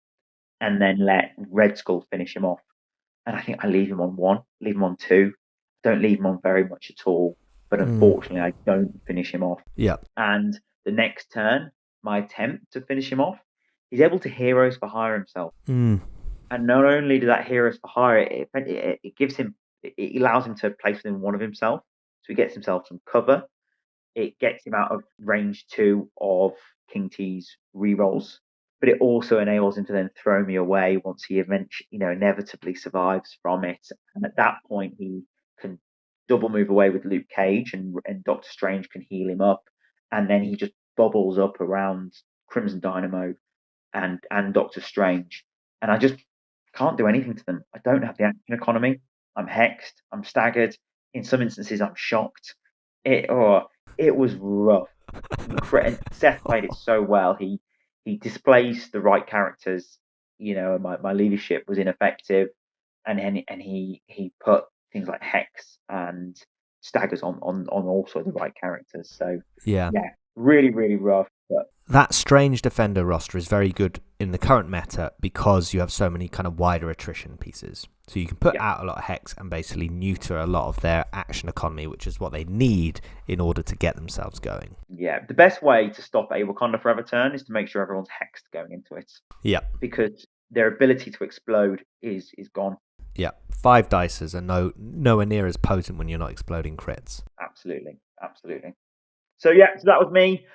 and then let Red Skull finish him off. And I think I leave him on 1, leave him on 2. Don't leave him on very much at all. But unfortunately, I don't finish him off. Yeah. And the next turn, my attempt to finish him off, he's able to Heroes for Hire himself. And not only does that Heroes for Hire, it gives him, it allows him to place within one of himself. So he gets himself some cover. It gets him out of range 2 of King T's rerolls, but it also enables him to then throw me away once he eventually, inevitably survives from it. And at that point, he can double move away with Luke Cage, and Doctor Strange can heal him up, and then he just bubbles up around Crimson Dynamo and Doctor Strange, and I just can't do anything to them. I don't have the action economy. I'm hexed. I'm staggered. In some instances, I'm shocked. It was rough. Seth played it so well. He displaced the right characters. My leadership was ineffective, and he put things like Hex and staggers on also the right characters. So yeah, really, really rough. But that Strange Defender roster is very good in the current meta because you have so many kind of wider attrition pieces. So you can put out a lot of Hex and basically neuter a lot of their action economy, which is what they need in order to get themselves going. Yeah, the best way to stop a Wakanda Forever turn is to make sure everyone's hexed going into it. Yeah. Because their ability to explode is gone. Yeah, 5 dices are nowhere near as potent when you're not exploding crits. Absolutely. So that was me.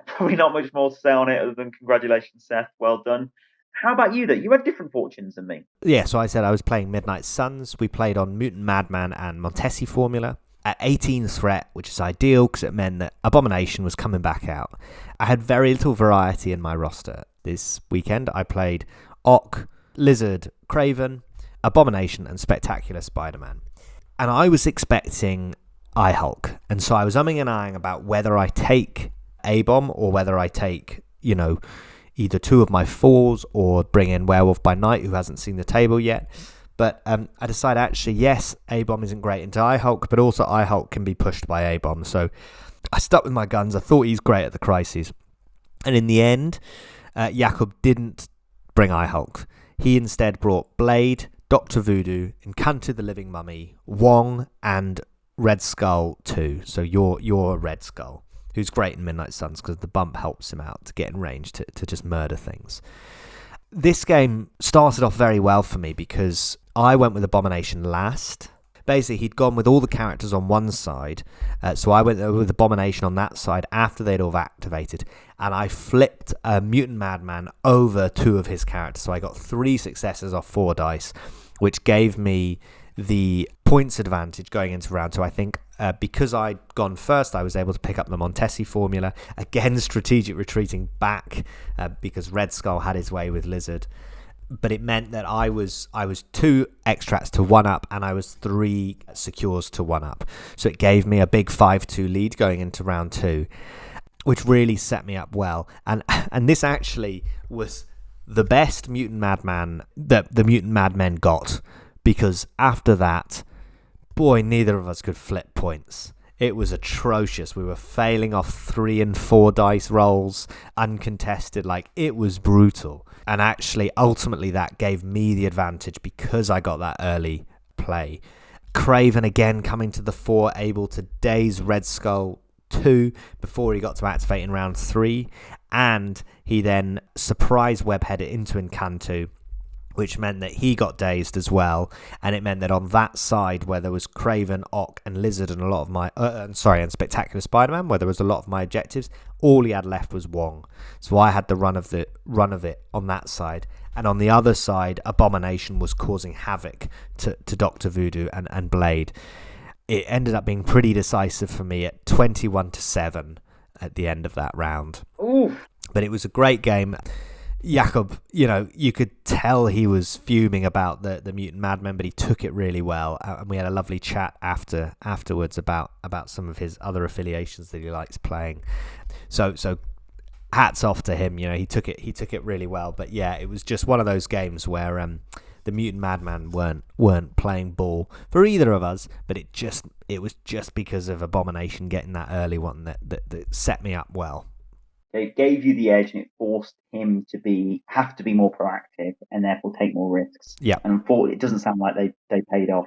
Probably not much more to say on it other than congratulations, Seth. Well done. How about you, though? You had different fortunes than me. Yeah, so I said I was playing Midnight Suns. We played on Mutant Madman and Montesi formula at 18 threat, which is ideal because it meant that Abomination was coming back out. I had very little variety in my roster. This weekend I played Ock, Lizard, Craven, Abomination and Spectacular Spider-Man. And I was expecting I-Hulk. And so I was umming and ahhing about whether I take A-Bomb or whether I take, either 2 of my 4s or bring in Werewolf by Night, who hasn't seen the table yet. But I decided, actually, yes, A-Bomb isn't great into I-Hulk, but also I-Hulk can be pushed by A-Bomb. So I stuck with my guns. I thought he's great at the crises. And in the end, Jakob didn't bring I-Hulk. He instead brought Blade, Dr. Voodoo, Encanto the Living Mummy, Wong, and Red Skull 2. So you're Red Skull, who's great in Midnight Suns because the bump helps him out to get in range to just murder things. This game started off very well for me because I went with Abomination last. Basically, he'd gone with all the characters on one side, so I went with Abomination on that side after they'd all activated, and I flipped a Mutant Madman over 2 of his characters, so I got 3 successes off 4 dice, which gave me the points advantage going into round 2. I think because I'd gone first, I was able to pick up the Montesi formula. Again, strategic retreating back because Red Skull had his way with Lizard. But it meant that I was 2 extracts to 1 up, and I was 3 secures to 1 up. So it gave me a big 5-2 lead going into round 2, which really set me up well. And this actually was the best Mutant Madman that the Mutant Madmen got, because after that, boy, neither of us could flip points. It was atrocious. We were failing off 3 and 4 dice rolls, uncontested. It was brutal. And actually, ultimately, that gave me the advantage because I got that early play. Craven again coming to the fore, able to daze Red Skull 2 before he got to activate in round 3. And he then surprise webheaded into Encanto, which meant that he got dazed as well, and it meant that on that side where there was Craven, Ock, and Lizard, and a lot of my and Spectacular Spider-Man, where there was a lot of my objectives, all he had left was Wong. So I had the run of it on that side, and on the other side, Abomination was causing havoc to Dr. Voodoo and Blade. It ended up being pretty decisive for me at 21-7 at the end of that round. Ooh. But it was a great game. Jakob, you could tell he was fuming about the Mutant Madmen, but he took it really well, and we had a lovely chat afterwards about some of his other affiliations that he likes playing. So hats off to him. He took it really well. But yeah, it was just one of those games where the Mutant Madmen weren't playing ball for either of us, but it was just because of Abomination getting that early one that set me up well. It gave you the edge, and it forced him to have to be more proactive and therefore take more risks. Yeah. And unfortunately, it doesn't sound like they paid off.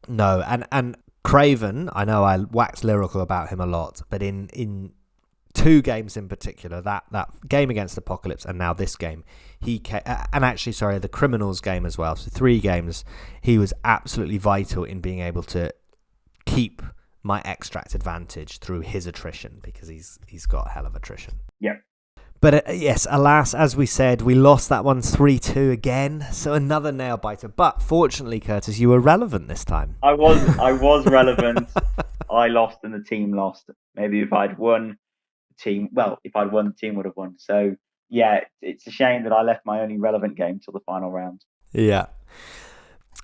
No, and Craven, I know I wax lyrical about him a lot, but in 2 games in particular, that game against Apocalypse and now this game, the Criminals game as well. So 3 games, he was absolutely vital in being able to keep my extract advantage through his attrition, because he's got a hell of attrition. Yeah. But yes, alas, as we said, we lost that one 3-2 again. So another nail biter. But fortunately, Curtis, you were relevant this time. I was relevant. I lost and the team lost. Maybe if I'd won, the team would have won. So yeah, it's a shame that I left my only relevant game till the final round. Yeah.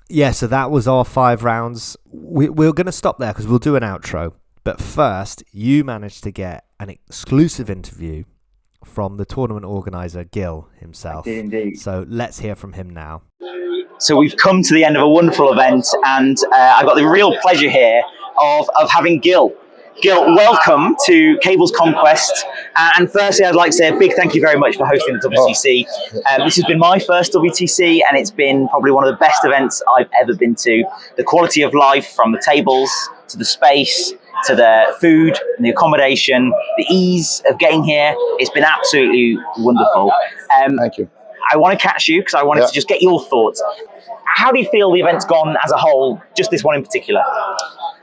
Yeah, so that was our 5 rounds. We're going to stop there because we'll do an outro. But first, you managed to get an exclusive interview from the tournament organiser, Gil himself. I did indeed. So let's hear from him now. So we've come to the end of a wonderful event, and I've got the real pleasure here of having Gil. Gil, welcome to Cable's Conquests. And firstly, I'd like to say a big thank you very much for hosting the WTC. This has been my first WTC, and it's been probably one of the best events I've ever been to. The quality of life, from the tables to the space to the food and the accommodation, the ease of getting here, it's been absolutely wonderful. Thank you. I want to catch you because I wanted to just get your thoughts. How do you feel the event's gone as a whole, just this one in particular?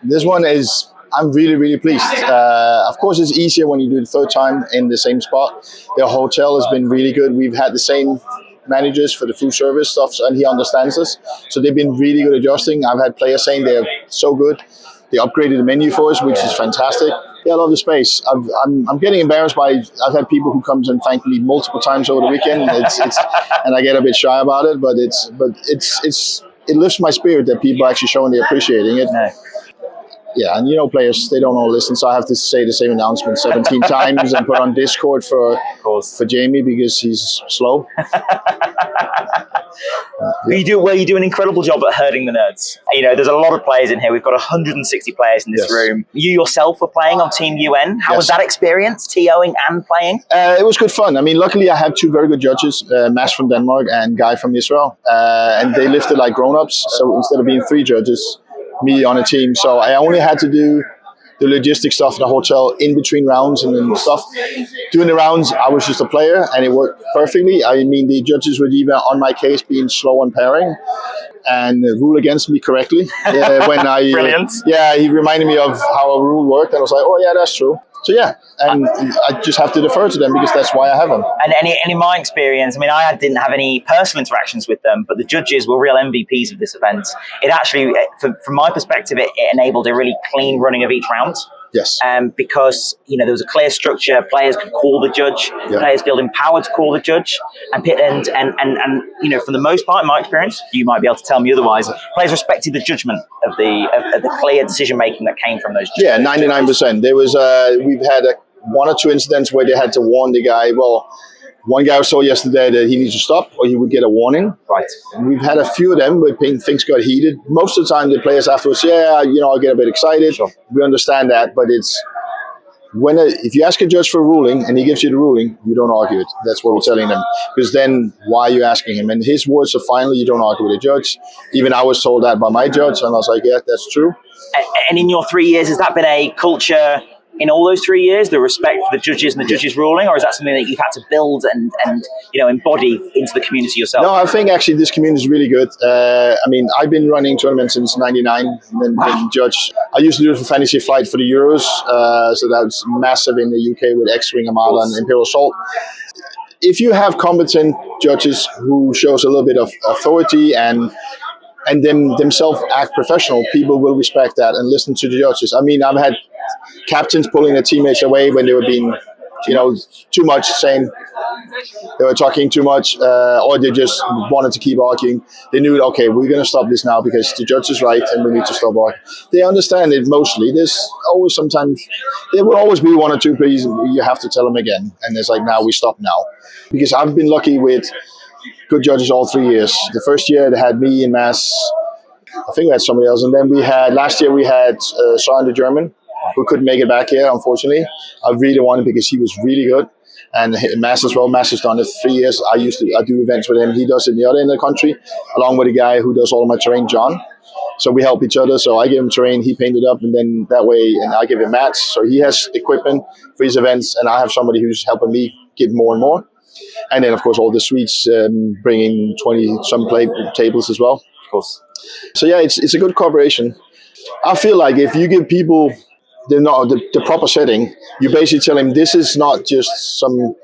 This one is, I'm really, really pleased. Of course, it's easier when you do the third time in the same spot. The hotel has been really good. We've had the same managers for the food service stuff, and he understands us. So they've been really good adjusting. I've had players saying they're so good. They upgraded the menu for us, which is fantastic. Yeah, I love the space. I'm getting embarrassed by, I've had people who comes and thank me multiple times over the weekend. And I get a bit shy about it, but it lifts my spirit that people are actually showing they're appreciating it. No. Yeah, and players, they don't all listen, so I have to say the same announcement 17 times and put on Discord for Jamie because he's slow. You do an incredible job at herding the nerds. There's a lot of players in here. We've got 160 players in this room. You yourself were playing on Team UN. How was that experience, TOing and playing? It was good fun. I mean, luckily I have two very good judges, Mads from Denmark and Guy from Israel, and they lifted like grown-ups. So instead of being 3 judges, me on a team. So I only had to do the logistic stuff in the hotel in between rounds and stuff. Doing the rounds, I was just a player and it worked perfectly. I mean, the judges were even on my case being slow on pairing and rule against me correctly. When I Brilliant. Yeah, he reminded me of how a rule worked and I was like, oh yeah, that's true. So yeah, and I just have to defer to them because that's why I have them. And in my experience, I mean, I didn't have any personal interactions with them, but the judges were real MVPs of this event. It actually, from my perspective, it enabled a really clean running of each round. Yes. Because there was a clear structure. Players could call the judge. Yeah. Players feel empowered to call the judge. And for the most part, in my experience, you might be able to tell me otherwise. Players respected the judgment of the clear decision making that came from those judges. Yeah, 99%. There was we've had 1 or 2 incidents where they had to warn the guy. Well, one guy saw yesterday that he needs to stop or he would get a warning. Right. And we've had a few of them where things got heated. Most of the time, the players afterwards, I'll get a bit excited. Sure. We understand that, but it's if you ask a judge for a ruling and he gives you the ruling, you don't argue it. That's what we're telling them. Because then why are you asking him? And his words are finally, you don't argue with a judge. Even I was told that by my judge, and I was like, yeah, that's true. And in your 3 years, has that been a culture in all those 3 years, the respect for the judges and the judges' ruling, or is that something that you've had to build and embody into the community yourself? No, I think actually this community is really good. I mean, I've been running tournaments since '99 and been judge. I used to do it for Fantasy Flight for the Euros, so that was massive in the UK with X-Wing Armada and Imperial Assault. If you have competent judges who shows a little bit of authority and themselves act professional, people will respect that and listen to the judges. I mean, I've had captains pulling their teammates away when they were being, too much, saying they were talking too much, or they just wanted to keep arguing. They knew, okay, we're going to stop this now because the judge is right and we need to stop arguing. They understand it mostly. There will always be 1 or 2 plays you have to tell them again. And it's like, now we stop now. Because I've been lucky with good judges all 3 years. The first year they had me and Mass. I think we had somebody else. And then last year we had Sean the German, who couldn't make it back here, unfortunately. I really wanted because he was really good. And Mass as well. Mass has done it for 3 years. I do events with him. He does it in the other end of the country, along with a guy who does all of my terrain, John. So we help each other. So I give him terrain, he painted up, and then that way, and I give him mats. So he has equipment for his events, and I have somebody who's helping me get more and more. And then, of course, all the suites, bringing 20-some play tables as well. Of course. So yeah, it's a good cooperation. I feel like if you give people the proper setting, you basically tell them this is not just some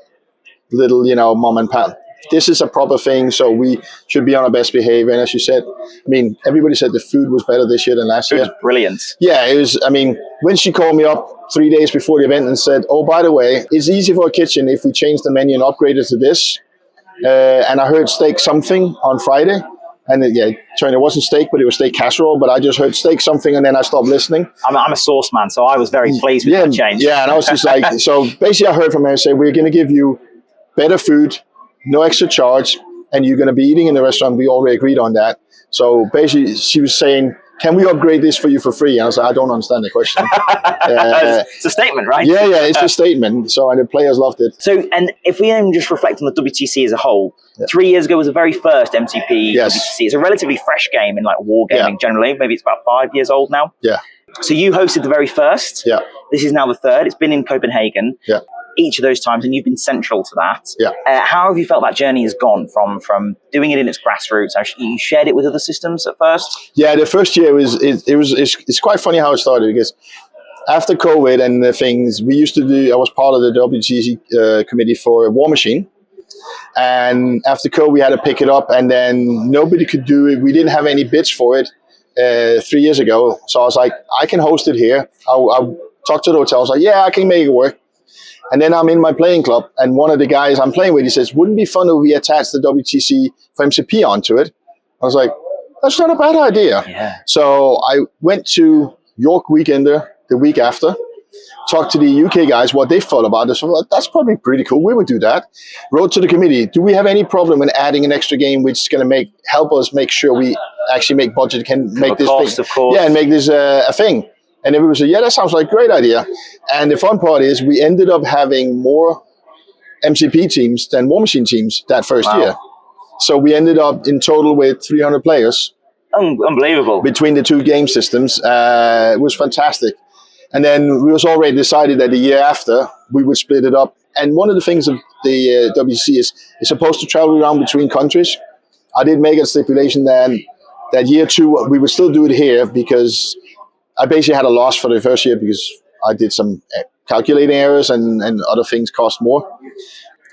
little, mom and pop. This is a proper thing, so we should be on our best behavior. And as you said, I mean, everybody said the food was better this year than last year. Brilliant. Yeah, it was. I mean, when she called me up 3 days before the event and said, oh, by the way, it's easy for a kitchen if we change the menu and upgrade it to this. And I heard steak something on Friday. And it wasn't steak, but it was steak casserole. But I just heard steak something, and then I stopped listening. I'm a sauce man, so I was very pleased with that change. Yeah, and I was just like, so basically I heard from her say, we're going to give you better food, no extra charge, and you're going to be eating in the restaurant. We already agreed on that. So basically she was saying, can we upgrade this for you for free? And I was like, I don't understand the question. It's a statement, right? Yeah, it's a statement. So, and the players loved it. So, and if we then just reflect on the WTC as a whole, 3 years ago was the very first MTP WTC. It's a relatively fresh game in like wargaming generally. Maybe it's about 5 years old now. Yeah. So you hosted the very first. Yeah. This is now the third. It's been in Copenhagen. Yeah. each of those times, and you've been central to that. Yeah. How have you felt that journey has gone from doing it in its grassroots? You shared it with other systems at first? Yeah, the first year it's quite funny how it started, because after COVID and the things, we used to do, I was part of the WTC committee for War Machine. And after COVID, we had to pick it up, and then nobody could do it. We didn't have any bids for it 3 years ago. So I was like, I can host it here. I'll talk to the hotel. I was like, yeah, I can make it work. And then I'm in my playing club, and one of the guys I'm playing with, he says, wouldn't it be fun if we attach the WTC for MCP onto it? I was like, that's not a bad idea. Yeah. So I went to York Weekender the week after, talked to the UK guys what they thought about this. Well, that's probably pretty cool. We would do that. Wrote to the committee, do we have any problem in adding an extra game which is going to help us make sure we actually make budget, can make this cost, thing. Of course. Yeah, and make this a thing. And everybody said, yeah, that sounds like a great idea. And the fun part is we ended up having more MCP teams than War Machine teams that first year. So we ended up in total with 300 players. Unbelievable. Between the two game systems. It was fantastic. And then we was already decided that the year after we would split it up. And one of the things of the WTC is it's supposed to travel around between countries. I did make a stipulation that year 2 we would still do it here, because I basically had a loss for the first year because I did some calculating errors and other things cost more.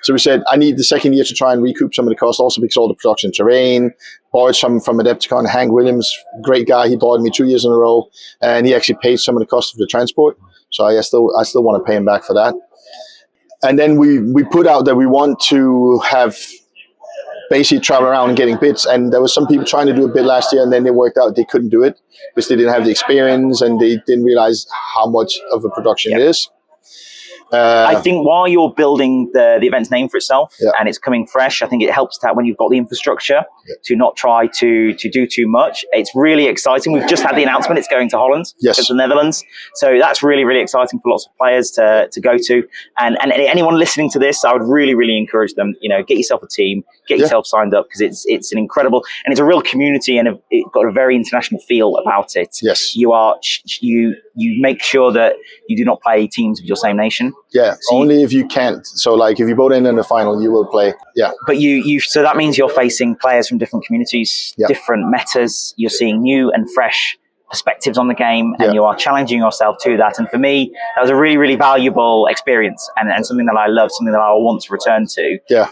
So we said, I need the second year to try and recoup some of the cost, also because all the production terrain, borrowed some from Adepticon. Hank Williams, great guy, he borrowed me 2 years in a row, and he actually paid some of the cost of the transport. So I still want to pay him back for that. And then we put out that we want to have basically travel around and getting bids. And there was some people trying to do a bid last year, and then they worked out they couldn't do it because they didn't have the experience and they didn't realize how much of a production it is. I think while you're building the event's name for itself and it's coming fresh, I think it helps that when you've got the infrastructure to not try to do too much. It's really exciting. We've just had the announcement it's going to Holland, to the Netherlands. So that's really, really exciting for lots of players to go to. And anyone listening to this, I would really, really encourage them, get yourself a team, get yourself signed up, because it's an incredible, and it's a real community, and it's got a very international feel about it. Yes. You make sure that you do not play teams of your same nation. Yeah, so only if you can't. So like if you both end in the final, you will play. Yeah. But so that means you're facing players from different communities, different metas. You're seeing new and fresh perspectives on the game, and you are challenging yourself to that. And for me, that was a really, really valuable experience, and something that I love, something that I want to return to. Yeah.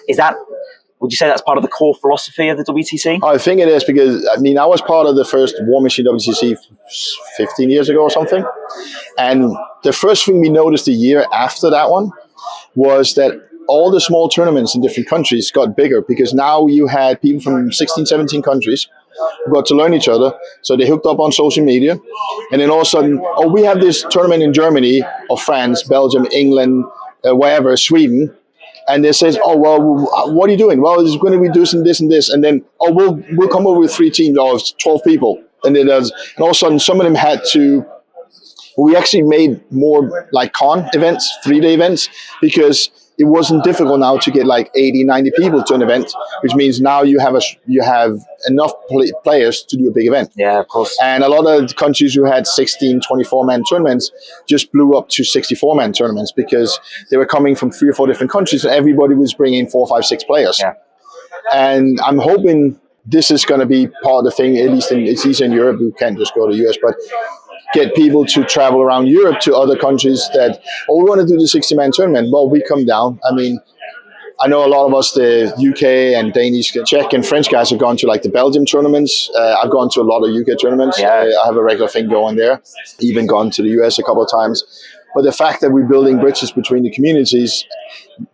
Would you say that's part of the core philosophy of the WTC? I think it is, because I was part of the first War Machine WTC 15 years ago or something. And the first thing we noticed a year after that one was that all the small tournaments in different countries got bigger, because now you had people from 16, 17 countries who got to learn each other. So they hooked up on social media. And then all of a sudden, we have this tournament in Germany or France, Belgium, England, wherever, Sweden. And they says, what are you doing? Well, it's going to be doing this and this. And then, we'll come over with 3 teams of 12 people. And then and all of a sudden, some of them had to, we actually made more like con events, 3-day events, because it wasn't difficult now to get like 80, 90 people to an event, which means now you have enough players to do a big event. Yeah, of course. And a lot of countries who had 16, 24-man tournaments just blew up to 64-man tournaments, because they were coming from 3 or 4 different countries, and everybody was bringing 4, 5, 6 players. Yeah. And I'm hoping this is going to be part of the thing, at least it's easier in Europe. We can't just go to the US, but get people to travel around Europe to other countries that, we want to do the 60-man tournament. Well, we come down. I know a lot of us, the UK and Danish, Czech and French guys have gone to like the Belgium tournaments. I've gone to a lot of UK tournaments. I have a regular thing going there. Even gone to the US a couple of times. But the fact that we're building bridges between the communities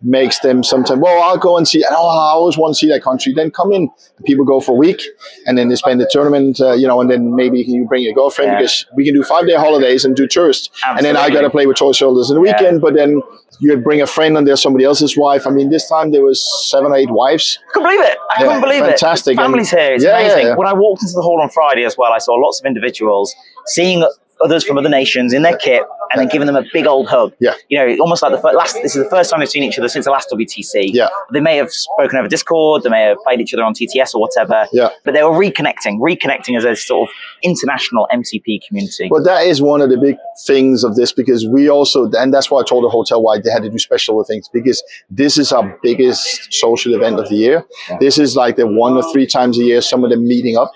makes them sometimes, I'll go and see, I always want to see that country. Then come in. People go for a week, and then they spend the tournament, and then maybe you bring your girlfriend, because we can do 5-day holidays and do tourists. Absolutely. And then I got to play with toy shoulders in the weekend, but then you bring a friend and there's somebody else's wife. This time there was 7 or 8 wives. I couldn't believe it. I couldn't believe fantastic. It. Families here. It's amazing. When I walked into the hall on Friday as well, I saw lots of individuals seeing others from other nations in their kit and then giving them a big old hug. Yeah. You know, almost like this is the first time they've seen each other since the last WTC. Yeah. They may have spoken over Discord, they may have played each other on TTS or whatever. Yeah. But they were reconnecting as a sort of international MCP community. Well, that is one of the big things of this, because we also, and that's why I told the hotel why they had to do special things, because this is our biggest social event of the year. Yeah. This is like the 1 or 3 times a year, some of them meeting up.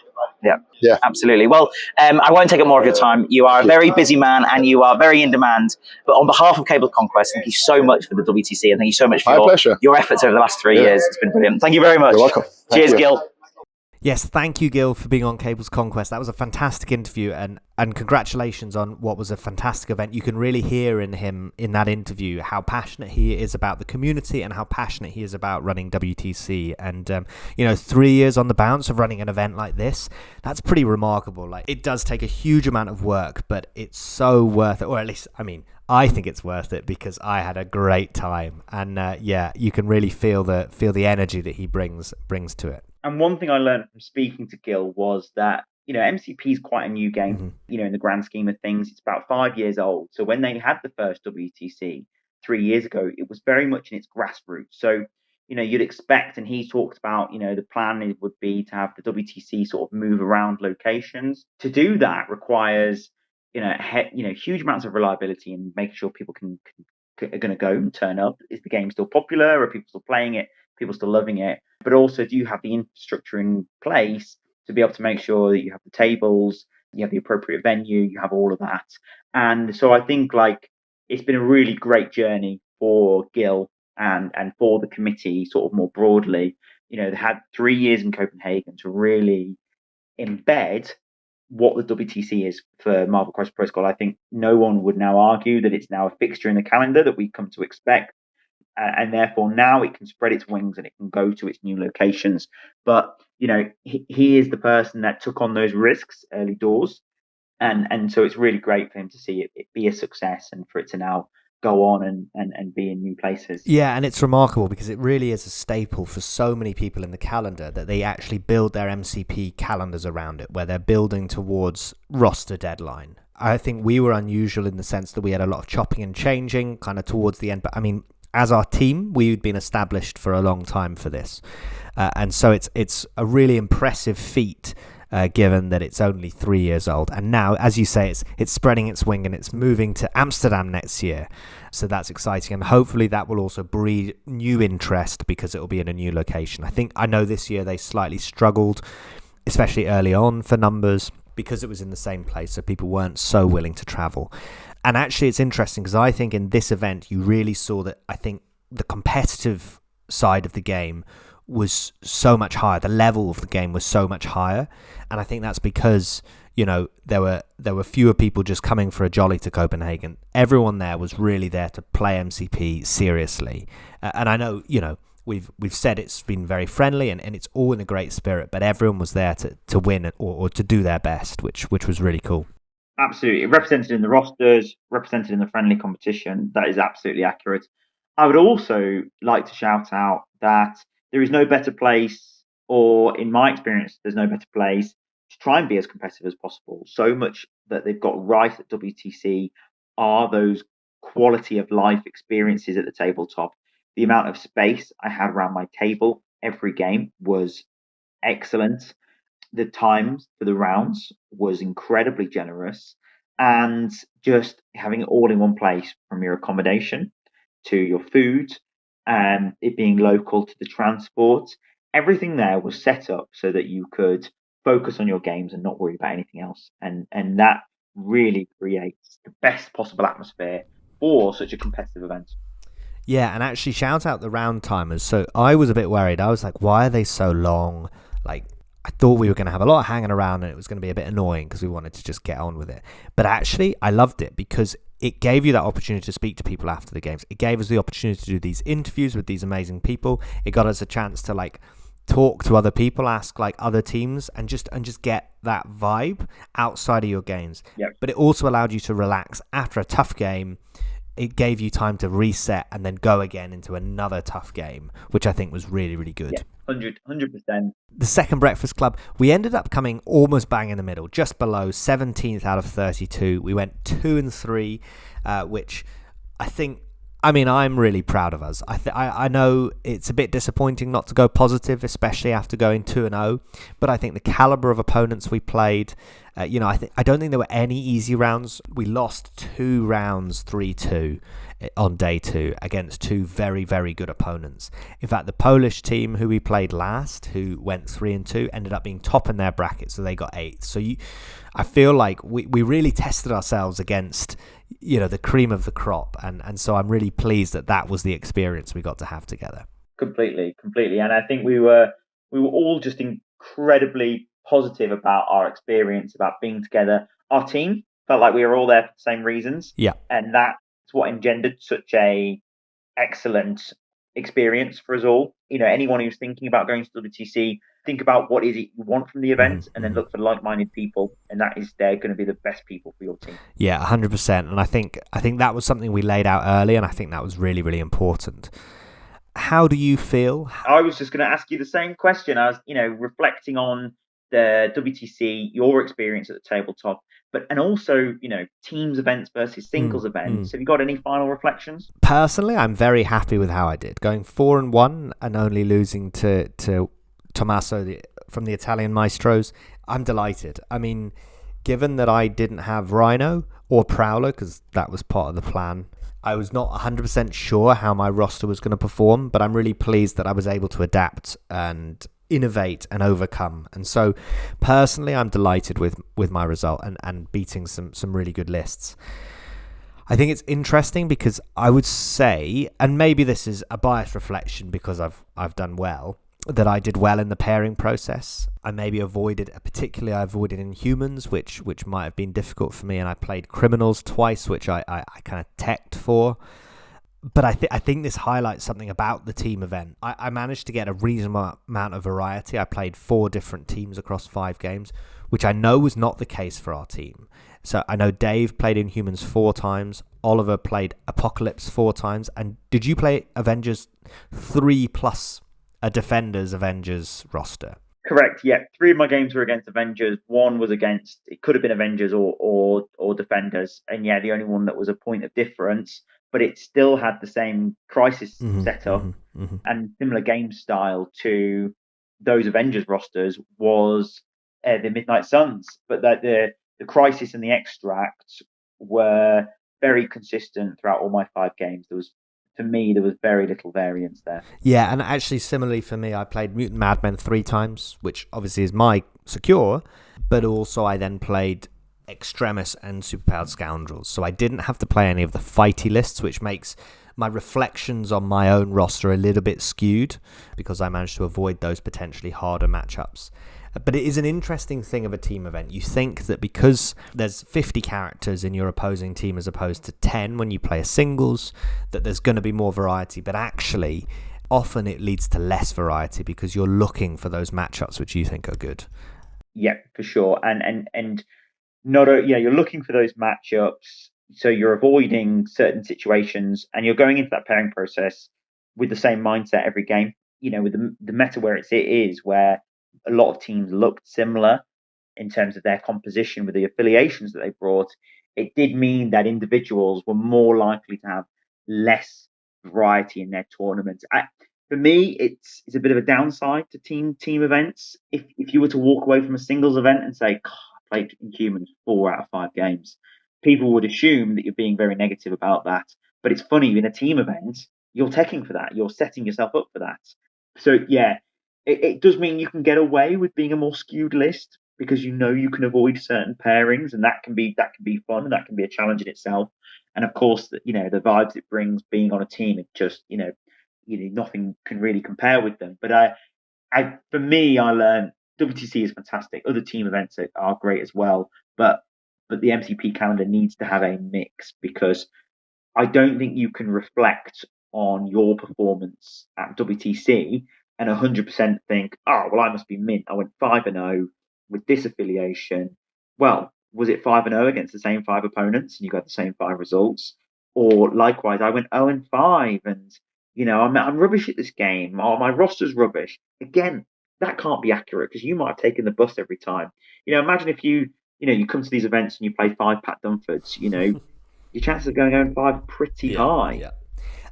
Yeah, absolutely. Well, I won't take up more of your time. You are a very busy man and you are very in demand. But on behalf of Cable Conquest, thank you so much for the WTC and thank you so much for your efforts over the last 3 years. It's been brilliant. Thank you very much. You're welcome. Cheers, Gil. Yes, thank you, Gil, for being on Cable's Conquest. That was a fantastic interview, and congratulations on what was a fantastic event. You can really hear in him in that interview how passionate he is about the community and how passionate he is about running WTC. And 3 years on the bounce of running an event like this, that's pretty remarkable. Like, it does take a huge amount of work, but it's so worth it. Or at least, I mean, I think it's worth it because I had a great time. And you can really feel the energy that he brings to it. And one thing I learned from speaking to Gil was that, MCP is quite a new game, mm-hmm. In the grand scheme of things. It's about 5 years old. So when they had the first WTC 3 years ago, it was very much in its grassroots. So, you'd expect, and he talked about, the plan would be to have the WTC sort of move around locations. To do that requires, huge amounts of reliability and making sure people are going to go and turn up. Is the game still popular? Are people still playing it? People still loving it? But also, do you have the infrastructure in place to be able to make sure that you have the tables, you have the appropriate venue, you have all of that? And so I think it's been a really great journey for Gil and for the committee sort of more broadly. They had 3 years in Copenhagen to really embed what the WTC is for Marvel Crisis Protocol. I think no one would now argue that it's now a fixture in the calendar that we come to expect. And therefore now it can spread its wings and it can go to its new locations. But, he is the person that took on those risks early doors. And so it's really great for him to see it be a success and for it to now go on and be in new places. Yeah, and it's remarkable because it really is a staple for so many people in the calendar that they actually build their MCP calendars around it, where they're building towards roster deadline. I think we were unusual in the sense that we had a lot of chopping and changing kind of towards the end. But I mean, as our team, we'd been established for a long time for this. And so it's a really impressive feat, given that it's only 3 years old. And now, as you say, it's spreading its wing and it's moving to Amsterdam next year. So that's exciting. And hopefully that will also breed new interest because it will be in a new location. I know this year they slightly struggled, especially early on for numbers, because it was in the same place. So people weren't so willing to travel. And actually, it's interesting because I think in this event, you really saw that I think the competitive side of the game was so much higher. The level of the game was so much higher. And I think that's because, there were fewer people just coming for a jolly to Copenhagen. Everyone there was really there to play MCP seriously. And I know, we've said it's been very friendly and it's all in a great spirit, but everyone was there to win or to do their best, which was really cool. Absolutely. Represented in the rosters, represented in the friendly competition. That is absolutely accurate. I would also like to shout out that there is no better place, or in my experience, there's no better place to try and be as competitive as possible. So much that they've got right at WTC are those quality of life experiences at the tabletop. The amount of space I had around my table every game was excellent. The times for the rounds was incredibly generous, and just having it all in one place, from your accommodation to your food, and it being local to the transport, everything there was set up so that you could focus on your games and not worry about anything else. And that really creates the best possible atmosphere for such a competitive event. Yeah, and actually shout out the round timers. So I was a bit worried. I was like, why are they so long? I thought we were going to have a lot of hanging around and it was going to be a bit annoying because we wanted to just get on with it. But actually, I loved it because it gave you that opportunity to speak to people after the games. It gave us the opportunity to do these interviews with these amazing people. It got us a chance to talk to other people, ask other teams, and just get that vibe outside of your games. Yep. But it also allowed you to relax after a tough game. it gave you time to reset and then go again into another tough game, which I think was really, really good. Yeah, 100%. The second Breakfast Club, we ended up coming almost bang in the middle, just below 17th out of 32. We went 2-3, which I think, I mean, I'm really proud of us. I know it's a bit disappointing not to go positive, especially after going 2-0, but I think the caliber of opponents we played, I don't think there were any easy rounds. We lost 2 rounds 3-2 on day 2 against 2 very, very good opponents. In fact, the Polish team who we played last, who went 3-2, ended up being top in their bracket, so they got 8th. So I feel like we really tested ourselves against, the cream of the crop, and so I'm really pleased that was the experience we got to have together. Completely, and I think we were all just incredibly positive about our experience, about being together. Our team felt like we were all there for the same reasons, and that's what engendered such a excellent experience for us all. Anyone who's thinking about going to WTC, think about what is it you want from the event, and then look for like-minded people, and they're going to be the best people for your team. Yeah, 100%. And I think that was something we laid out early, and I think that was really, really important. How do you feel? I was just going to ask you the same question. I was, reflecting on the WTC, your experience at the tabletop, and also, teams events versus singles events. Have you got any final reflections? Personally, I'm very happy with how I did. Going 4-1 and only losing to Tommaso from the Italian Maestros, I'm delighted. I mean, given that I didn't have Rhino or Prowler, because that was part of the plan, I was not 100% sure how my roster was going to perform, but I'm really pleased that I was able to adapt and innovate and overcome. And so personally, I'm delighted with my result and beating some really good lists. I think it's interesting because I would say, and maybe this is a biased reflection because I've done well, that I did well in the pairing process. I maybe avoided Inhumans, which might have been difficult for me, and I played Criminals twice, which I kind of teched for. But I think this highlights something about the team event. I managed to get a reasonable amount of variety. I played 4 different teams across 5 games, which I know was not the case for our team. So I know Dave played Inhumans 4 times, Oliver played Apocalypse 4 times, and did you play Avengers 3 plus a Defenders Avengers roster? Correct, yeah. 3 of my games were against Avengers. 1 was against, it could have been Avengers or Defenders. And yeah, the only one that was a point of difference, but it still had the same crisis setup and similar game style to those Avengers rosters was the Midnight Suns. But that the crisis and the extract were very consistent throughout all my 5 games. For me, there was very little variance there. Yeah, and actually, similarly for me, I played Mutant Madmen 3 times, which obviously is my secure, but also I then played Extremis and Superpowered Scoundrels. So I didn't have to play any of the fighty lists, which makes my reflections on my own roster a little bit skewed because I managed to avoid those potentially harder matchups. But it is an interesting thing of a team event. You think that because there's 50 characters in your opposing team as opposed to 10 when you play a singles, that there's going to be more variety. But actually, often it leads to less variety because you're looking for those matchups which you think are good. Yeah, for sure. And you're looking for those matchups. So you're avoiding certain situations and you're going into that pairing process with the same mindset every game. With the meta where it is, where a lot of teams looked similar in terms of their composition with the affiliations that they brought, it did mean that individuals were more likely to have less variety in their tournaments. For me, it's a bit of a downside to team events. If you were to walk away from a singles event and say, I played Inhumans 4 out of 5 games, people would assume that you're being very negative about that. But it's funny, in a team event, you're teching for that. You're setting yourself up for that. So, yeah, it does mean you can get away with being a more skewed list because you can avoid certain pairings, and that can be fun, and that can be a challenge in itself. And of course, the vibes it brings being on a team, it just nothing can really compare with them. But for me, I learned WTC is fantastic. Other team events are great as well, but the MCP calendar needs to have a mix because I don't think you can reflect on your performance at WTC and 100% think, I must be mint. I went 5-0 with this affiliation. Well, was it 5-0 against the same 5 opponents and you got the same 5 results? Or likewise, I went 0-5, and I'm rubbish at this game, or my roster's rubbish. Again, that can't be accurate because you might have taken the bus every time. Imagine if you come to these events and you play 5-pack Dunfords. Your chances of going 0-5 are pretty high. Yeah.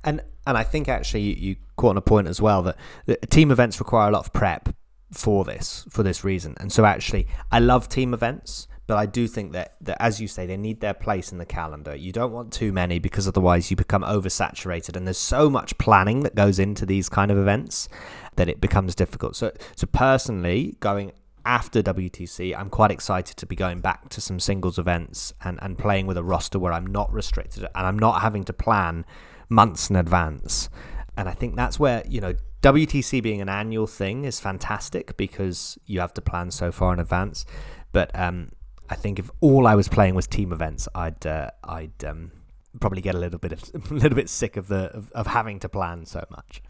And I think actually you caught on a point as well that team events require a lot of prep for this reason. And so actually, I love team events, but I do think that as you say, they need their place in the calendar. You don't want too many because otherwise you become oversaturated, and there's so much planning that goes into these kind of events that it becomes difficult. So personally, going after WTC, I'm quite excited to be going back to some singles events and playing with a roster where I'm not restricted and I'm not having to plan months in advance. And I think that's where, WTC being an annual thing is fantastic because you have to plan so far in advance. But I think if all I was playing was team events, I'd probably get a little bit sick of having to plan so much.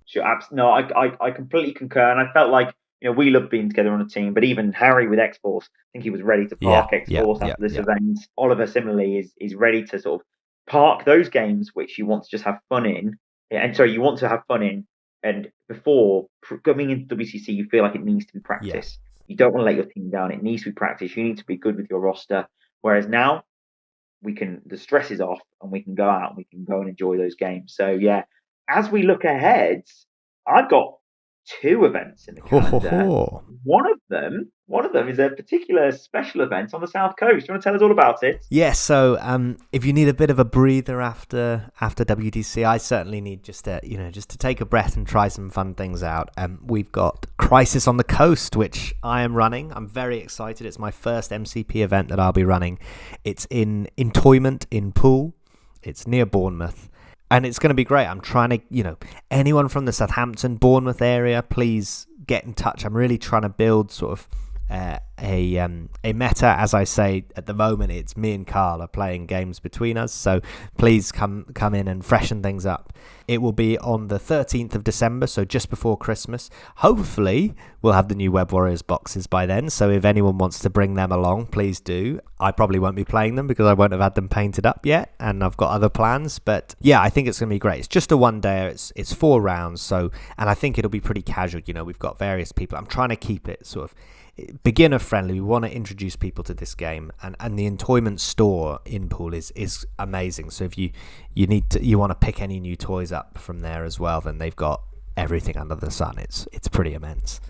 Sure, no, I completely concur, and I felt like we love being together on a team. But even Harry with X-Force, I think he was ready to park X-Force after this event. Oliver similarly is ready to sort of park those games which you want to just have fun in. You want to have fun in, and before coming into WTC, you feel like it needs to be practice. You don't want to let your team down. It needs to be practice. You need to be good with your roster. Whereas now, the stress is off, and we can go out and we can go and enjoy those games. So yeah, as we look ahead, I've got 2 events in the calendar. One of them is a particular special event on the South Coast. Do you want to tell us all about it? Yes. So if you need a bit of a breather after WTC, I certainly need just to take a breath and try some fun things out. We've got Crisis on the Coast, which I am running. I'm very excited. It's my first MCP event that I'll be running. It's in Entoyment in Poole. It's near Bournemouth. And it's going to be great. I'm trying to, anyone from the Southampton, Bournemouth area, please get in touch. I'm really trying to build sort of a meta. As I say, at the moment, it's me and Carl are playing games between us. So please come in and freshen things up. It will be on the 13th of December, so just before Christmas. Hopefully, we'll have the new Web Warriors boxes by then. So if anyone wants to bring them along, please do. I probably won't be playing them because I won't have had them painted up yet, and I've got other plans. But yeah, I think it's going to be great. It's just a one-day. It's 4 rounds, and I think it'll be pretty casual. We've got various people. I'm trying to keep it sort of beginner friendly. We want to introduce people to this game, and the Entoyment store in Poole is amazing. So if you want to pick any new toys up from there as well, then they've got everything under the sun. It's pretty immense.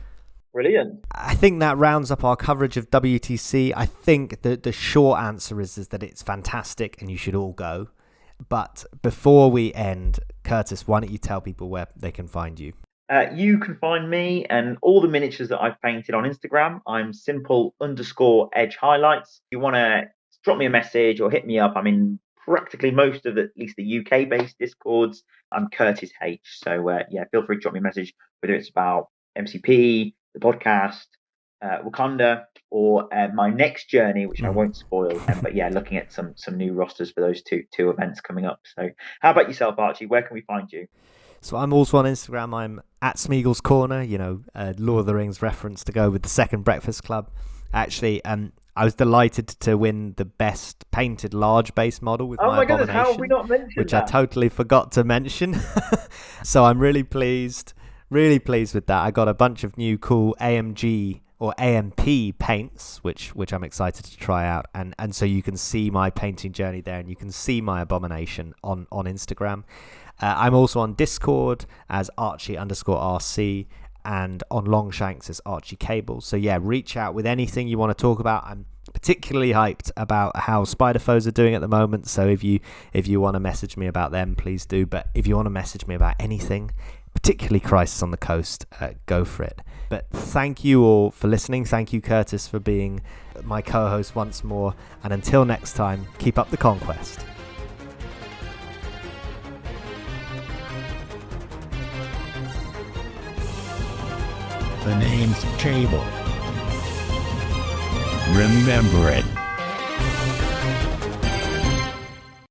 Brilliant. I think that rounds up our coverage of WTC. I think the short answer is that it's fantastic and you should all go. But before we end, Curtis, why don't you tell people where they can find you? You can find me and all the miniatures that I've painted on Instagram. I'm simple_edge highlights. If you want to drop me a message or hit me up, I'm in practically most of at least the UK based Discords. I'm Curtis H. So feel free to drop me a message, whether it's about MCP, the podcast, Wakanda, or my next journey, which I won't spoil. But looking at some new rosters for those two events coming up. So how about yourself, Archie? Where can we find you? So I'm also on Instagram. I'm at Smeagol's Corner, Lord of the Rings reference to go with the Second Breakfast Club. Actually, I was delighted to win the best painted large base model with my Abomination, how have we not mentioned which that? I totally forgot to mention. So I'm really pleased with that. I got a bunch of new cool AMG or AMP paints, which I'm excited to try out. And so you can see my painting journey there, and you can see my Abomination on Instagram. I'm also on Discord as Archie_RC, and on Longshanks as Archie Cable. So reach out with anything you want to talk about. I'm particularly hyped about how Spiderfoes are doing at the moment. So if you want to message me about them, please do. But if you want to message me about anything, particularly Crisis on the Coast, go for it. But thank you all for listening. Thank you, Curtis, for being my co-host once more. And until next time, keep up the conquest. The name's Cable. Remember it.